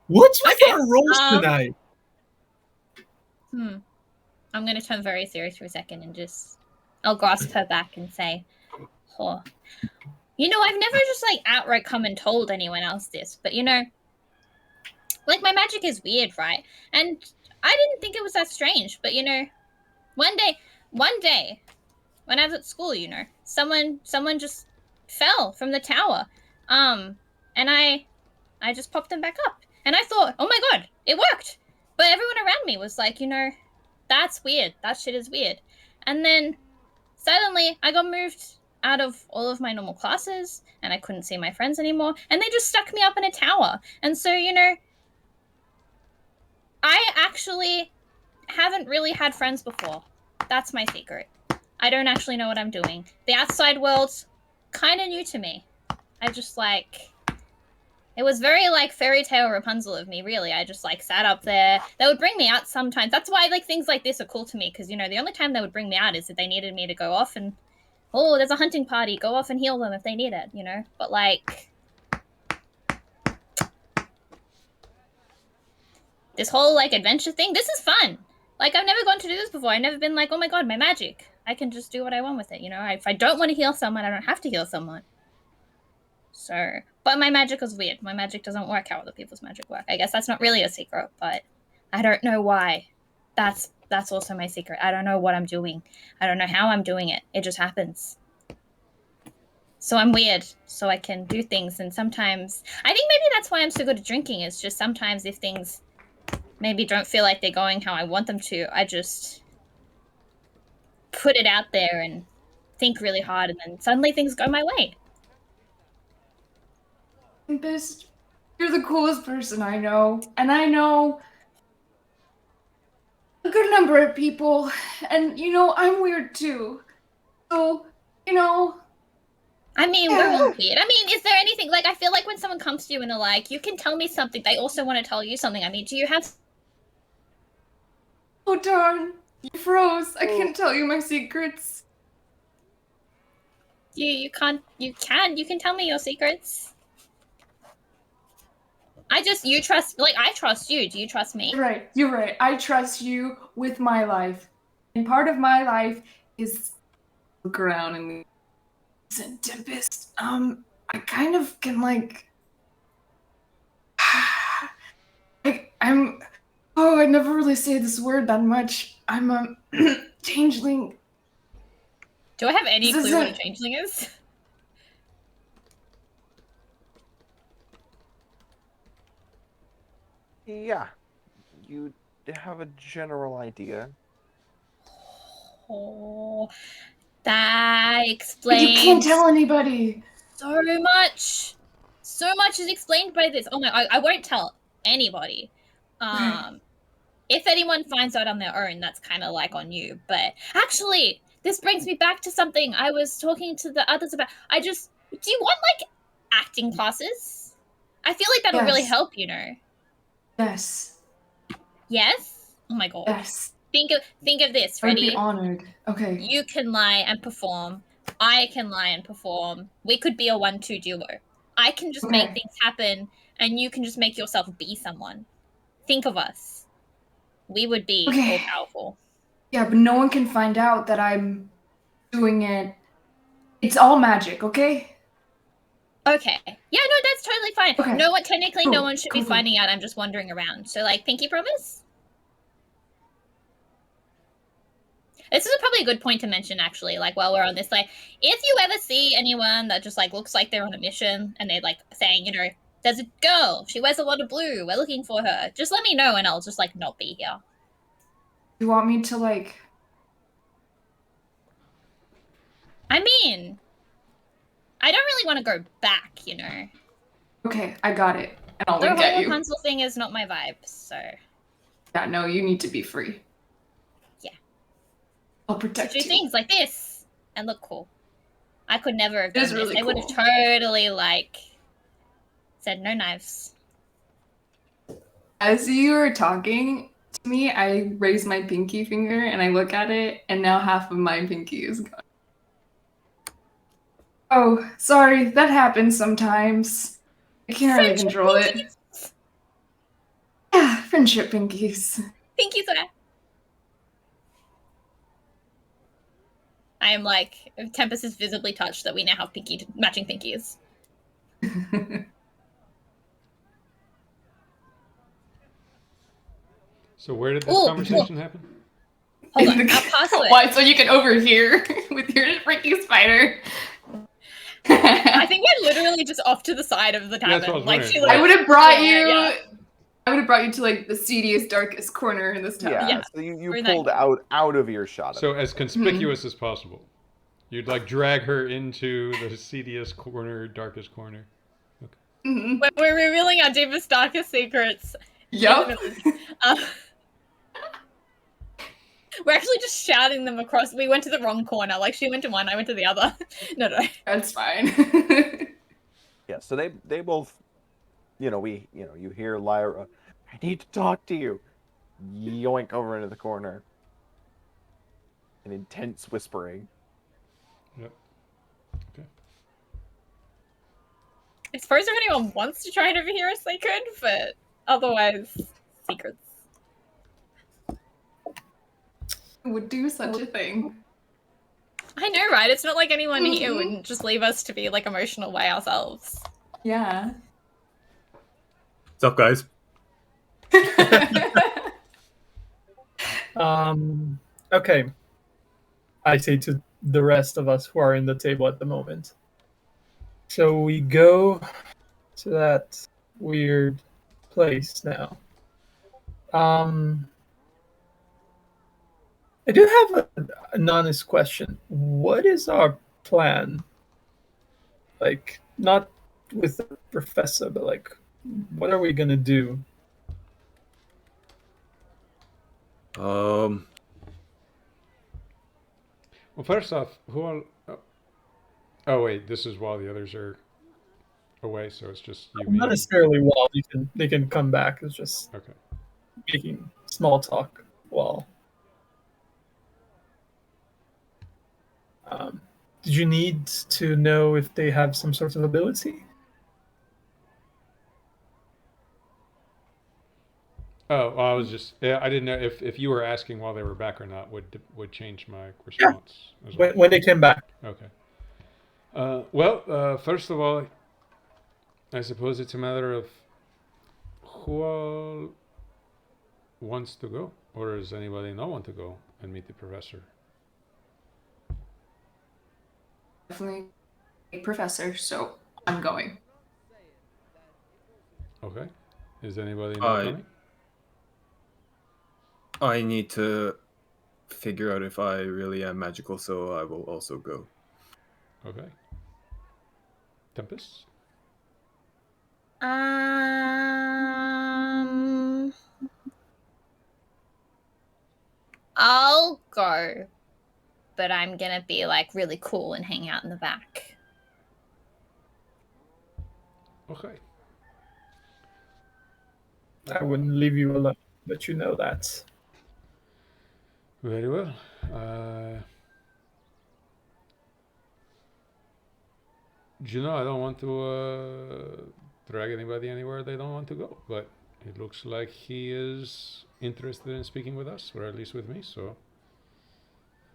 What's with Okay, our rolls tonight? I'm going to turn very serious for a second and just... I'll grasp her back and say, oh, I've never just, like, outright come and told anyone else this, but, like, my magic is weird, right? And I didn't think it was that strange, but, one day, when I was at school, someone just fell from the tower. And I just popped them back up. And I thought, oh my god, it worked. But everyone around me was like, that's weird. That shit is weird. And then suddenly I got moved out of all of my normal classes and I couldn't see my friends anymore. And they just stuck me up in a tower. And so, I actually haven't really had friends before. That's my secret. I don't actually know what I'm doing. The outside world's kind of new to me. I just it was very like fairy tale Rapunzel of me, really. I just sat up there. They would bring me out sometimes. That's why things like this are cool to me, because the only time they would bring me out is if they needed me to go off and, oh, there's a hunting party, go off and heal them if they need it, But this whole adventure thing, this is fun. I've never gone to do this before. I've never been like, oh my god, my magic. I can just do what I want with it, If I don't want to heal someone, I don't have to heal someone. So, but my magic is weird. My magic doesn't work how other people's magic work. I guess that's not really a secret, but I don't know why. That's also my secret. I don't know what I'm doing. I don't know how I'm doing it. It just happens. So I'm weird. So I can do things, and sometimes I think maybe that's why I'm so good at drinking. It's just sometimes if things maybe don't feel like they're going how I want them to, I just put it out there and think really hard, and then suddenly things go my way. Tempest, you're the coolest person I know, and I know a good number of people, and I'm weird too. So, I mean, we're all weird. I mean, is there anything, I feel like when someone comes to you and they're like, you can tell me something, they also want to tell you something. I mean, do you have... Oh, darn. You froze. I can't tell you my secrets. You can tell me your secrets. You trust, I trust you. Do you trust me? You're right. I trust you with my life. And part of my life is look around and listen, Tempest, I kind of can I never really say this word that much. I'm a changeling. Do I have any clue what a changeling is? Yeah, you have a general idea. Oh, that explains... But you can't tell anybody. So much. So much is explained by this. Oh my, I won't tell anybody. If anyone finds out on their own, that's kind of on you. But actually, this brings me back to something I was talking to the others about. Do you want acting classes? I feel like that'll really help, Yes. Yes? Oh my god. Yes. Think of this, ready? I'd be honored. Okay. You can lie and perform. I can lie and perform. We could be a 1-2 duo. I can just make things happen, and you can just make yourself be someone. Think of us. We would be all powerful. Yeah, but no one can find out that I'm doing it. It's all magic, okay? Okay. Yeah, no, that's totally fine. Okay. No one, technically, no one should be finding out. I'm just wandering around. So, pinky promise? This is probably a good point to mention, actually, while we're on this, if you ever see anyone that just, looks like they're on a mission, and they're, saying, there's a girl, she wears a lot of blue, we're looking for her, just let me know, and I'll just, not be here. You want me to, I mean, I don't really want to go back, you know. Okay, I got it. And I'll The wink at whole you. Rapunzel thing is not my vibe, so. Yeah, no, you need to be free. Yeah. I'll To protect do you. things like this and look cool. I could never have It done is this. really I would have cool. totally, like, said no knives. As you were talking to me, I raise my pinky finger and I look at it, and now half of my pinky is gone. Oh, sorry, that happens sometimes. I can't really Friendship control it. pinkies. Yeah, friendship pinkies. Pinkies there. I am like, Tempest is visibly touched that we now have matching pinkies. So where did this conversation happen? Hold on, I'll pass it. Why? So you can overhear with your freaking spider. I think we're literally just off to the side of the tavern. That's what I was like, wondering. I would have brought you. Yeah. I would have brought you to like the seediest, darkest corner in this town. Yeah, so you pulled out of earshot. So as conspicuous as possible. You'd like drag her into the seediest corner, darkest corner. Okay. Mm-hmm. We're revealing our deepest, darkest secrets. Yep. We're actually just shouting them across. We went to the wrong corner. Like, she went to one, I went to the other. No. That's fine. Yeah, so they both, you hear Lyra, I need to talk to you. Yoink over into the corner. An intense whispering. Yep. Okay. I suppose if anyone wants to try and overhear us, they could, but otherwise, secrets. Would do such a thing. I know, right? It's not like anyone here would just leave us to be, like, emotional by ourselves. Yeah. What's up, guys? Okay. I say to the rest of us who are in the table at the moment. So we go to that weird place now. I do have an honest question. What is our plan? Like, not with the professor, but like, what are we gonna do? Well, first off, who all... Oh, wait, this is while the others are away, so it's just you. Not necessarily while they can come back. It's just okay. Making small talk while. Did you need to know if they have some sort of ability? Oh, well, I was just... Yeah, I didn't know if you were asking while they were back or not would change my response. Yeah. As well. When they came back. Okay. Well, first of all, I suppose it's a matter of who all wants to go, or does anybody not want to go and meet the professor? Definitely a professor, so I'm going. Okay. Is anybody not coming? I need to figure out if I really am magical, so I will also go. Okay. Tempest? I'll go, but I'm gonna be like really cool and hang out in the back. Okay. I wouldn't leave you alone, but you know that. Very well. You know, I don't want to drag anybody anywhere they don't want to go, but it looks like he is interested in speaking with us, or at least with me, so...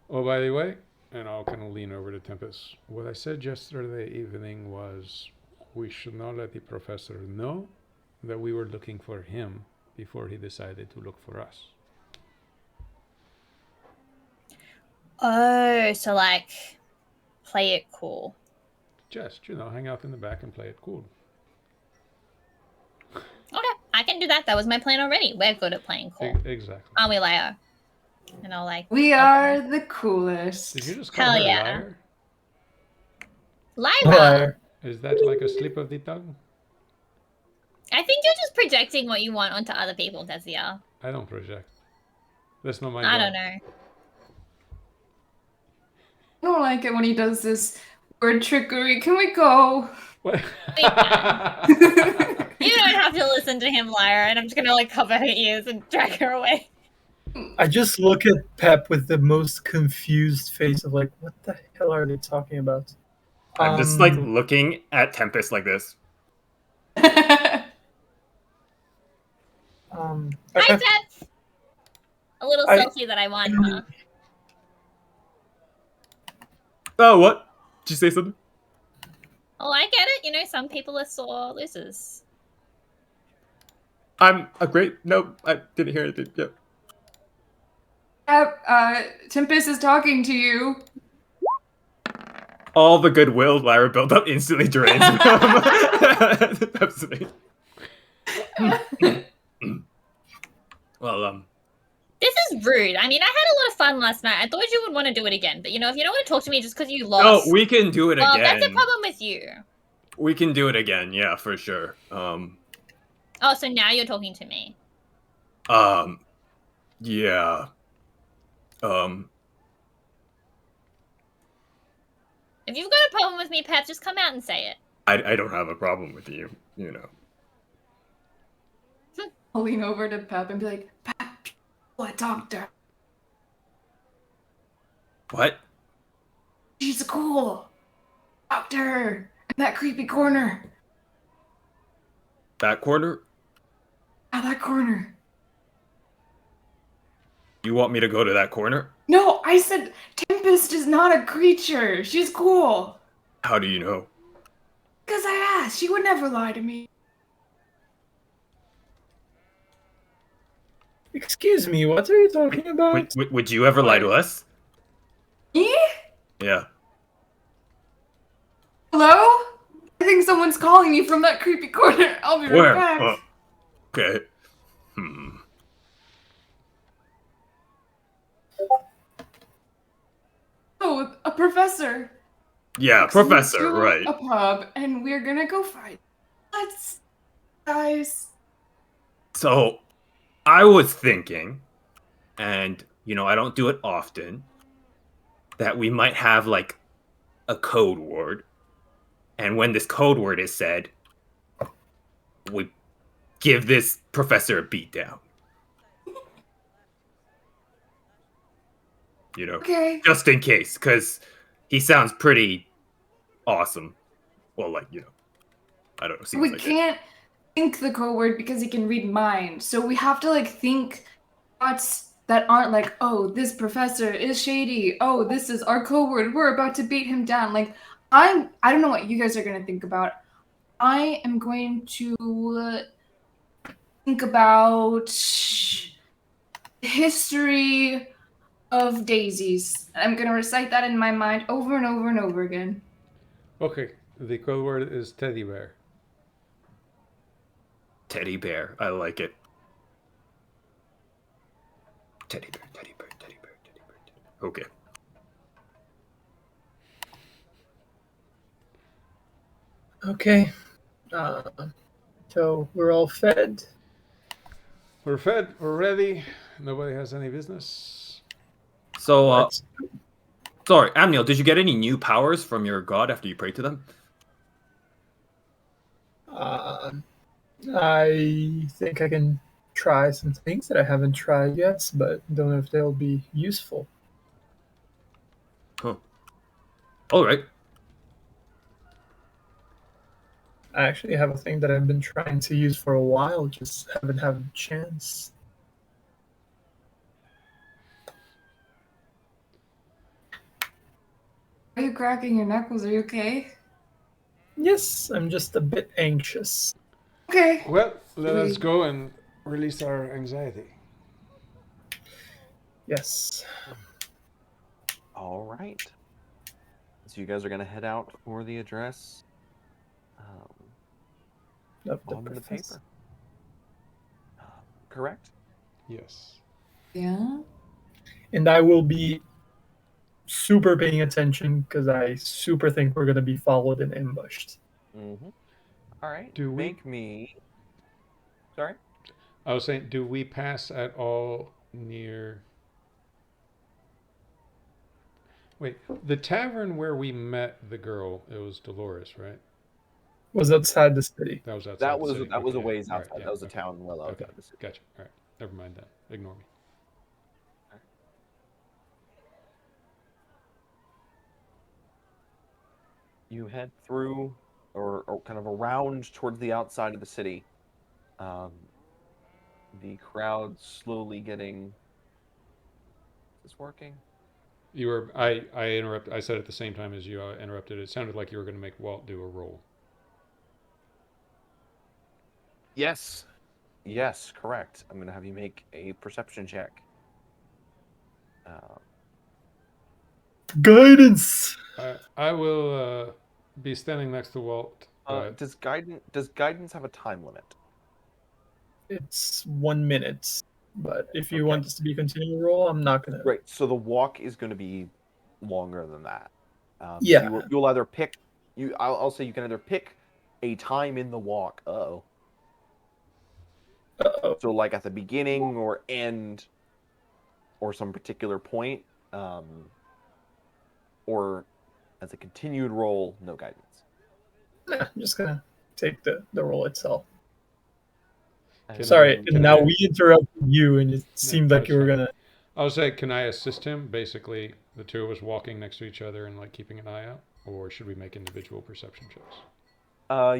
Oh, by the way, and I'll kind of lean over to Tempest, what I said yesterday evening was we should not let the professor know that we were looking for him before he decided to look for us. Oh, so like, play it cool. Just, hang out in the back and play it cool. Okay, I can do that. That was my plan already. We're good at playing cool. Exactly. Aren't we, Leo? And I'll like... We are the coolest. Did you just call Hell her yeah. a liar? Lyra, Is that like a slip of the tongue? I think you're just projecting what you want onto other people, Tezia. I don't project. That's not my I job. don't know. I don't like it when he does this word trickery. Can we go? What? You don't have to listen to him, Lyra, and I'm just gonna like cover her ears and drag her away. I just look at Pep with the most confused face of like, what the hell are they talking about? I'm just like looking at Tempest like this. Okay. Hi, Pep! A little selfie that I won, huh? Oh, what? Did you say something? Oh, I get it. You know, some people are sore losers. I'm a great. No, I didn't hear anything. Yep. Tempest is talking to you. All the goodwill Lyra built up instantly drains. Absolutely. Well, This is rude. I mean, I had a lot of fun last night. I thought you would want to do it again. But, you know, if you don't want to talk to me just because you no, lost... we can do it well, again. that's a problem with you. We can do it again, yeah, for sure. Oh, so now you're talking to me. Yeah. If you've got a problem with me, Pep, just come out and say it. I don't have a problem with you, you know. I'll lean over to Pep and be like, Pep, what doctor? What? She's cool. Doctor. In that creepy corner. That corner? At that corner. You want me to go to that corner? No, I said Tempest is not a creature. She's cool. How do you know? Because I asked. She would never lie to me. Excuse me, what are you talking about? Would you ever lie to us? Me? Yeah. Hello? I think someone's calling me from that creepy corner. I'll be Where? right back. Okay. Oh, a professor. Yeah, Takes me professor, to right. A pub, and we're gonna go fight. Let's, guys. So, I was thinking, and, you know, I don't do it often, that we might have, like, a code word. And when this code word is said, we give this professor a beatdown. You know, Okay. just in case, because he sounds pretty awesome. Well, like, you know, I don't know. Seems We like can't think the code word because he can read mind. So we have to like think thoughts that aren't like, oh, this professor is shady. Oh, this is our code word. We're about to beat him down. Like, I don't know what you guys are gonna think about. I am going to think about history of daisies. I'm gonna recite that in my mind over and over and over again. Okay, the code word is teddy bear. Teddy bear. I like it. Teddy bear, teddy bear, teddy bear, teddy bear. Okay. Okay. So we're all fed. We're fed, we're ready. Nobody has any business. So, sorry, Amniel, did you get any new powers from your god after you prayed to them? I think I can try some things that I haven't tried yet, but don't know if they'll be useful. Huh. All right. I actually have a thing that I've been trying to use for a while, just haven't had a chance. Are you cracking your knuckles? Are you okay? Yes, I'm just a bit anxious. Okay. Well, let us go and release our anxiety. Yes. All right. So you guys are going to head out for the address on the paper. Correct? Yes. Yeah. And I will be super paying attention because I super think we're gonna be followed and ambushed. Mm-hmm. All right. Do we? Make me. Sorry. I was saying, do we pass at all near? Wait, the tavern where we met the girl, it was Dolores, right? Was outside the city. That was outside That the was city. that was a Okay, ways all right, outside. yeah, That was a okay. town well Okay, outside the city. gotcha. All right, never mind that. Ignore me. You head through or kind of around towards the outside of the city. The crowd slowly getting. Is this working? You were. I interrupted. I said at the same time as you. I interrupted. It sounded like you were going to make Walt do a roll. Yes. Yes, correct. I'm going to have you make a perception check. Guidance. I will be standing next to Walt. Does guidance have a time limit? It's 1 minute, but if you Okay. want this to be a continual roll, I'm not gonna. Right. So the walk is going to be longer than that. Yeah. So you'll either pick. I'll say you can either pick a time in the walk. Uh-oh. So like at the beginning or end, or some particular point, or as a continued roll, no guidance. Nah, I'm just gonna take the roll itself. And Sorry, then- and now we interrupted you, and it seemed like you were fine. gonna. I was saying, can I assist him? Basically, the two of us walking next to each other and like keeping an eye out, or should we make individual perception checks?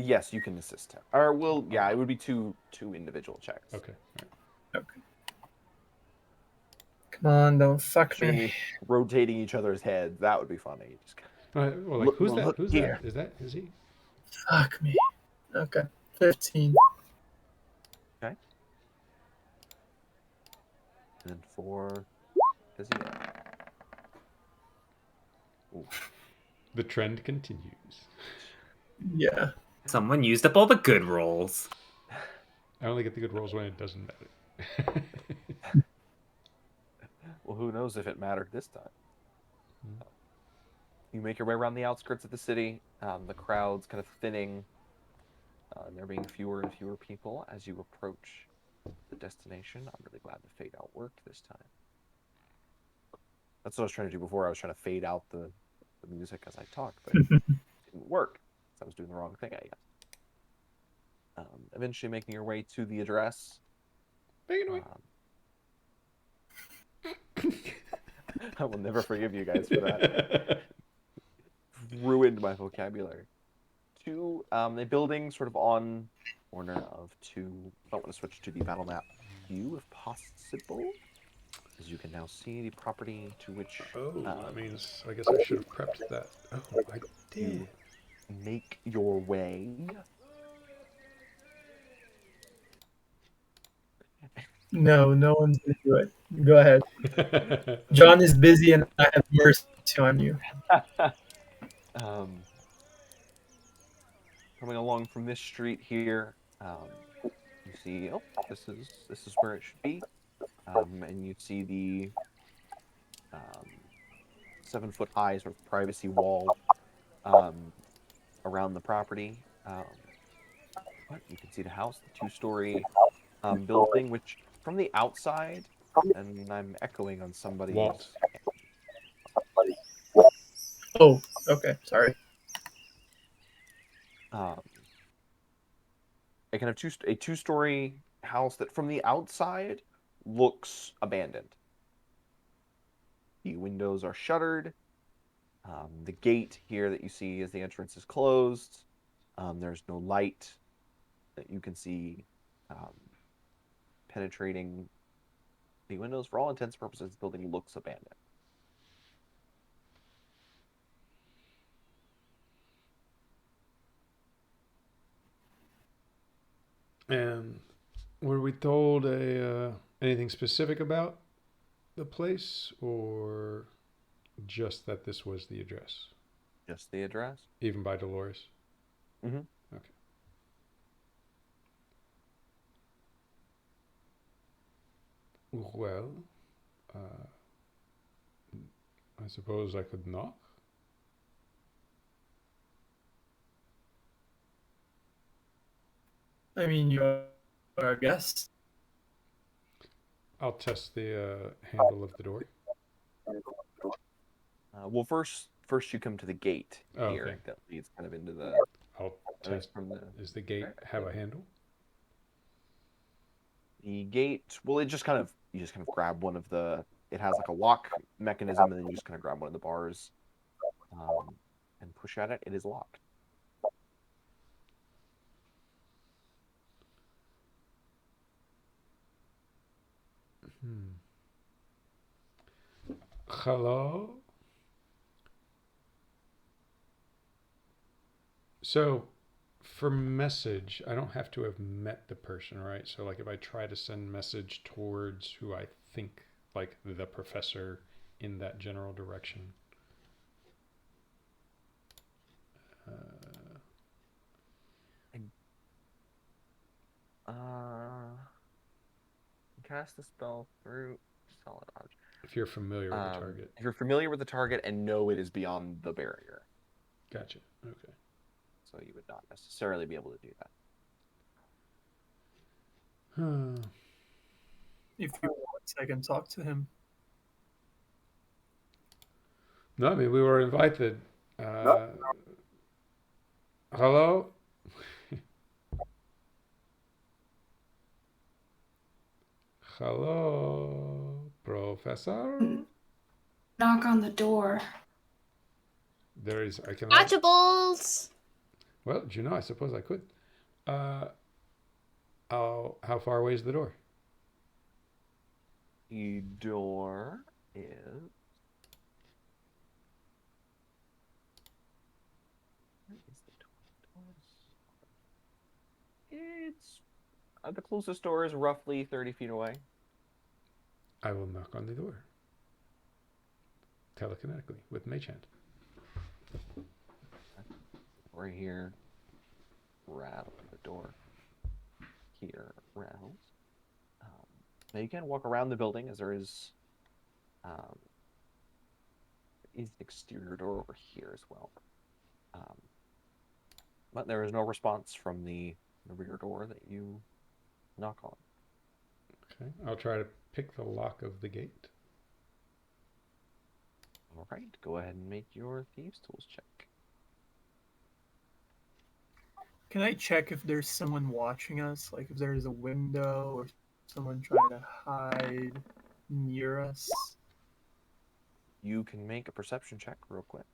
Yes, you can assist him. Or yeah, it would be two individual checks. Okay. All right. Okay. Come on, don't fuck me. Actually, rotating each other's heads, that would be funny. Just Well, like, Look- who's that? look Who's here. that? Is he? Fuck me. Okay. 15. Okay. And then for Denier. The trend continues. Yeah. Someone used up all the good rolls. I only get the good rolls when it doesn't matter. Well, who knows if it mattered this time. You make your way around the outskirts of the city. The crowd's kind of thinning. There being fewer and fewer people as you approach the destination. I'm really glad the fade out worked this time. That's what I was trying to do before. I was trying to fade out the music as I talked, but it didn't work. So I was doing the wrong thing, I guess. Eventually making your way to the address. Take it away. I will never forgive you guys for that. Ruined my vocabulary. Two, a building sort of on corner of two. I want to switch to the battle map view if possible. As you can now see the property to which. That means I guess I should have prepped that. Oh, I did. Make your way. No, no one's gonna do it. Go ahead. John is busy, and I have mercy on you. Coming along from this street here, you see. Oh, this is where it should be, and you see the 7-foot high sort of privacy wall around the property. But you can see the house, the 2-story building, which from the outside, and I'm echoing on somebody's. Walt. Oh, okay. Sorry. A kind of a 2-story house that from the outside looks abandoned. The windows are shuttered. The gate here that you see as the entrance is closed. There's no light that you can see penetrating the windows. For all intents and purposes, the building looks abandoned. And were we told anything specific about the place, or just that this was the address? Just the address? Even by Dolores? Mm-hmm. Okay. Well, I suppose I could knock. I mean, you're a guest. I'll test the handle of the door. Well, first you come to the gate here okay. that leads kind of into the. I'll test. From the. Does the gate have a handle? The gate. Well, you just kind of grab one of the. It has like a lock mechanism, and then you just kind of grab one of the bars, and push at it. It is locked. Hello? So, for message, I don't have to have met the person, right? So, like, if I try to send message towards who I think, like, the professor in that general direction. Cast the spell through solid object. If you're familiar with the target. If you're familiar with the target and know it is beyond the barrier. Gotcha. Okay. So you would not necessarily be able to do that. If you want, I can talk to him. No, I mean, we were invited. Hello? Hello, Professor? Knock on the door. There is, I can. Archibalds! Well, do you know, I suppose I could. How far away is the door? The door is. Where is the door? It's. The closest door is roughly 30 feet away. I will knock on the door. Telekinetically, with Mage Hand. Right here. Rattle the door. Here, rattles. Now you can walk around the building as there is an exterior door over here as well. But there is no response from the rear door that you knock on. Okay, I'll try to pick the lock of the gate. All right, go ahead and make your Thieves' Tools check. Can I check if there's someone watching us? Like if there's a window or someone trying to hide near us? You can make a perception check real quick.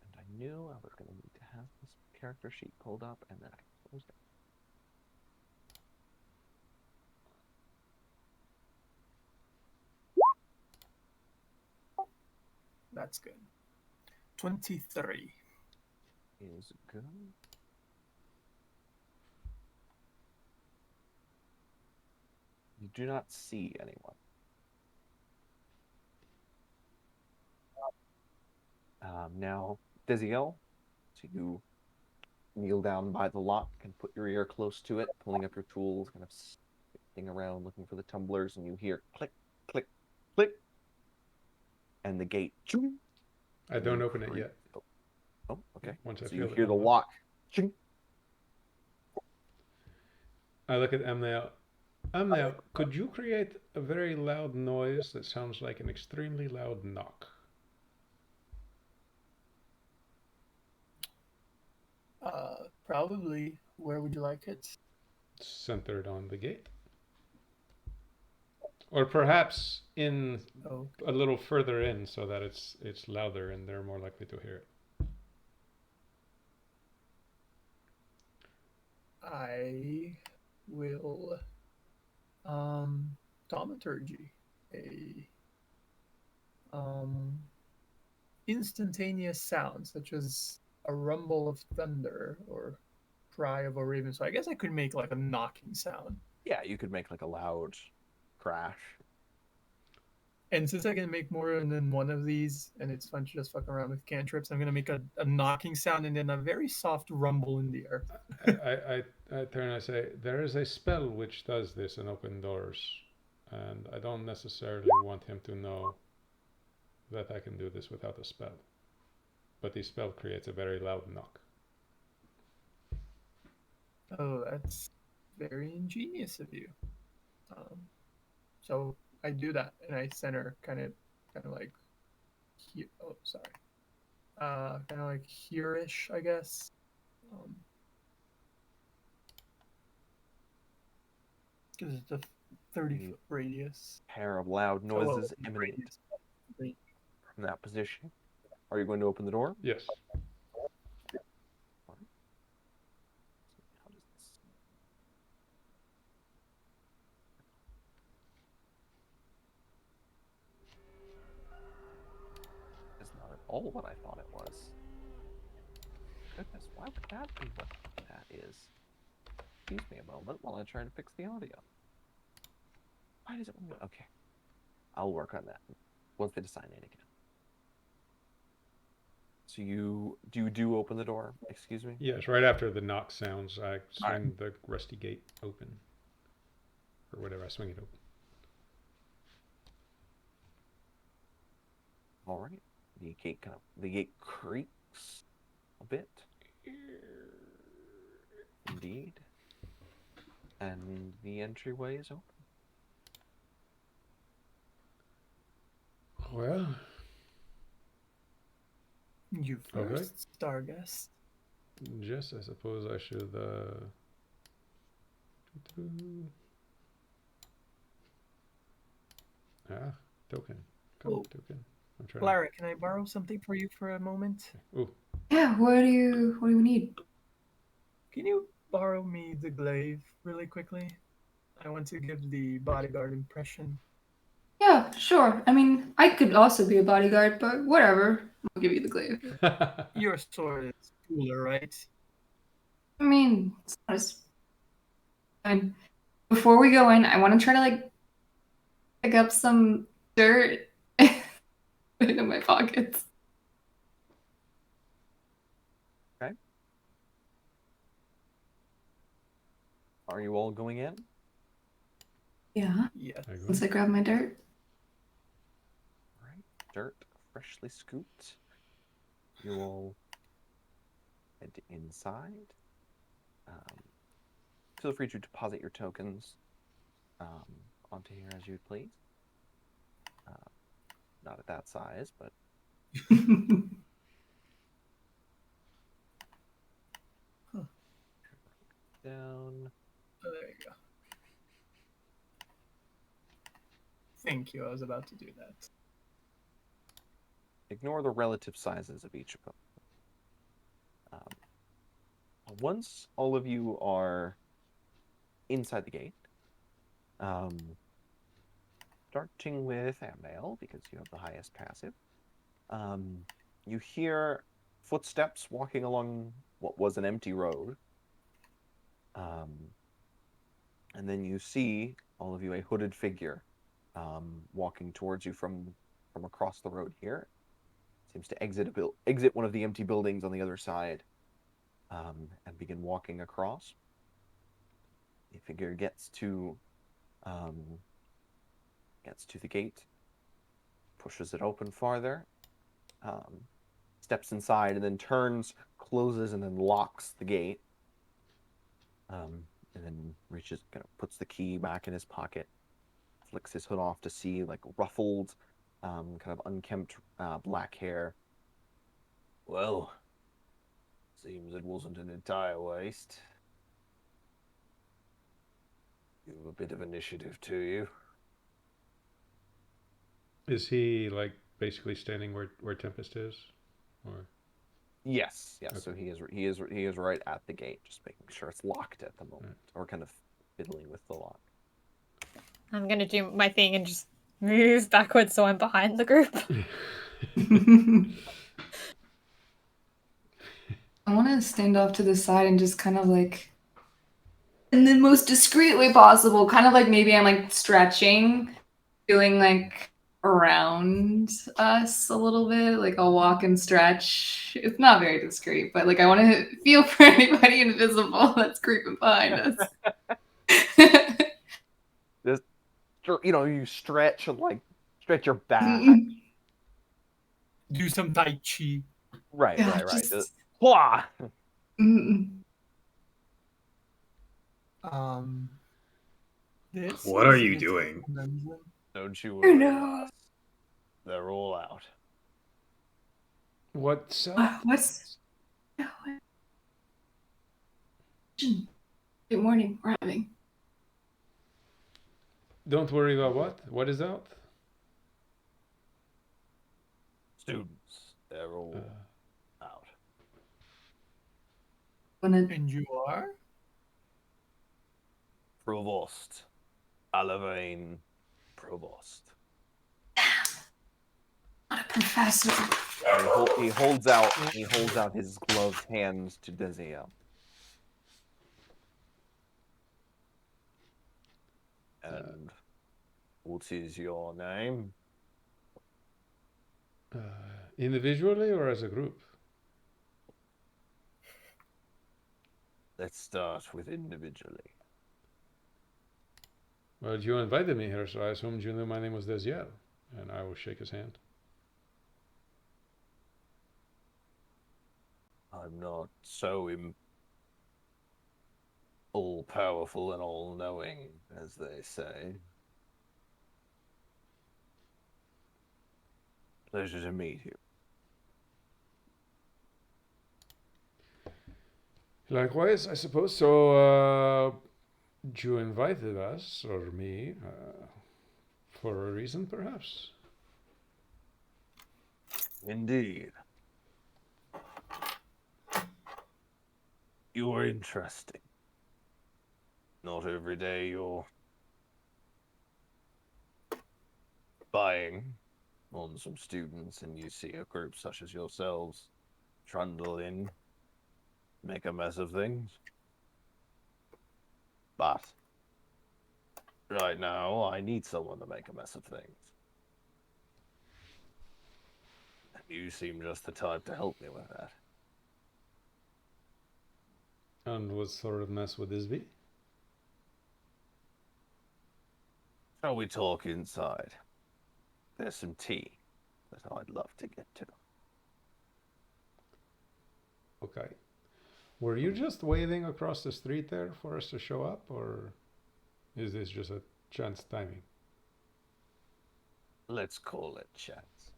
And I knew I was going to need to have this character sheet pulled up, and then I closed it. That's good. 23. Is good. You do not see anyone. Now, Desiel, so you kneel down by the lock and put your ear close to it, pulling up your tools, kind of sifting around, looking for the tumblers, and you hear click, click, click, and the gate. Ching, I don't open it yet. Oh, okay. Once I so feel you it hear the unlock. lock. Ching. I look at Amnail. Amnail, could you create a very loud noise that sounds like an extremely loud knock? Probably. Where would you like it? Centered on the gate. Or perhaps in a little further in so that it's louder and they're more likely to hear it. I will thaumaturgy a instantaneous sound such as a rumble of thunder or cry of a raven. So I guess I could make like a knocking sound. Yeah, you could make like a loud crash. And since I can make more than one of these, and it's fun to just fuck around with cantrips, I'm going to make a knocking sound and then a very soft rumble in the air. I turn and I say, there is a spell which does this and open doors. and I don't necessarily want him to know that I can do this without a spell. But the spell creates a very loud knock. Oh, that's very ingenious of you. So I do that, and I center kind of like here. Oh, sorry. Kind of like here-ish, I guess. Because it's a 30-foot radius. Pair of loud noises emanate from that position. Are you going to open the door? Yes. It's not at all what I thought it was. Goodness, why would that be what that is? Excuse me a moment while I try to fix the audio. Why does it... Okay. I'll work on that once they decide it again. So you do open the door? Excuse me? Yes, right after the knock sounds, I swing the rusty gate open. Or whatever, I swing it open. All right. The gate creaks a bit. Indeed. And the entryway is open. Well, You first, Starguest. Yes, I suppose I should. Token. Come, token. I'm trying. Lara, can I borrow something for you for a moment? Ooh. Yeah. What do you need? Can you borrow me the glaive really quickly? I want to give the bodyguard impression. Yeah, sure. I mean, I could also be a bodyguard, but whatever. I'll give you the glaive. Your sword is cooler, right? I mean, it's not as... And before we go in, I want to try to, like, pick up some dirt put it in my pockets. Okay. Are you all going in? Yeah. Yes. Once I grab my dirt. All right. Dirt, freshly scooped. You all head inside. Feel free to deposit your tokens onto here as you please. Not at that size, but down. Oh, there you go. Thank you. I was about to do that. Ignore the relative sizes of each of them. Once all of you are inside the gate, starting with Amnail, because you have the highest passive, you hear footsteps walking along what was an empty road. And then you see, all of you, a hooded figure walking towards you from across the road here. Seems to exit one of the empty buildings on the other side and begin walking across. The figure gets to the gate, pushes it open farther, steps inside, and then turns, closes, and then locks the gate. And then puts the key back in his pocket, flicks his hood off to see like ruffled, kind of unkempt black hair. Well, seems it wasn't an entire waste. You have a bit of initiative to you. Is he like basically standing where Tempest is, or? Yes. Okay. So he is right at the gate, just making sure it's locked at the moment, or kind of fiddling with the lock. I'm gonna do my thing and just move backwards so I'm behind the group. I want to stand off to the side and just kind of like, in the most discreet way possible, kind of like maybe I'm like stretching, feeling like around us a little bit. Like I'll walk and stretch. It's not very discreet, but like I want to feel for anybody invisible that's creeping behind us. Just you stretch and like stretch your back. Do some Tai Chi. Right, Yeah, right. just- Wah! This What are is you the doing? Crimson. Don't you Oh, worry, no. lass. They're all out. What's up? What's... Good morning. We're having... Don't worry about what? What is out? Students, they're all out. And you are? Provost. Alavain Provost. Not a professor. He holds out his gloved hands to Denier. And what is your name? Individually or as a group? Let's start with individually. Well, you invited me here, so I assumed you knew my name was Desiel, and I will shake his hand. I'm not so all-powerful and all-knowing, as they say. Pleasure to meet you. Likewise, I suppose. So, you invited us, or me, for a reason, perhaps? Indeed. You are interesting. Not every day you're spying on some students and you see a group such as yourselves trundle in, make a mess of things. But right now, I need someone to make a mess of things. And you seem just the type to help me with that. And what sort of mess would this be? Shall we talk inside? There's some tea that I'd love to get to. Okay. Were you just waving across the street there for us to show up, or is this just a chance timing? Let's call it chance.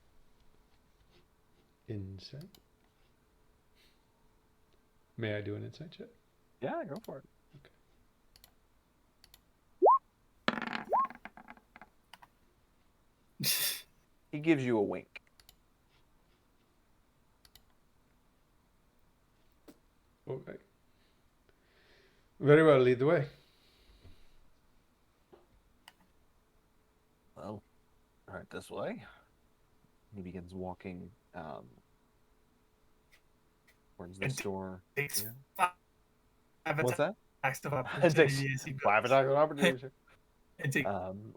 Insight? May I do an insight check? Yeah, go for it. He gives you a wink. Okay. Very well, lead the way. Well, right this way. He begins walking towards this door. Takes Yeah. five What's that? attacks of It takes opportunity as he goes. 5 attacks of opportunity. It takes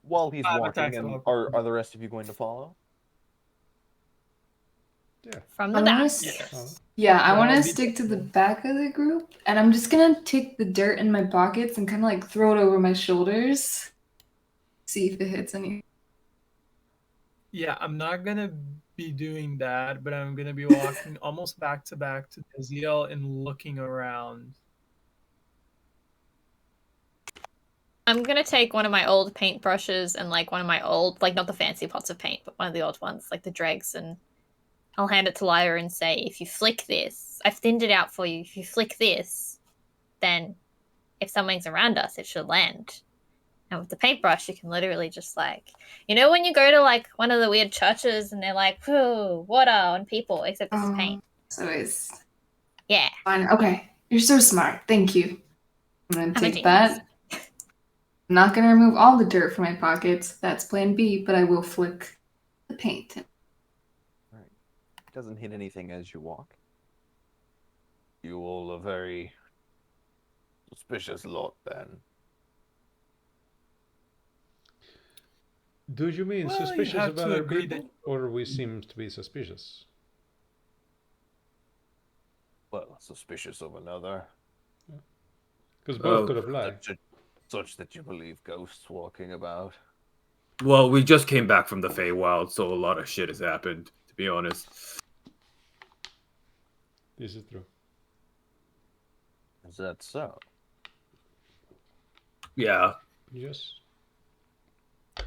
While he's 5 walking, attacks of and opportunity. are the rest of you going to follow? Yeah. From the I back. wanna Yeah, I Well, want to I'll be- stick to the back of the group, and I'm just gonna take the dirt in my pockets and kind of like throw it over my shoulders, see if it hits any. Yeah, I'm not gonna be doing that, but I'm gonna be walking almost back to Desiel and looking around. I'm gonna take one of my old paintbrushes and like one of my old, like not the fancy pots of paint, but one of the old ones, like the dregs, and I'll hand it to Lyra and say, if you flick this, I've thinned it out for you. If you flick this, then if something's around us, it should land. And with the paintbrush, you can literally just like, you know, when you go to like one of the weird churches and they're like, whoo, water on people, except this is paint. So it's Yeah. fine. Okay, you're so smart. Thank you. I'm gonna I'm a take genius. that. I'm not gonna remove all the dirt from my pockets. That's plan B, but I will flick the paint. Right. It doesn't hit anything as you walk. You all are very suspicious lot, then. Do you mean Well, you suspicious have of to other agree people, or we seem to be suspicious? Well, suspicious of another. Because both could apply. Such that you believe ghosts walking about. Well, we just came back from the Feywild, so a lot of shit has happened, to be honest. This is true. Is that so? Yeah. Yes.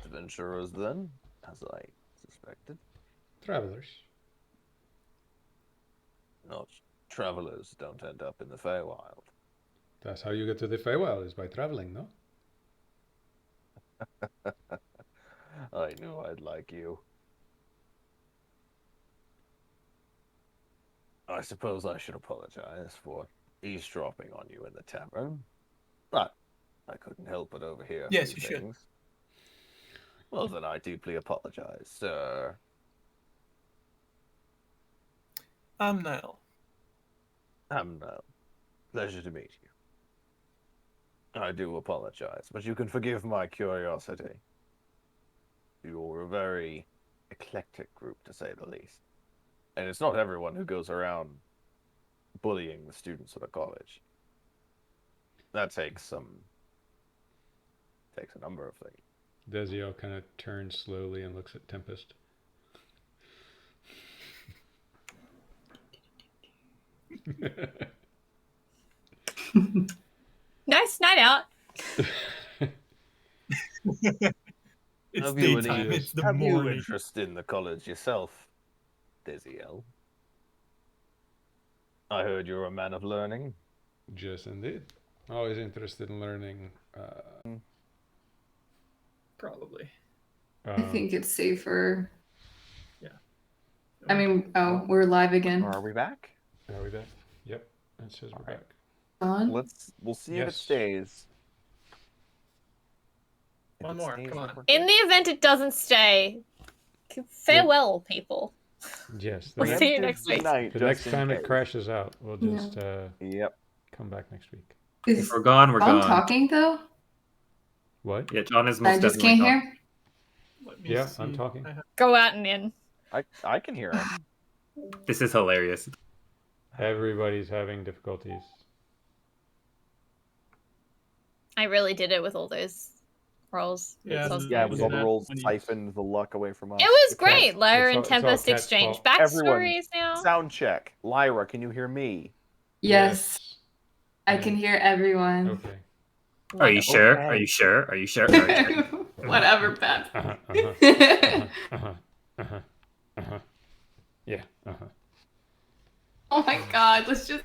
Adventurers, then, as I suspected. Travelers. Not travelers don't end up in the Feywild. That's how you get to the Feywild, is by traveling, no? I knew I'd like you. I suppose I should apologize for eavesdropping on you in the tavern, but I couldn't help but overhear a Yes, few you should. things. Well, then I deeply apologize, sir. No. No. Pleasure to meet you. I do apologize, but you can forgive my curiosity. You're a very eclectic group, to say the least. And it's not everyone who goes around bullying the students of the college. That takes a number of things. Desiel kind of turns slowly and looks at Tempest. Nice night out. It's Have you daytime. any- It's the Have you morning. interest in the college yourself, Desiel? I heard you're a man of learning. Yes, indeed. Always interested in learning. Probably. I think it's safer. Yeah. I mean, we're live again. Are we back? Are we back? Yep. It says we're back. On? We'll see if it Yes. stays. If One it more, stays, come then on. we're In good. the event it doesn't stay, farewell, people. Yes. The We'll next, see you Good next week. night, the just next in time it case. crashes out, we'll just Yep. come back next week. If Is we're gone, we're John gone. talking though? What? Yeah, John is I most just definitely can't gone. hear. Let me Yeah, see. I'm talking. Go out and in. I can hear him. This is hilarious. Everybody's having difficulties. I really did it with all those rolls. Yeah, So Yeah, it was all the that rolls when you- siphoned the luck away from us. it was It's all- great. Lyra it's and all- it's all Tempest Cat's exchange fault. backstories now. Sound check. Lyra, can you hear me? Yes, I can hear everyone. Okay. Are you sure? Okay. Are you sure? Are you sure? Are you sure? Whatever, Pat. Yeah. Oh my God, let's just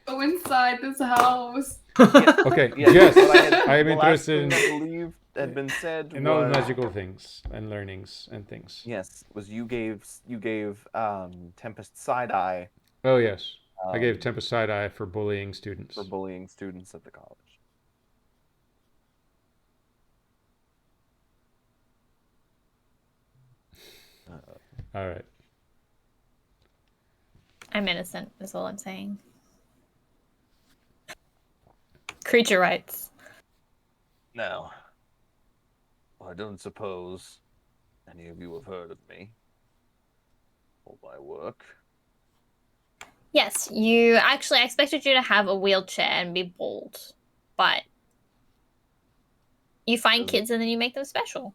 go inside this house. Okay. Yeah, Yes. what I am the last interested thing I in believe had been said all was magical things and learnings and things. yes, was you gave Tempest side eye Oh yes. I gave Um, Tempest side eye for bullying students. for bullying students at the college. All right. I'm innocent, is all I'm saying. Creature rights. Now, I don't suppose any of you have heard of me or my work. Yes, I expected you to have a wheelchair and be bald, but you find kids and then you make them special.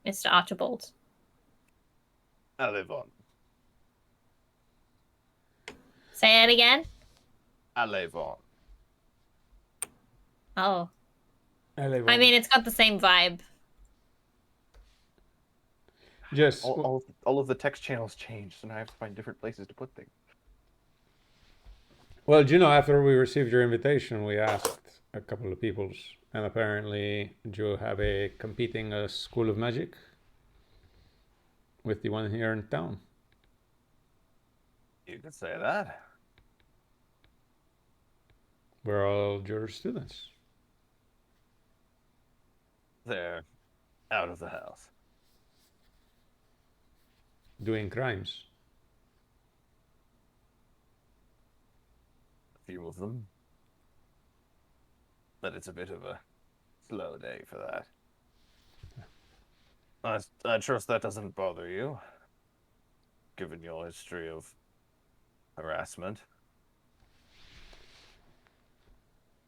Mr. Archibald. I live on. Say it again. I live on. Oh. I mean, it's got the same vibe. yes. All of the text channels changed, and I have to find different places to put things. Well, after we received your invitation, we asked a couple of people, and apparently you have a competing school of magic with the one here in town. You could say that. We're all your students. They're out of the house. Doing crimes. A few of them. But it's a bit of a slow day for that. I trust that doesn't bother you, given your history of harassment.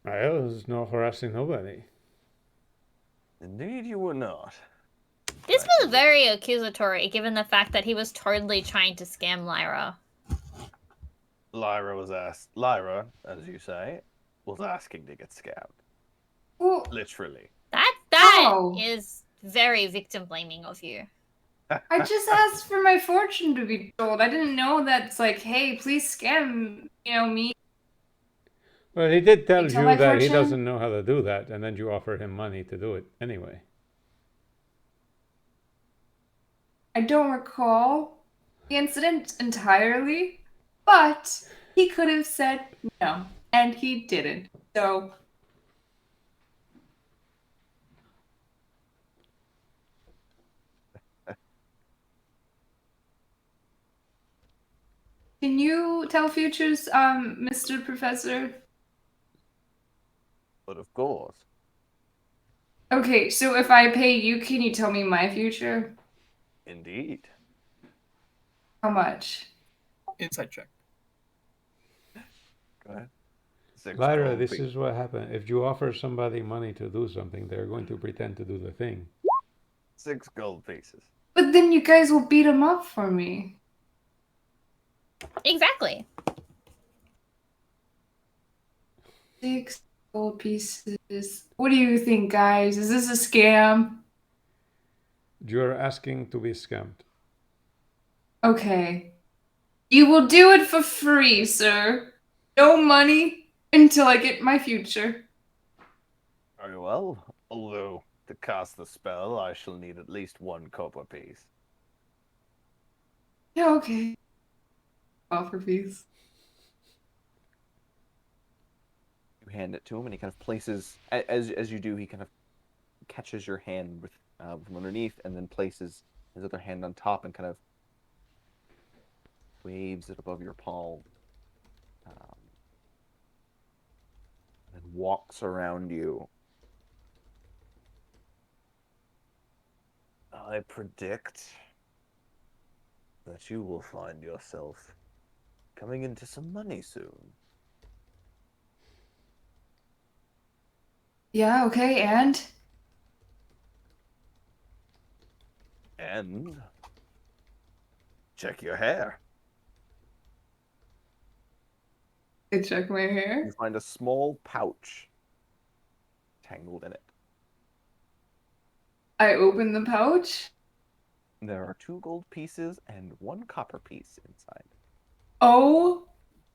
I was not harassing nobody. Indeed, you were not. This was very accusatory, given the fact that he was totally trying to scam Lyra. Lyra, as you say, was asking to get scammed. Well, literally. That is very victim blaming of you. I just asked for my fortune to be told. I didn't know that's like, hey, please scam, me. Well, he did tell tell you my that he fortune? doesn't know how to do that, and then you offer him money to do it anyway. I don't recall the incident entirely, but he could have said no, and he didn't. So can you tell futures, Mr. Professor? But of course. Okay, so if I pay you, can you tell me my future? Indeed. How much? Insight check. Go ahead. Lyra, this is what happens. If you offer somebody money to do something, they're going to pretend to do the thing. 6 gold pieces. But then you guys will beat him up for me. Exactly. 6 gold pieces. What do you think, guys? Is this a scam? You're asking to be scammed. Okay. You will do it for free, sir. No money until I get my future. Very well. Although, to cast the spell, I shall need at least 1 copper piece. Yeah, okay. Offer piece. You hand it to him, and he kind of places, as you do, he kind of catches your hand with from underneath, and then places his other hand on top, and kind of waves it above your palm, and walks around you. I predict that you will find yourself coming into some money soon. Yeah, okay, and? And check your hair. I check my hair. You find a small pouch tangled in it. I open the pouch. There are 2 gold pieces and 1 copper piece inside. Oh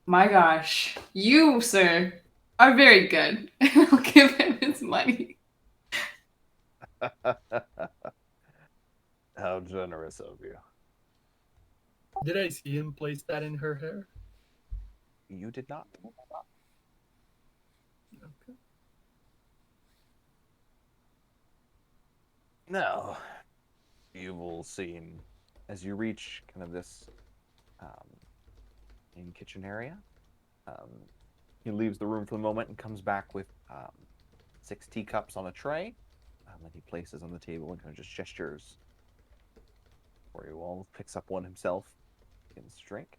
my gosh. You, sir, are very good. I'll give him his money. How generous of you. Did I see him place that in her hair? You did not. Okay. Now, you've all seen, as you reach kind of this main kitchen area, he leaves the room for the moment and comes back with 6 teacups on a tray that he places on the table and kind of just gestures for you all. Picks up one himself, begins to drink.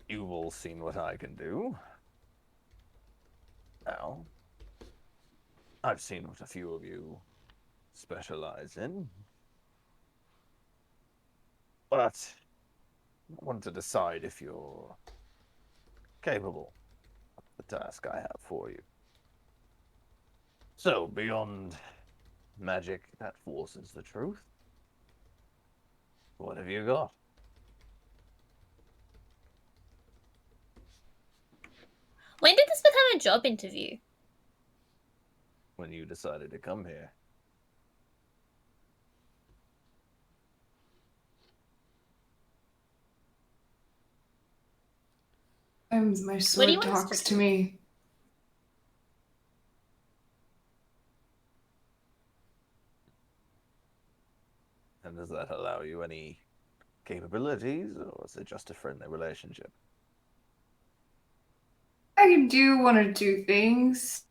You've all seen what I can do. Now, I've seen what a few of you specialize in. But I want to decide if you're capable of the task I have for you. So, beyond magic that forces the truth, what have you got? When did this become a job interview? When you decided to come here. Sometimes my sword talks to me. And does that allow you any capabilities, or is it just a friendly relationship? I can do 1 or 2 things.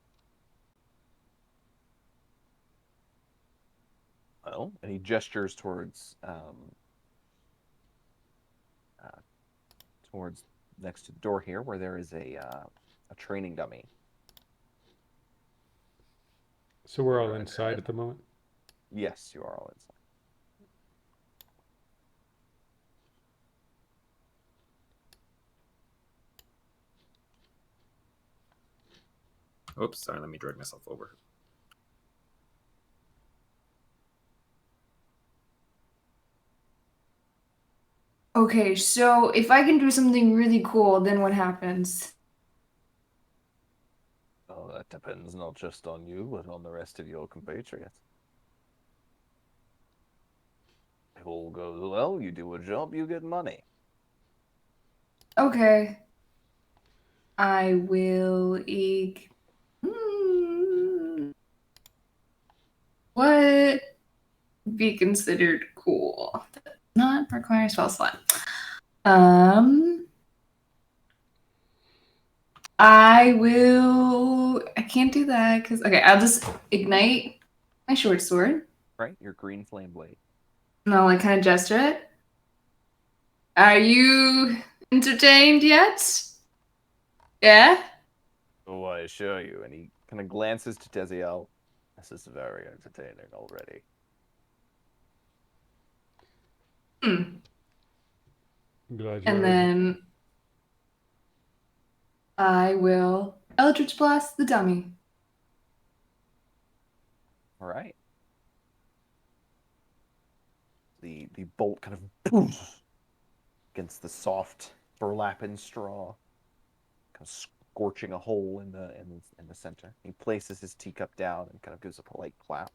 Well, and he gestures towards towards next to the door here, where there is a training dummy So we're all inside at the moment? Yes, you are all inside. Oops, sorry, let me drag myself over. Okay, so if I can do something really cool, then what happens? Oh, that depends not just on you, but on the rest of your compatriots. If all goes well, you do a job, you get money. Okay. I will what be considered cool? Not require spell slot. I can't do that because okay, I'll just ignite my short sword. Right? Your green flame blade. And I'll like kind of gesture it. Are you entertained yet? Yeah? Oh, I assure you. And he kind of glances to Desiel. This is very entertaining already. Glad And then I will Eldritch Blast the dummy. All right. The bolt kind of poof against the soft burlap and straw, kind of scorching a hole in the center. He places his teacup down and kind of gives a polite clap.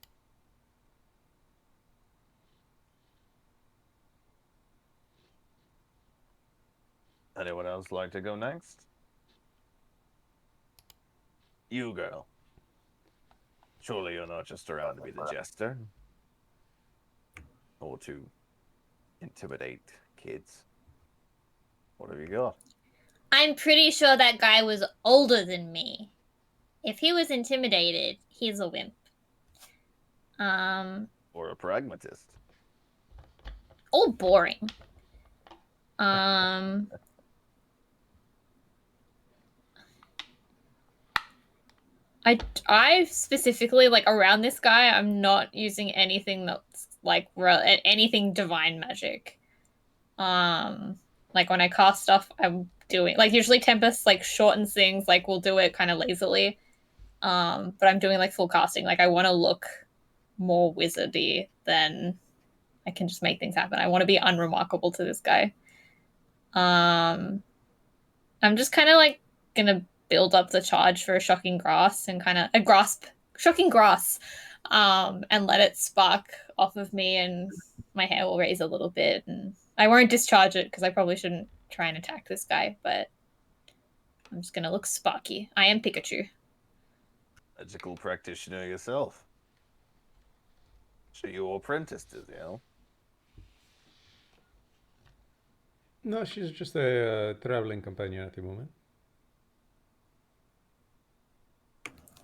Anyone else like to go next? You, girl. Surely you're not just around to be the jester. Or to intimidate kids. What have you got? I'm pretty sure that guy was older than me. If he was intimidated, he's a wimp. Or a pragmatist. All boring. I specifically, like, around this guy, I'm not using anything that's, like, anything divine magic. Like, when I cast stuff, I'm doing, like, usually Tempest, like, shortens things, like, we'll do it kind of lazily. But I'm doing, like, full casting. Like, I want to look more wizardy than I can just make things happen. I want to be unremarkable to this guy. I'm just kind of, like, gonna build up the charge for a shocking grasp and kind of shocking grasp, and let it spark off of me, and my hair will raise a little bit, and I won't discharge it because I probably shouldn't try and attack this guy, but I'm just gonna look sparky. I am Pikachu. Magical practitioner yourself. So you apprenticed it, you know? No, she's just a traveling companion at the moment.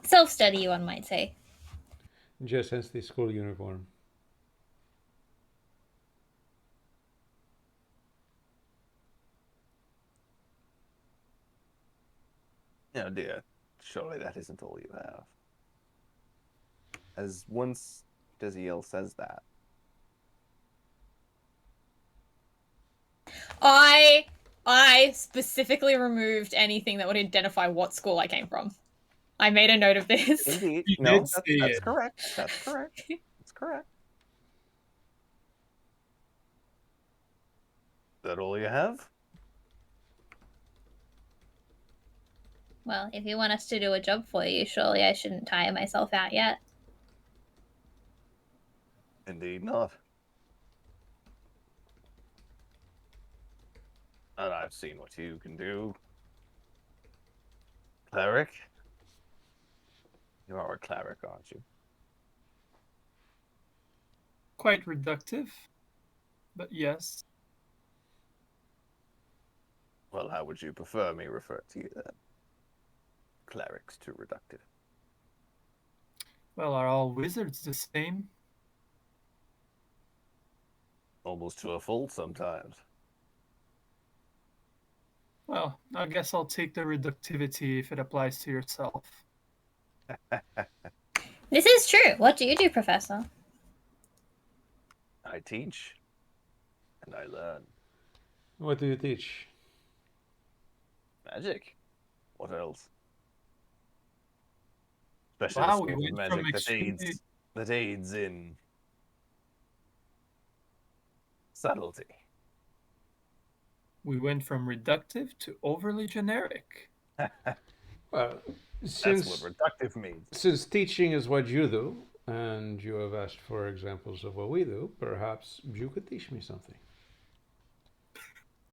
Self-study, one might say. Just hence the school uniform. Oh dear, surely that isn't all you have. As once Desiel says that. I specifically removed anything that would identify what school I came from. I made a note of this. Indeed. No, that's correct. That's correct. That's correct. Is that all you have? Well, if you want us to do a job for you, surely I shouldn't tire myself out yet. Indeed not. And I've seen what you can do. Cleric? You are a cleric, aren't you? Quite reductive, but yes. Well, how would you prefer me refer to you then? Clerics to reductive. Well, are all wizards the same? Almost to a fault sometimes. Well, I guess I'll take the reductivity if it applies to yourself. This is true. What do you do, Professor? I teach, and I learn. What do you teach? Magic. What else? Especially Wow, the we school of went from magic that aids in subtlety. We went from reductive to overly generic. Well, That's what reductive means. Since teaching is what you do, and you have asked for examples of what we do, perhaps you could teach me something.